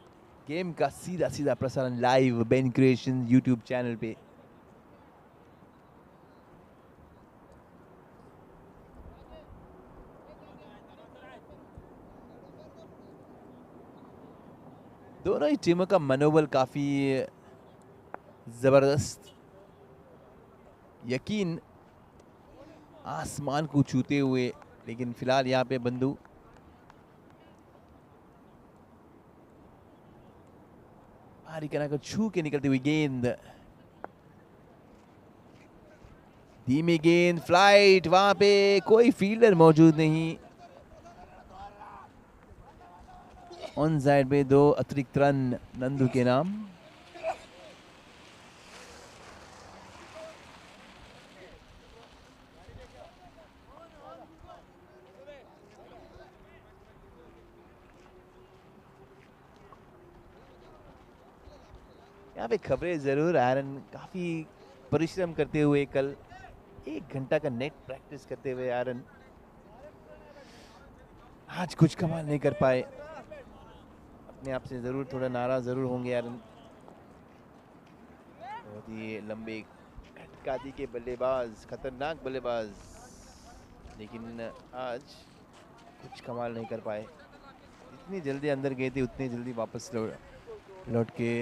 गेम का सीधा सीधा प्रसारण live Ben creation YouTube channel पे। दोनों ही टीमों का मनोबल काफी जबरदस्त, यकीन आसमान को छूते हुए। लेकिन फिलहाल यहाँ पे बंधु भारी कना को छू के निकलती हुई गेंद, धीमी गेंद, फ्लाइट, वहां पे कोई फील्डर मौजूद नहीं। ऑन साइड पे 2 अतिरिक्त रन नंदू के नाम। यहाँ पे खबरें ज़रूर आयरन काफ़ी परिश्रम करते हुए कल 1 घंटा का नेट प्रैक्टिस करते हुए आयरन आज कुछ कमाल नहीं कर पाए. अपने आप से ज़रूर थोड़ा नाराज़ ज़रूर होंगे आयरन. बहुत ही लंबे खटकाती के बल्लेबाज, खतरनाक बल्लेबाज, लेकिन आज कुछ कमाल नहीं कर पाए. जितनी जल्दी अंदर गए थे उतनी जल्दी वापस लौट के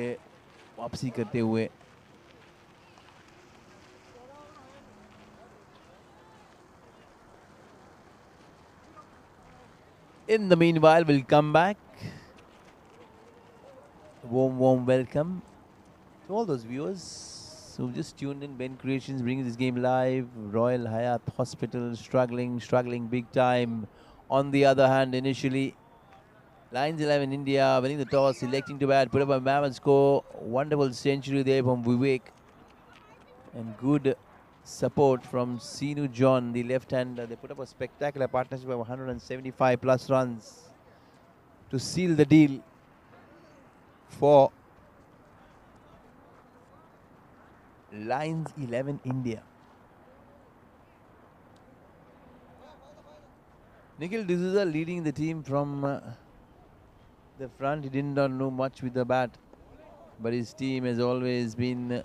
वापसी करते हुए. In the meanwhile, we'll come back. Warm welcome to all those viewers who just tuned in. Ben Creations bringing this game live. Royal Hayat Hospital struggling big time. On the other hand, initially, Lions 11 India winning the toss, electing to bat, put up a mammoth score. Wonderful century there from Vivek. And good support from Sinu John, the left-hander. They put up a spectacular partnership of 175 plus runs to seal the deal for Lions 11 India. Nikhil D'Souza leading the team from the front. He did not know much with the bat, but his team has always been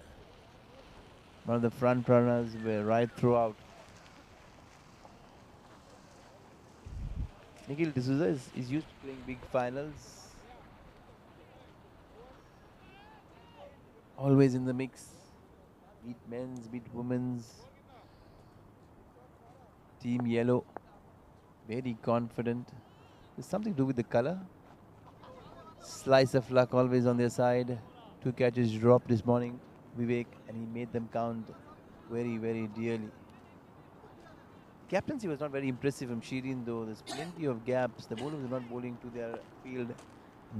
one of the front runners right throughout. Nikhil D'Souza is used to playing big finals. Always in the mix. Beat men's, beat women's. Team yellow. Very confident. There's something to do with the color. Slice of luck always on their side. 2 catches dropped this morning, Vivek, and he made them count very, very dearly. Captaincy was not very impressive from Shirin though. There's plenty of gaps. The bowlers are not bowling to their field.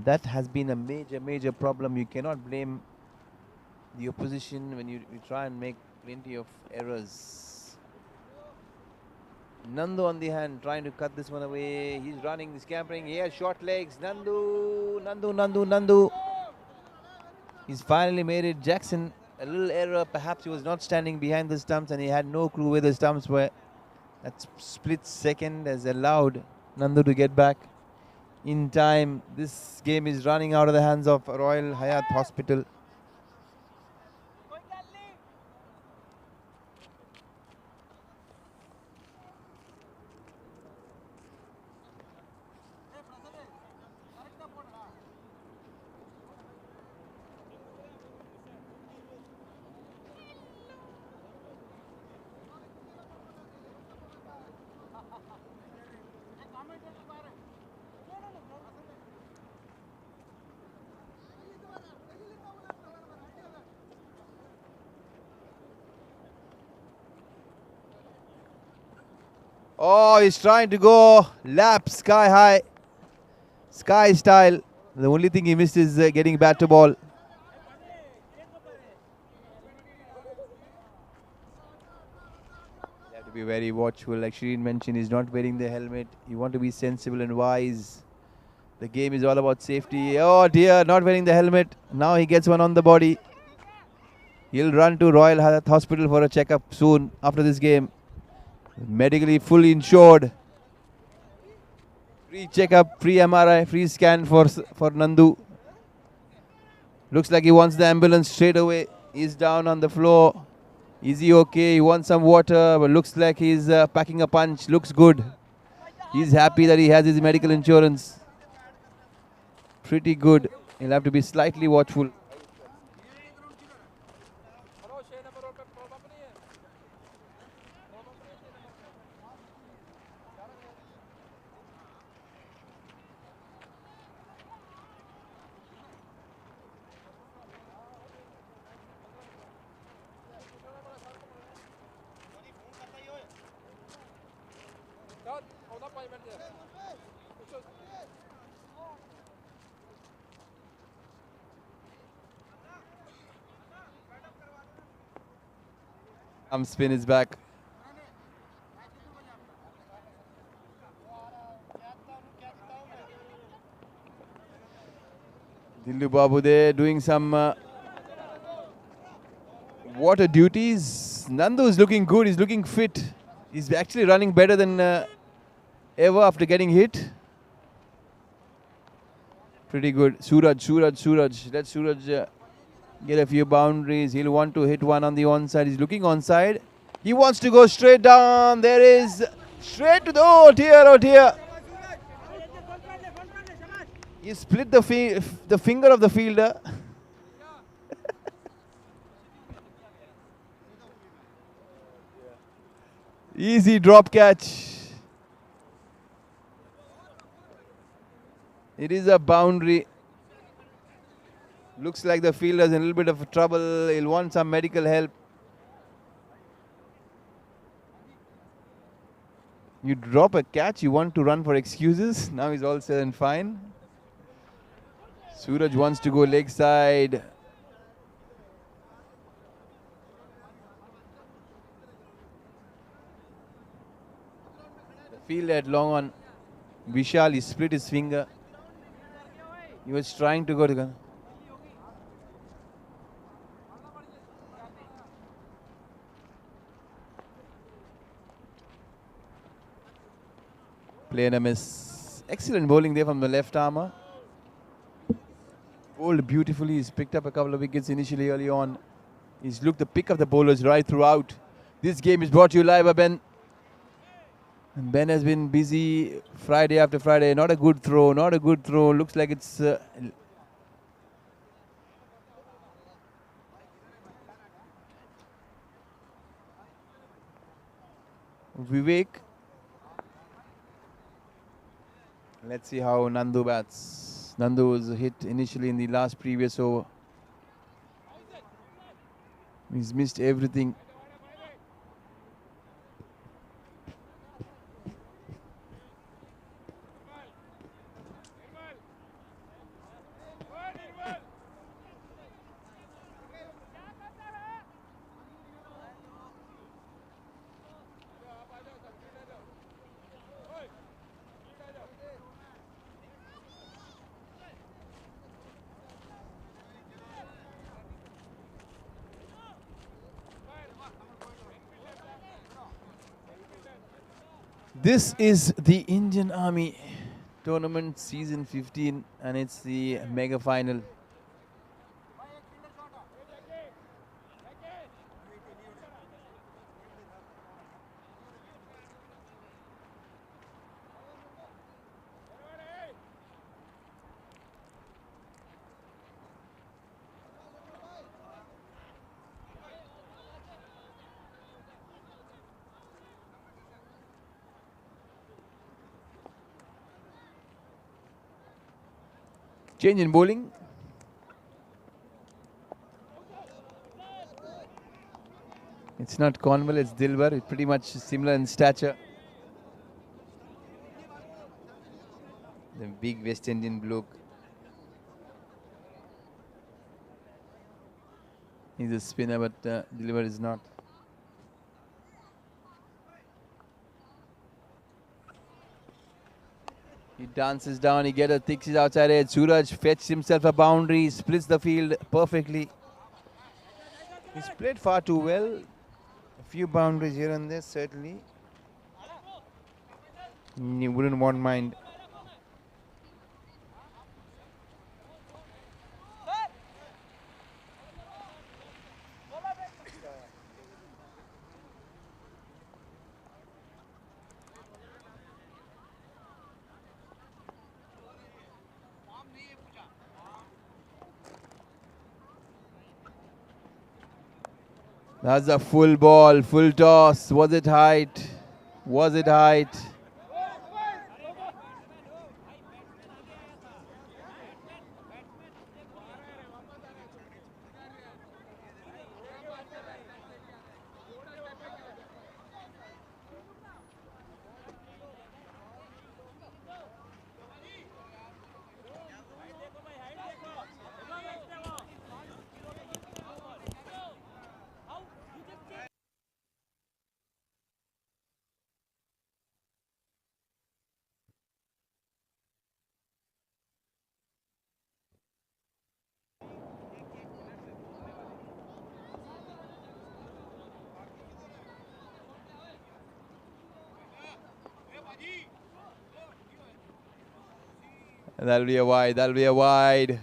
That has been a major problem. You cannot blame the opposition when you try and make plenty of errors. Nandu on the hand, trying to cut this one away. He's running, scampering. He has short legs. Nandu. He's finally made it. Jackson, a little error. Perhaps he was not standing behind the stumps and he had no clue where the stumps were. That split second has allowed Nandu to get back in time. This game is running out of the hands of Royal Hayat Hospital. Oh, he's trying to go lap sky high, sky style. The only thing he missed is getting bat to ball. You have to be very watchful. Like Shireen mentioned, he's not wearing the helmet. You want to be sensible and wise. The game is all about safety. Oh dear, not wearing the helmet. Now he gets one on the body. He'll run to Royal Hayat Hospital for a checkup soon after this game. Medically fully insured. Free checkup, free MRI, free scan for Nandu. Looks like he wants the ambulance straight away. He's down on the floor. Is he okay? He wants some water, but looks like he's packing a punch. Looks good. He's happy that he has his medical insurance. Pretty good. He'll have to be slightly watchful. Spin is back. Dillu Babu there doing some water duties. Nandu is looking good. He's looking fit. He's actually running better than ever after getting hit. Pretty good. Suraj. Let Suraj get a few boundaries. He'll want to hit one on the onside. He's looking onside. He wants to go straight down. There is straight to the oh dear. He split the finger of the fielder. Easy drop catch. It is a boundary. Looks like the fielder's in a little bit of trouble. He'll want some medical help. You drop a catch, you want to run for excuses. Now he's all said and fine. Suraj wants to go leg side. The fielder at long on Vishal, he split his finger. He was trying to go to gun. Play and a miss. Excellent bowling there from the left armour. Bowled beautifully. He's picked up a couple of wickets initially early on. He's looked the pick of the bowlers right throughout. This game is brought to you live by Ben. And Ben has been busy Friday after Friday. Not a good throw. Looks like it's... Vivek. Let's see how Nandu bats. Nandu was hit initially in the last previous over. He's missed everything. This is the Indian Army tournament season 15 and it's the mega final. Change in bowling. It's not Cornwall, it's Dilbar. It's pretty much similar in stature. The big West Indian bloke. He's a spinner, but Dilbar is not. He dances down, he gets a thinks outside edge. Suraj fetched himself a boundary, splits the field perfectly. He's played far too well. A few boundaries here and there, certainly. You wouldn't want mind. That's a full ball, full toss. Was it height? Was it height? And that'll be a wide. That'll be a wide.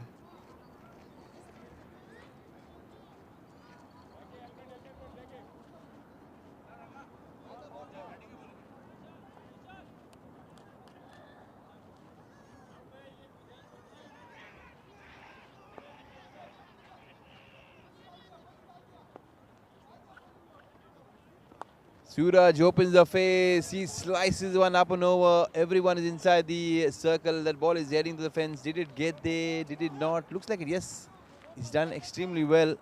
Suraj opens the face. He slices one up and over. Everyone is inside the circle. That ball is heading to the fence. Did it get there? Did it not? Looks like it. Yes. He's done extremely well,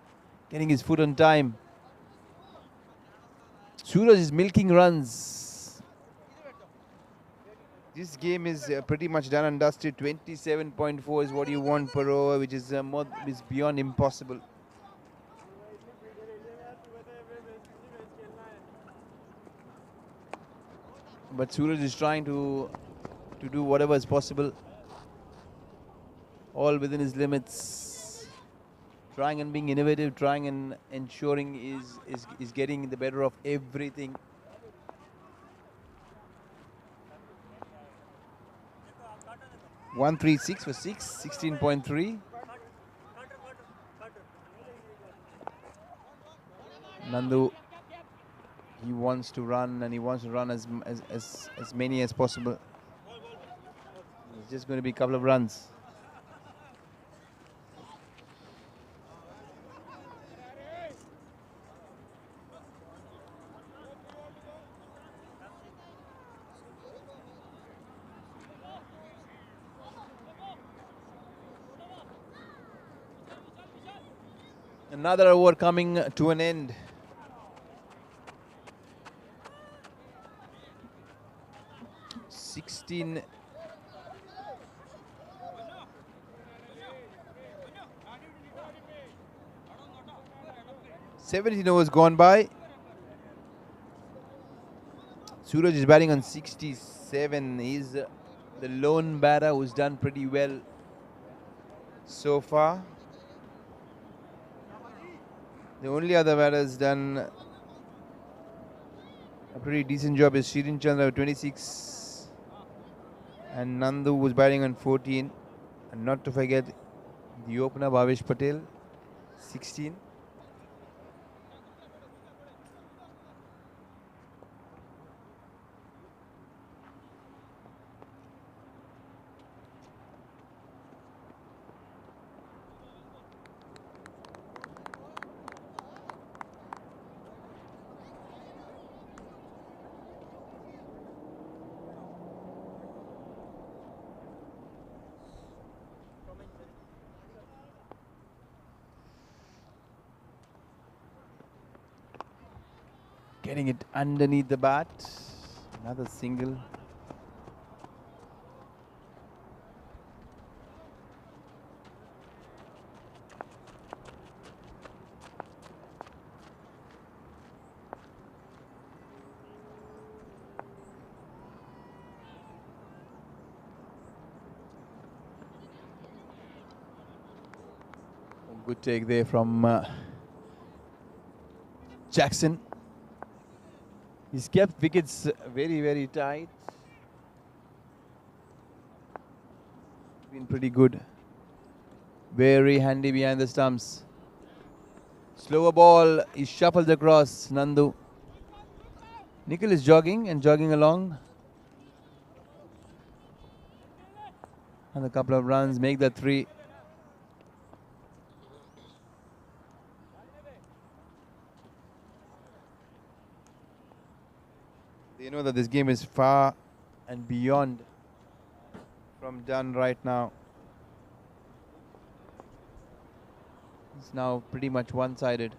getting his foot on time. Suraj is milking runs. This game is pretty much done and dusted. 27.4 is what you want per over, which is beyond impossible. But Suraj is trying to do whatever is possible, all within his limits. Trying and being innovative, trying and ensuring is getting the better of everything. .136 for 6, 16.3. Nandu, he wants to run, and he wants to run as many as possible. It's just going to be a couple of runs. Another over coming to an end. .16. 17 overs gone by. Suraj is batting on 67. He's the lone batter who's done pretty well so far. The only other batter has done a pretty decent job is Shirin Chandra with 26. And Nandu was batting on 14. And not to forget the opener Bhavesh Patel, 16. Getting it underneath the bat. Another single. Good take there from Jackson. He's kept wickets very, very tight. Been pretty good. Very handy behind the stumps. Slower ball is shuffled across. Nandu. Nikhil is jogging and jogging along. And a couple of runs make that 3. They know that this game is far and beyond from done right now. It's now pretty much one-sided.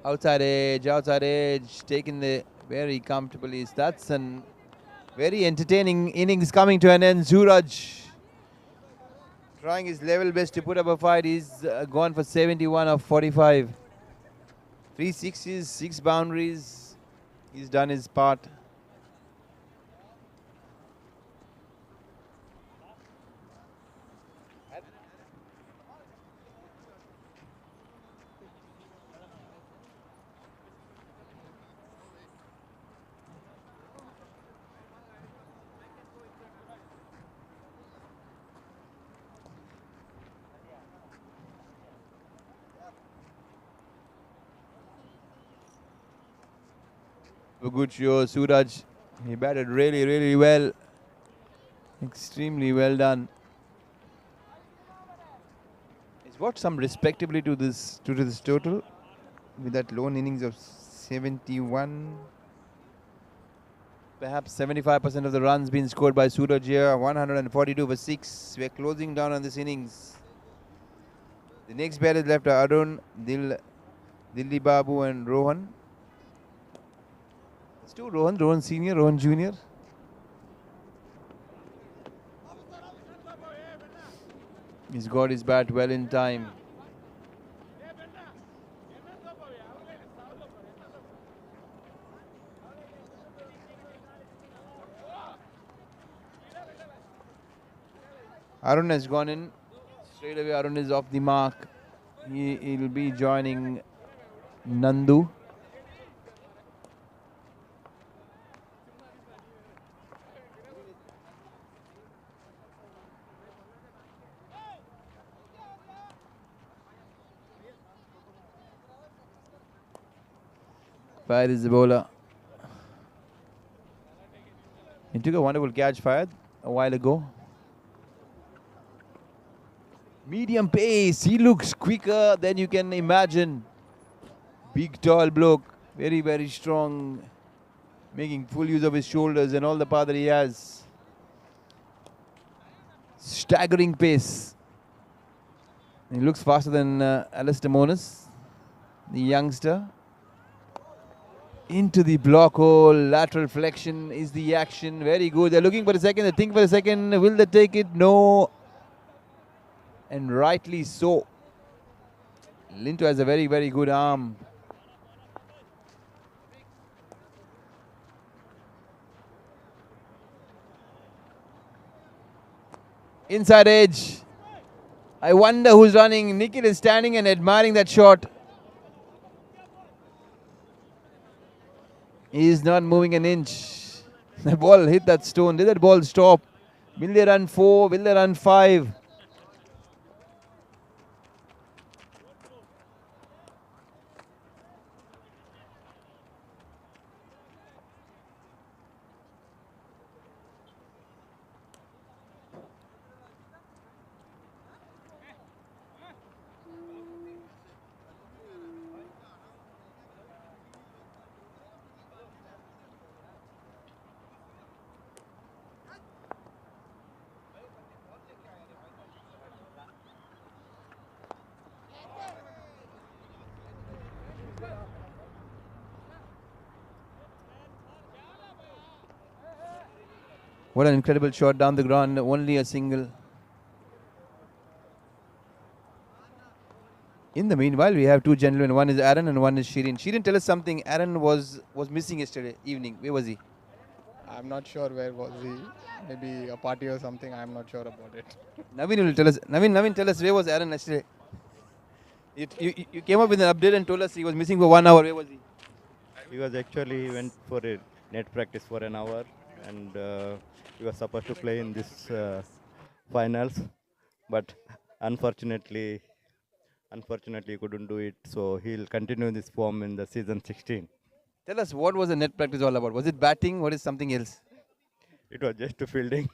Outside edge, taking the very comfortably. That's a very entertaining innings coming to an end. Suraj trying his level best to put up a fight. He's gone for 71 of 45. 3 sixes, 6 boundaries. He's done his part. A good show. Suraj, he batted really, really well. Extremely well done. He's brought some respectability to this total with that lone innings of 71. Perhaps 75% of the runs being scored by Suraj here. 142 for 6. We're closing down on this innings. The next batter is left are Arun, Dilli Babu and Rohan. It's two Rohan, Rohan Senior, Rohan Junior. He's got his bat well in time. Arun has gone in. Straight away Arun is off the mark. He'll be joining Nandu. Fayed is the bowler. He took a wonderful catch, Fayed, a while ago. Medium pace. He looks quicker than you can imagine. Big, tall bloke. Very, very strong. Making full use of his shoulders and all the power that he has. Staggering pace. He looks faster than Alistair Monas, the youngster. Into the block hole. Lateral flexion is the action. Very good. They're looking for a second. They think for a second. Will they take it? No. And rightly so. Linto has a very, very good arm. Inside edge. I wonder who's running. Nikhil is standing and admiring that shot. He is not moving an inch. The ball hit that stone. Did that ball stop? Will they run 4? Will they run 5? What an incredible shot down the ground. Only a single. In the meanwhile, we have two gentlemen. One is Aaron and one is Shirin. Shirin, tell us something. Aaron was missing yesterday evening. Where was he? I'm not sure where was he. Maybe a party or something. I'm not sure about it. Naveen will tell us. Naveen, tell us where was Aaron yesterday? You came up with an update and told us he was missing for 1 hour. Where was he? He was actually went for a net practice for an hour, and he was supposed to play in this finals, but unfortunately he couldn't do it. So he'll continue this form in the season 16. Tell us, what was the net practice all about? Was it batting? What is something else? It was just a fielding.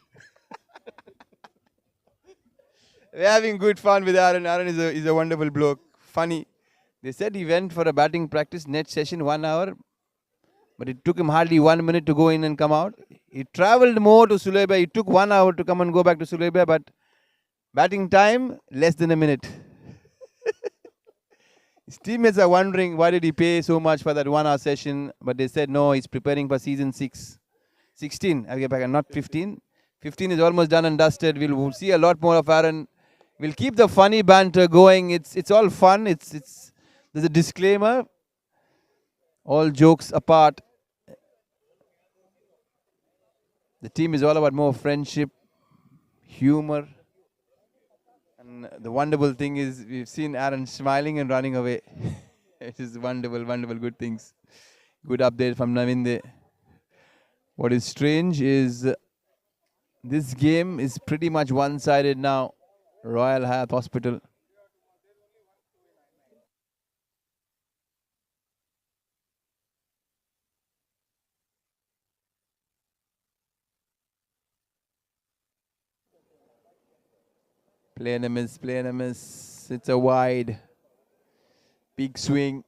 We're having good fun with Aaron. Aaron is a wonderful bloke. Funny. They said he went for a batting practice net session 1 hour, but it took him hardly 1 minute to go in and come out. He travelled more to Sulaibikhat. It took 1 hour to come and go back to Sulaibikhat, but batting time, less than a minute. His teammates are wondering why did he pay so much for that 1 hour session, but they said no, he's preparing for season 16. I'll get back, and not 15. 15 is almost done and dusted. We'll see a lot more of Aaron. We'll keep the funny banter going. It's all fun. There's a disclaimer. All jokes apart. The team is all about more friendship, humor. And the wonderful thing is we've seen Aaron smiling and running away. It is wonderful, wonderful, good things. Good update from Naveen there. What is strange is this game is pretty much one-sided now. Royal Hayat Hospital. Play and a miss, play and a miss. It's a wide. Big swing.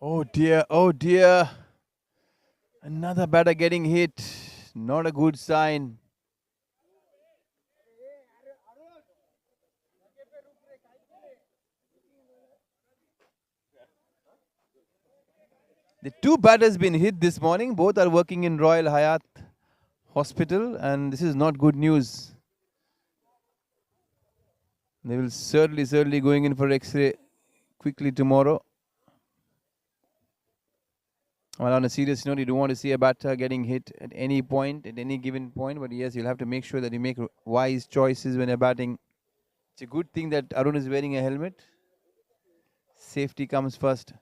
Oh dear, oh dear. Another batter getting hit. Not a good sign. The two batters been hit this morning. Both are working in Royal Hayat Hospital, and this is not good news. They will certainly going in for X-ray quickly tomorrow. Well, on a serious note, you don't want to see a batter getting hit at any point, at any given point. But yes, you'll have to make sure that you make wise choices when you're batting. It's a good thing that Arun is wearing a helmet. Safety comes first.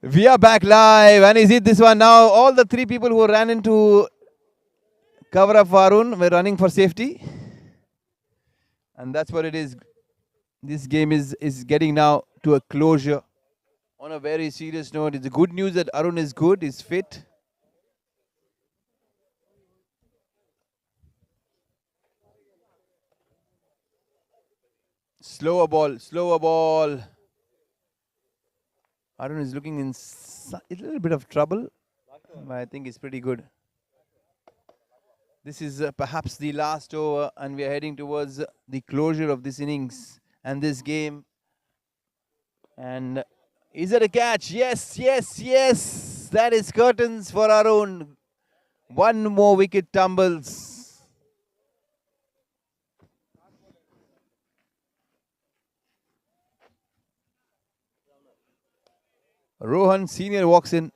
We are back live, and is it this one now? All the three people who ran into cover up Arun were running for safety, and that's what it is. This game is getting now to a closure. On a very serious note, it's good news that Arun is good, is fit. Slower ball, slower ball. Arun is looking in a little bit of trouble, but I think it's pretty good. This is perhaps the last over, and we are heading towards the closure of this innings and this game. And is it a catch? Yes, yes, yes. That is curtains for Arun. One more wicket tumbles. Rohan Senior walks in.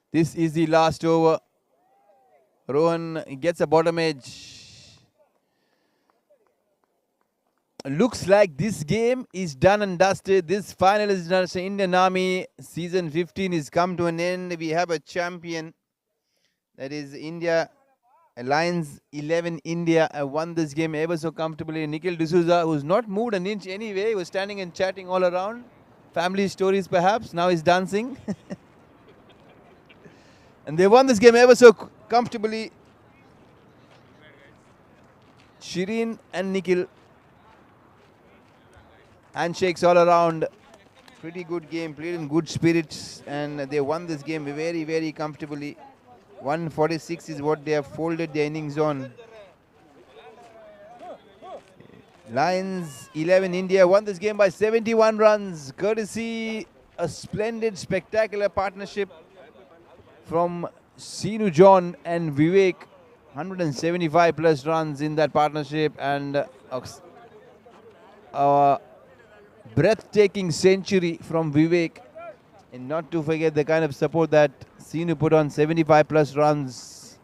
This is the last over. Rohan gets a bottom edge. Looks like this game is done and dusted. This final is done. Indian Army season 15 is come to an end. We have a champion. That is India. Lions 11 India won this game ever so comfortably. Nikhil D'Souza, who's not moved an inch anyway, was standing and chatting all around. Family stories perhaps. Now he's dancing. And they won this game ever so comfortably. Shireen and Nikhil. Handshakes all around. Pretty good game, played in good spirits, and they won this game very, very comfortably. 146 is what they have folded their innings on. Lions 11 India won this game by 71 runs, courtesy a splendid, spectacular partnership from Seenu John and Vivek. 175 plus runs in that partnership, and a breathtaking century from Vivek. And not to forget the kind of support that Seenu put on. 75 plus runs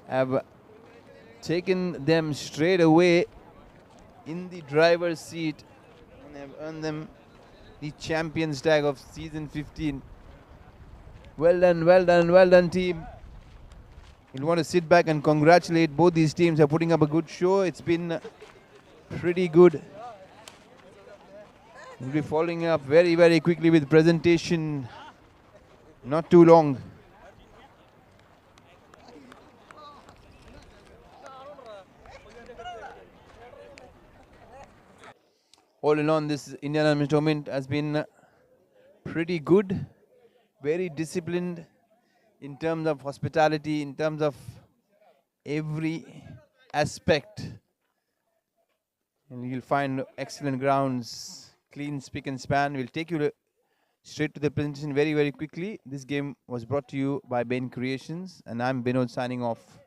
have taken them straight away in the driver's seat and have earned them the champions tag of season 15. Well done, well done, well done, team. You'll want to sit back and congratulate both these teams for putting up a good show. It's been pretty good. We'll be following up very, very quickly with presentation Not too long. All in all, this Indian Army tournament has been pretty good, very disciplined in terms of hospitality, in terms of every aspect. And you'll find excellent grounds, clean spick and span. We'll take you straight to the presentation very, very quickly. This game was brought to you by Ben Creations, and I'm Vinod signing off.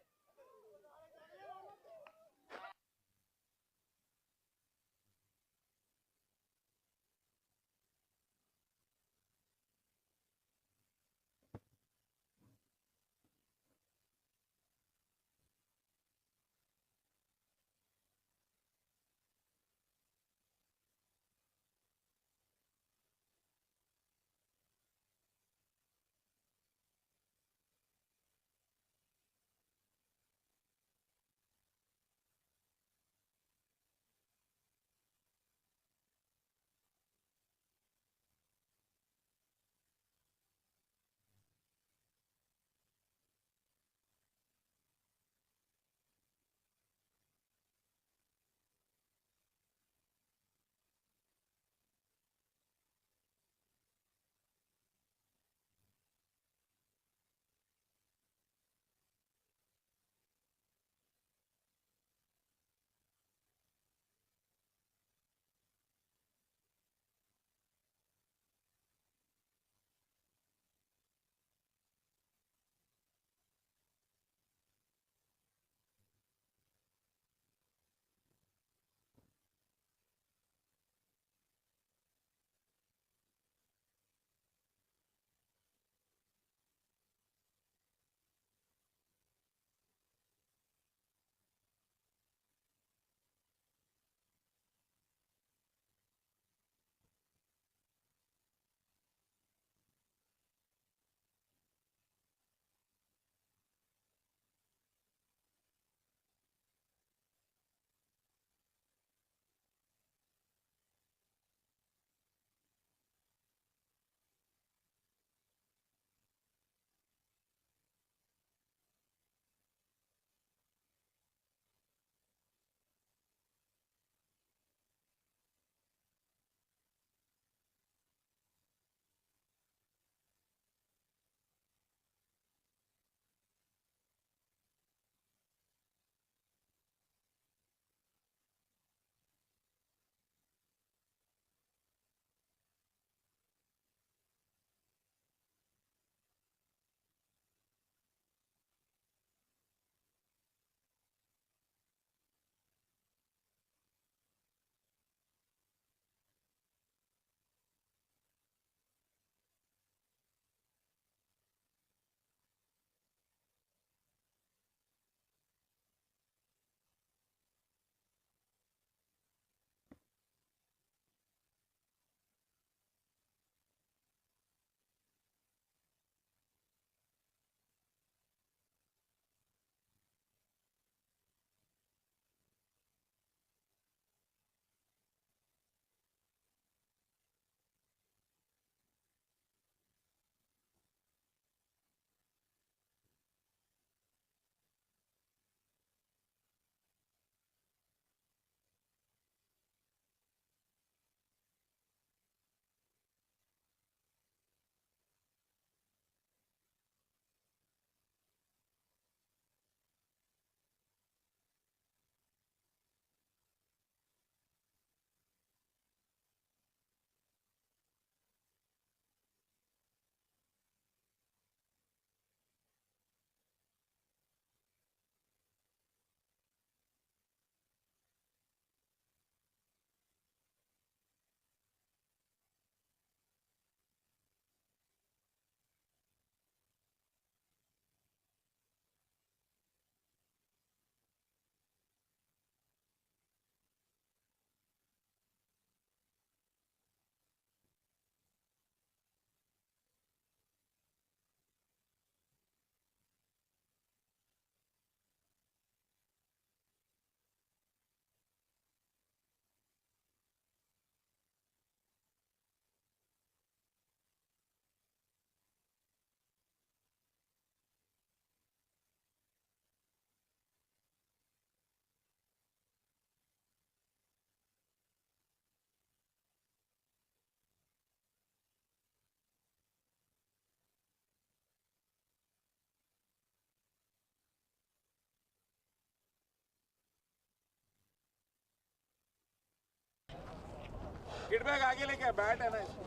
Kit bag आगे लेके bat है ना इसको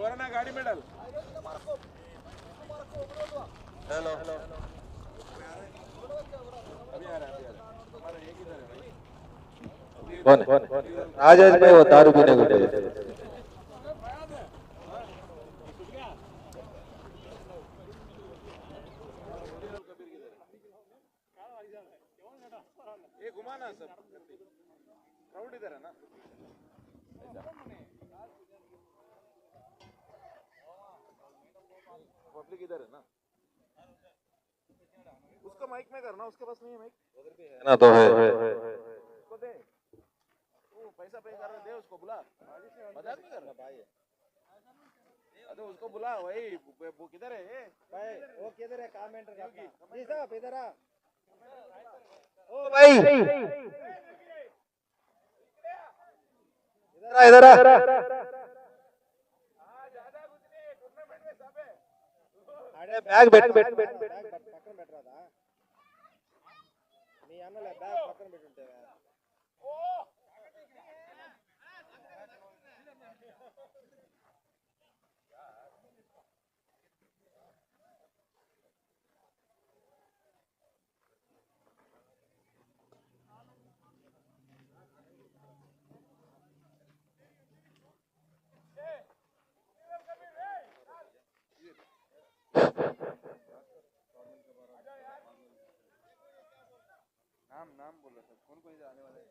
वरना गाड़ी में डाल hello अभी आ रहा है हमारा ये किधर है भाई कौन है आज भाई वो दारू पीने को गए ये घुमाना सब क्राउड इधर है ना पब्लिक इधर है ना उसका माइक में करना उसके पास नहीं है माइक ना तो है उसको दे वो पैसा पे कर रहा दे उसको बुला मजाक नहीं करना भाई अरे उसको बुला वही वो किधर है भाई वो किधर है कमेंटर का जी साहब इधर आ ओ भाई इधर आ अरे बैग पక్కన పెట్టరా మీ అన్నలే బ్యాగ్ పక్కన పెట్టుంటే नाम बोल रहा था कौन कोई आने वाला है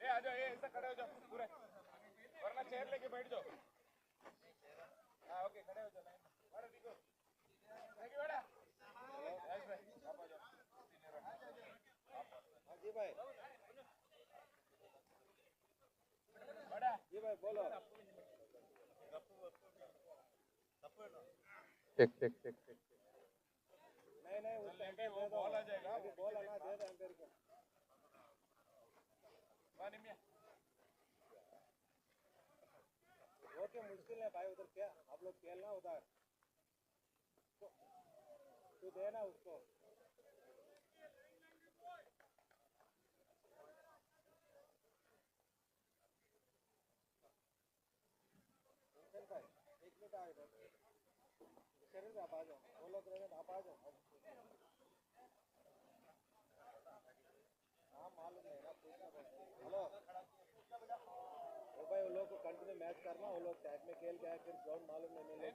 आ जाओ ऐसा खड़े हो जाओ पूरे वरना चेयर लेके बैठ जाओ हाँ ओके खड़े हो जाओ बड़ा दिखो थैंक यू बेटा जी भाई बड़ा जी भाई बोलो ठीक नहीं उस टाइम पे वो बॉल आ जाएगा वो बॉल आना दे दे अंदर को पानी में ओके मुश्किल है भाई उधर क्या आप लोग खेलना उधर तू देना उसको आप आ जाओ वो लोग आप आ जाओ हाँ मालूम है ना पूछना पड़ता हेलो भाई वो लोग को कंटिन्यू मैच करना वो लोग टैग में खेल गया फिर ग्राउंड मालूम नहीं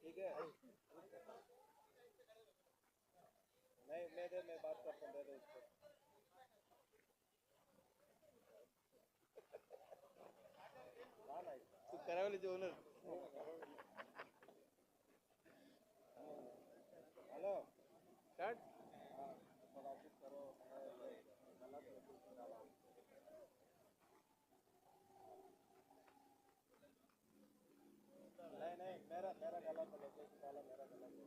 ठीक है नहीं मैं बात करता हूँ दे दो उसको हाँ ना तू करावली जो ओनर हेलो स्टार्ट करो नहीं मेरा गलत है लोकेशन वाला मेरा गलत है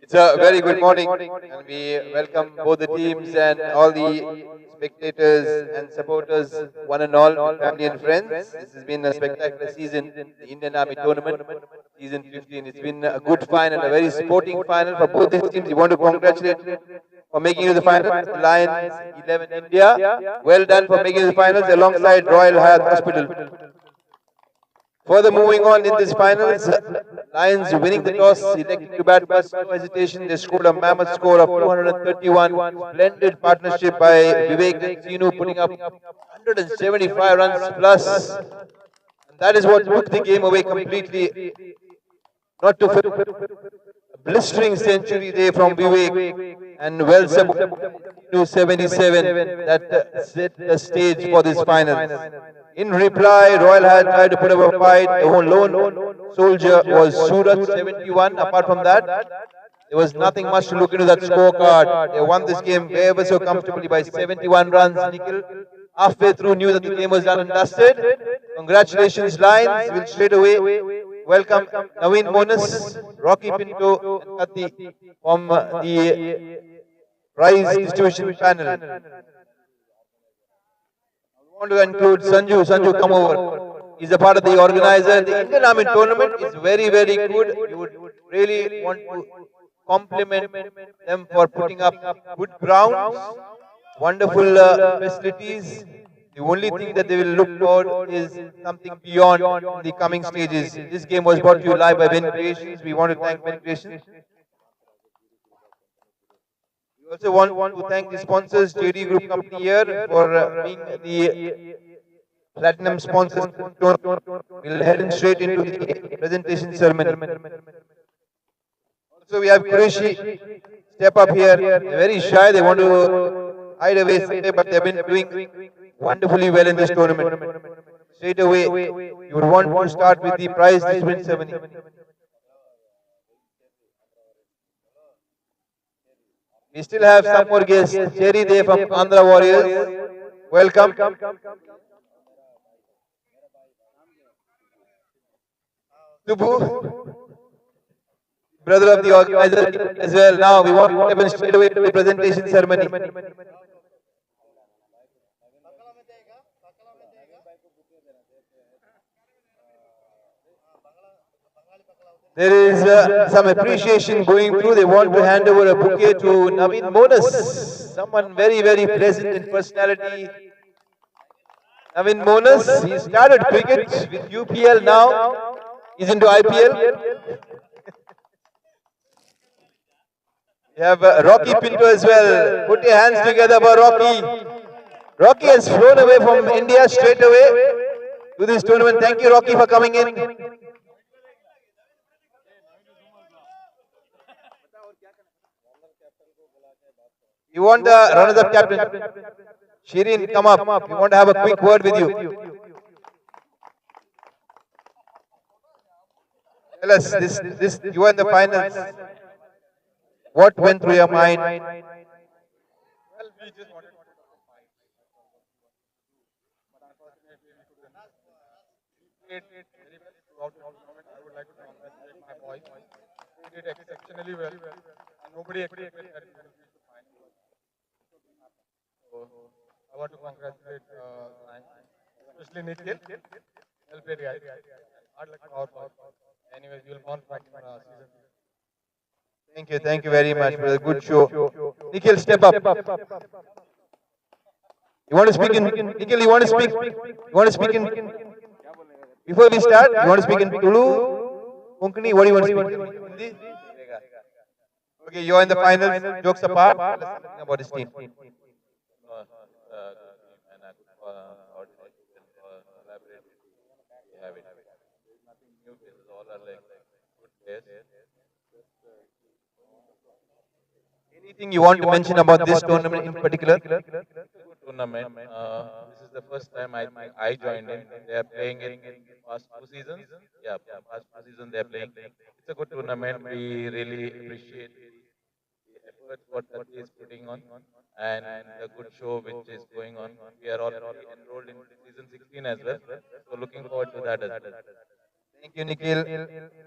It's a very good morning, and we welcome both the teams and all the spectators and supporters, one and all, family and friends. This has been a spectacular season, the Indian Army tournament, season 15. It's been a good final, a very sporting final for both these teams. We want to congratulate for making it to the finals, Lions 11 India. Well done for making it to the finals alongside Royal Hayat Hospital. Further moving on in this finals, Lions winning the toss, electing to bat first, no hesitation. They scored a mammoth score of 231. Splendid partnership by Vivek and Sinu, putting up 175 runs plus. And that is what took the game away completely. Not to fit. A blistering century there from Vivek, and well to 77 that set the stage for this final. In reply, Royal had tried to put up a fight. The lone soldier was Suraj, 71. Apart from that, there was nothing much to look into that scorecard. They won this game ever so comfortably by 71 runs. Nikhil, halfway through knew that the game was done and dusted. Congratulations, Lions. We'll straight away welcome Naveen Monas, Rocky Pinto, and Kati from the prize distribution panel. I want to include Sanju. Sanju, come over. He's a part of the organizer. The Indian Army tournament is very, very good. You would really want to compliment them for putting up good grounds, wonderful facilities. The only thing that they will look for is something beyond in the coming stages. This game was brought to you live by BENCREATIONS. We want to thank BENCREATIONS. We also want to thank the sponsors, JD Group Company here, for being the platinum sponsors. We'll head straight into the presentation ceremony. So we have Qureshi step up here. They're very shy. They want to hide away, but they've been doing wonderfully well in this tournament. Straight away, you would want to start with the prize distribution ceremony. We still have some more guests. Cherry Day from Andhra Warriors. Welcome. Subbu, brother of the organizer as well. Now we want to step straight away to the presentation ceremony. There is some appreciation going through. They want to hand over a bouquet to Naveen Monas, someone very, very pleasant in personality. Naveen Monas, he started cricket with UPL now. He's into IPL. You have Rocky Pinto as well. Put your hands together for Rocky. Rocky has flown away from India straight away to this tournament. Thank you, Rocky, for coming in. You want the runners-up captain? Shirin, come up. We want to have a quick word with you. Tell us, this you are in the finals. What went through your mind? Well, we just wanted to fight. But unfortunately, we couldn't. We played very well throughout the tournament. I would like to congratulate my boys. They did exceptionally well. And nobody expected that we would reach the final. So, I want to congratulate especially Nikhil. Well played, guys. Hard luck for our boys. Anyways, you'll bounce back in season. Thank you very much for a good show. Nikhil, step up. You want to speak in Nikhil? You want to speak? You want to speak in? Before we start, you want to speak in Tulu, Konkani? What do you want to speak in? Hindi? Okay, you are in the finals. Jokes apart. Tell us something about this team. Anything you want to mention about this tournament in particular? Tournament. This is the first time I joined in. They are playing it in past 2 seasons. Yeah, past 2 seasons they are playing. It's a good tournament. We really appreciate the effort what Kati is putting on and the good show which is going on. We are already enrolled in season 16 as well. So looking forward to that as well. Thank you, Nikhil.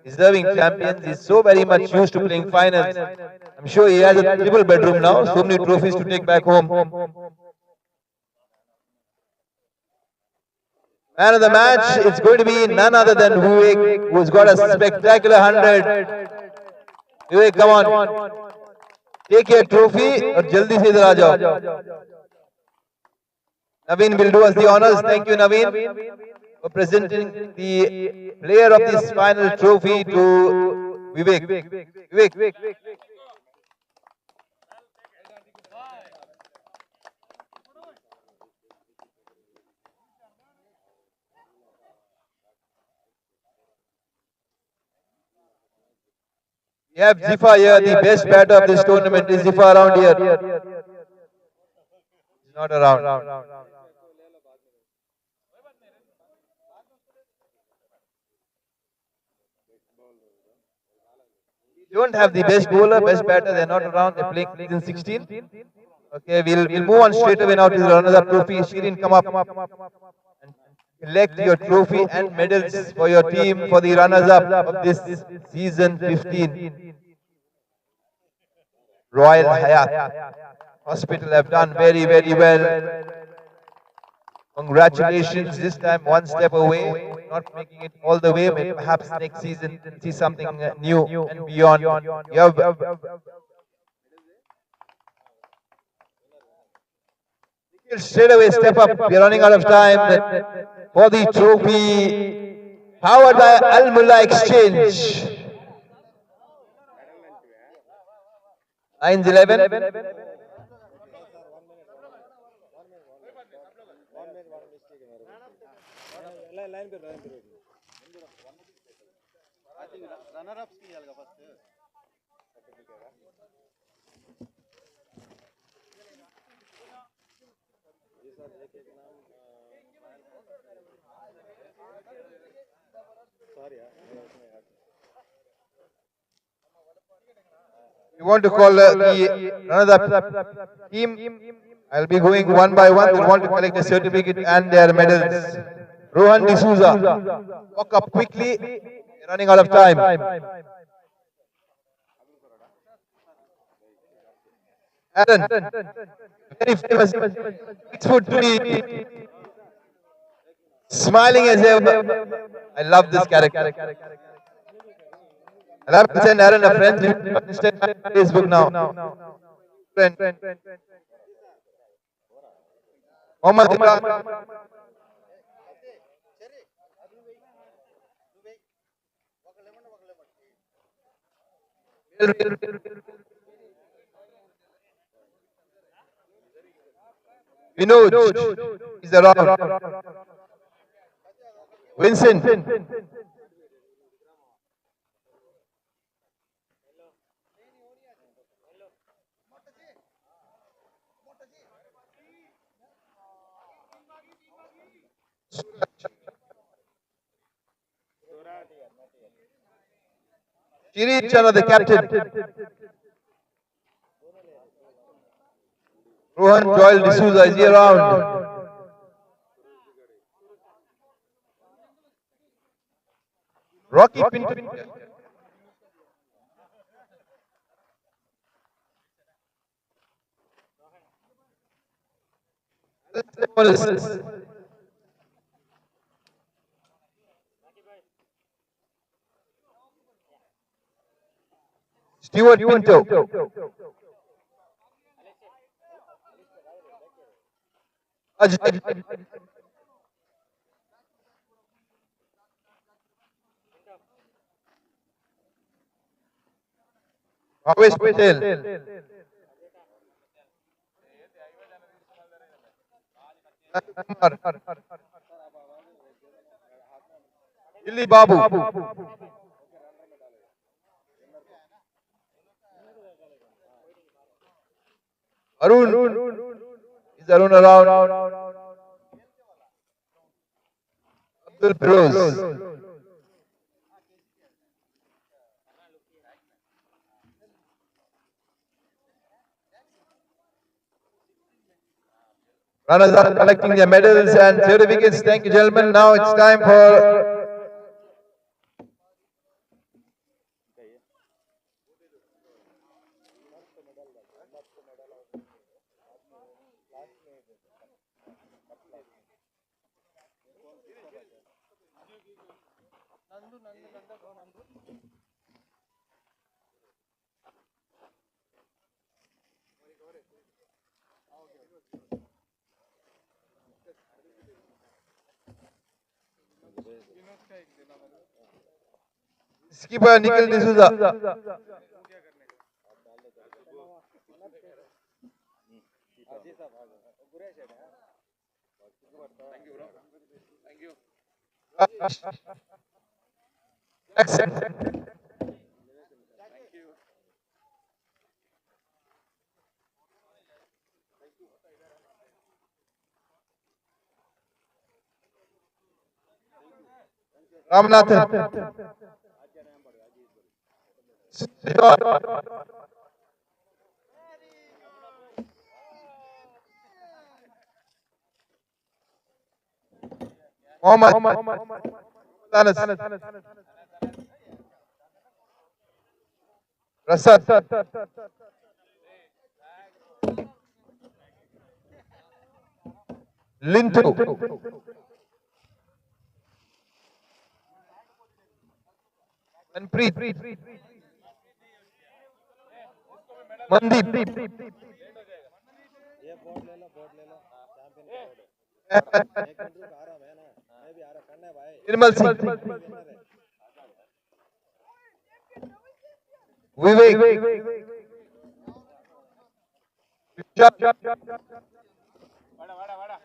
Deserving champions. He's so very much used to playing finals. I'm sure he has a triple bedroom now. So many trophies to take back home. Man of the match, it's going to be none other than Vivek, who's got a spectacular 100. Vivek, come on. Take your trophy or jaldi se idhar aa jao. Naveen will do us the honors. Thank you, Naveen, for presenting the player of this final trophy to Vivek. Vivek. We have Zifa here, the best batter of this tournament. Is Zifa around here? He's not around. We don't have the best bowler, best batter. They're not around. They're playing season 16. Okay, we'll move on straight away now to the runners-up trophy. Shirin, come up and collect your trophy and medals for your team for the runners-up of this season 15. Royal Hayat Hospital have done very, very well. Congratulations, this time one step away, not making it all the way, but perhaps next season see something new and beyond. You have straight away step up. We are running out of time for the trophy powered by Al Mullah Exchange. Lines 11. You want to call the another team? I'll be going one by one. They want to collect a certificate and their medals. Rohan D'Souza, walk up quickly. You're running out of time. Aaron, very famous 6'3", smiling as ever. I love this character. I'll have to send Aaron a friend request on Facebook now. Friend. Mohammed Imran. Vinod is around. Vincent. Shiri Chana, the captain. Rohan Joel D'Souza, is he around? Rocky Pinto. Stuart Pinto. Ajay. Bhavesh Patel. Illi Babu. Arun. Is Arun around? Abdul Firoz. Runners are collecting their medals and certificates. Thank you, gentlemen. Now it's time for skipper Nikhil D'Souza. Excellent. Ramanathan. Mohammed. Anas. Rasad. Lintu. Manpreet. Mandeep. ये board ले लो champion board एक minute रुक आ रहा मैं ना मैं भी आ रहा करना है भाई Nirmal Singh. Vivek. वाड़ा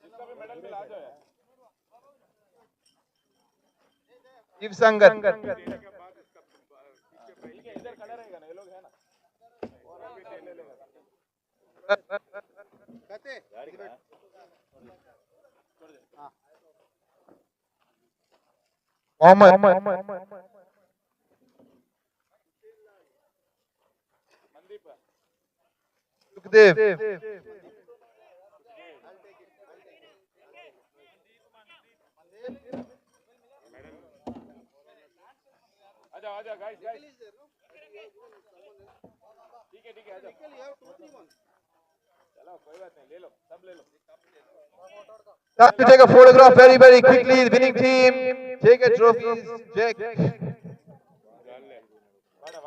इसका भी मेडल मिला दो यार Shiv Sangat. ठीक है इधर खड़ा रहेगा ना ये लोग है ना और अभी ले लेगा Mohammed. मनदीप Sukhdev. आजा गाइस ठीक है आजा चलो कोई बात नहीं ले लो सब ले लो Time to take a photograph very, very quickly. The winning team. Take a trophy. Jack. वाड़ा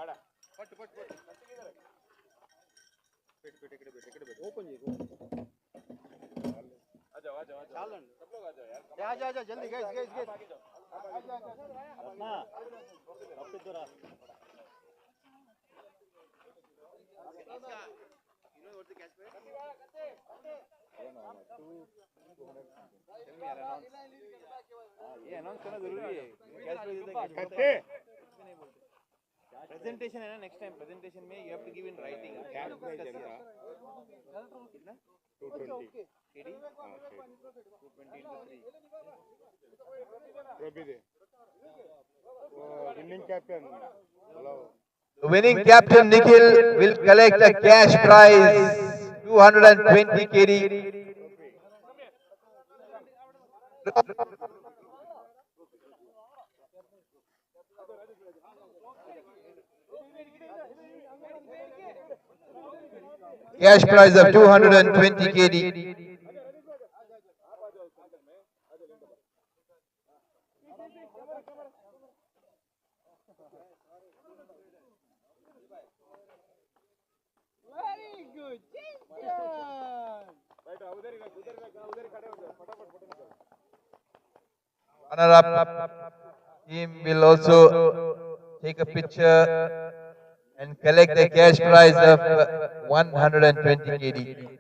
आजा सब लोग आजा यार आजा जल्दी गाइस ये अनाउंस करना जरूरी है प्रेजेंटेशन है ना नेक्स्ट टाइम प्रेजेंटेशन में you have to give in writing कितना 220 केडी 220 into 3 ट्रॉफी दे वो winning captain The winning captain Nikhil will collect a cash prize 220 KD. Cash prize of 220 KD. Runner-up team will also take a picture and collect the cash prize of 120 KD.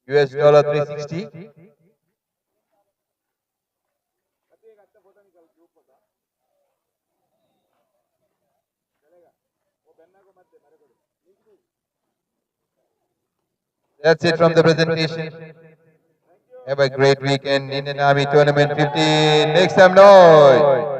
US dollar 360. That's it from the presentation. Have a great weekend. Indian Army Tournament 15. Make some noise.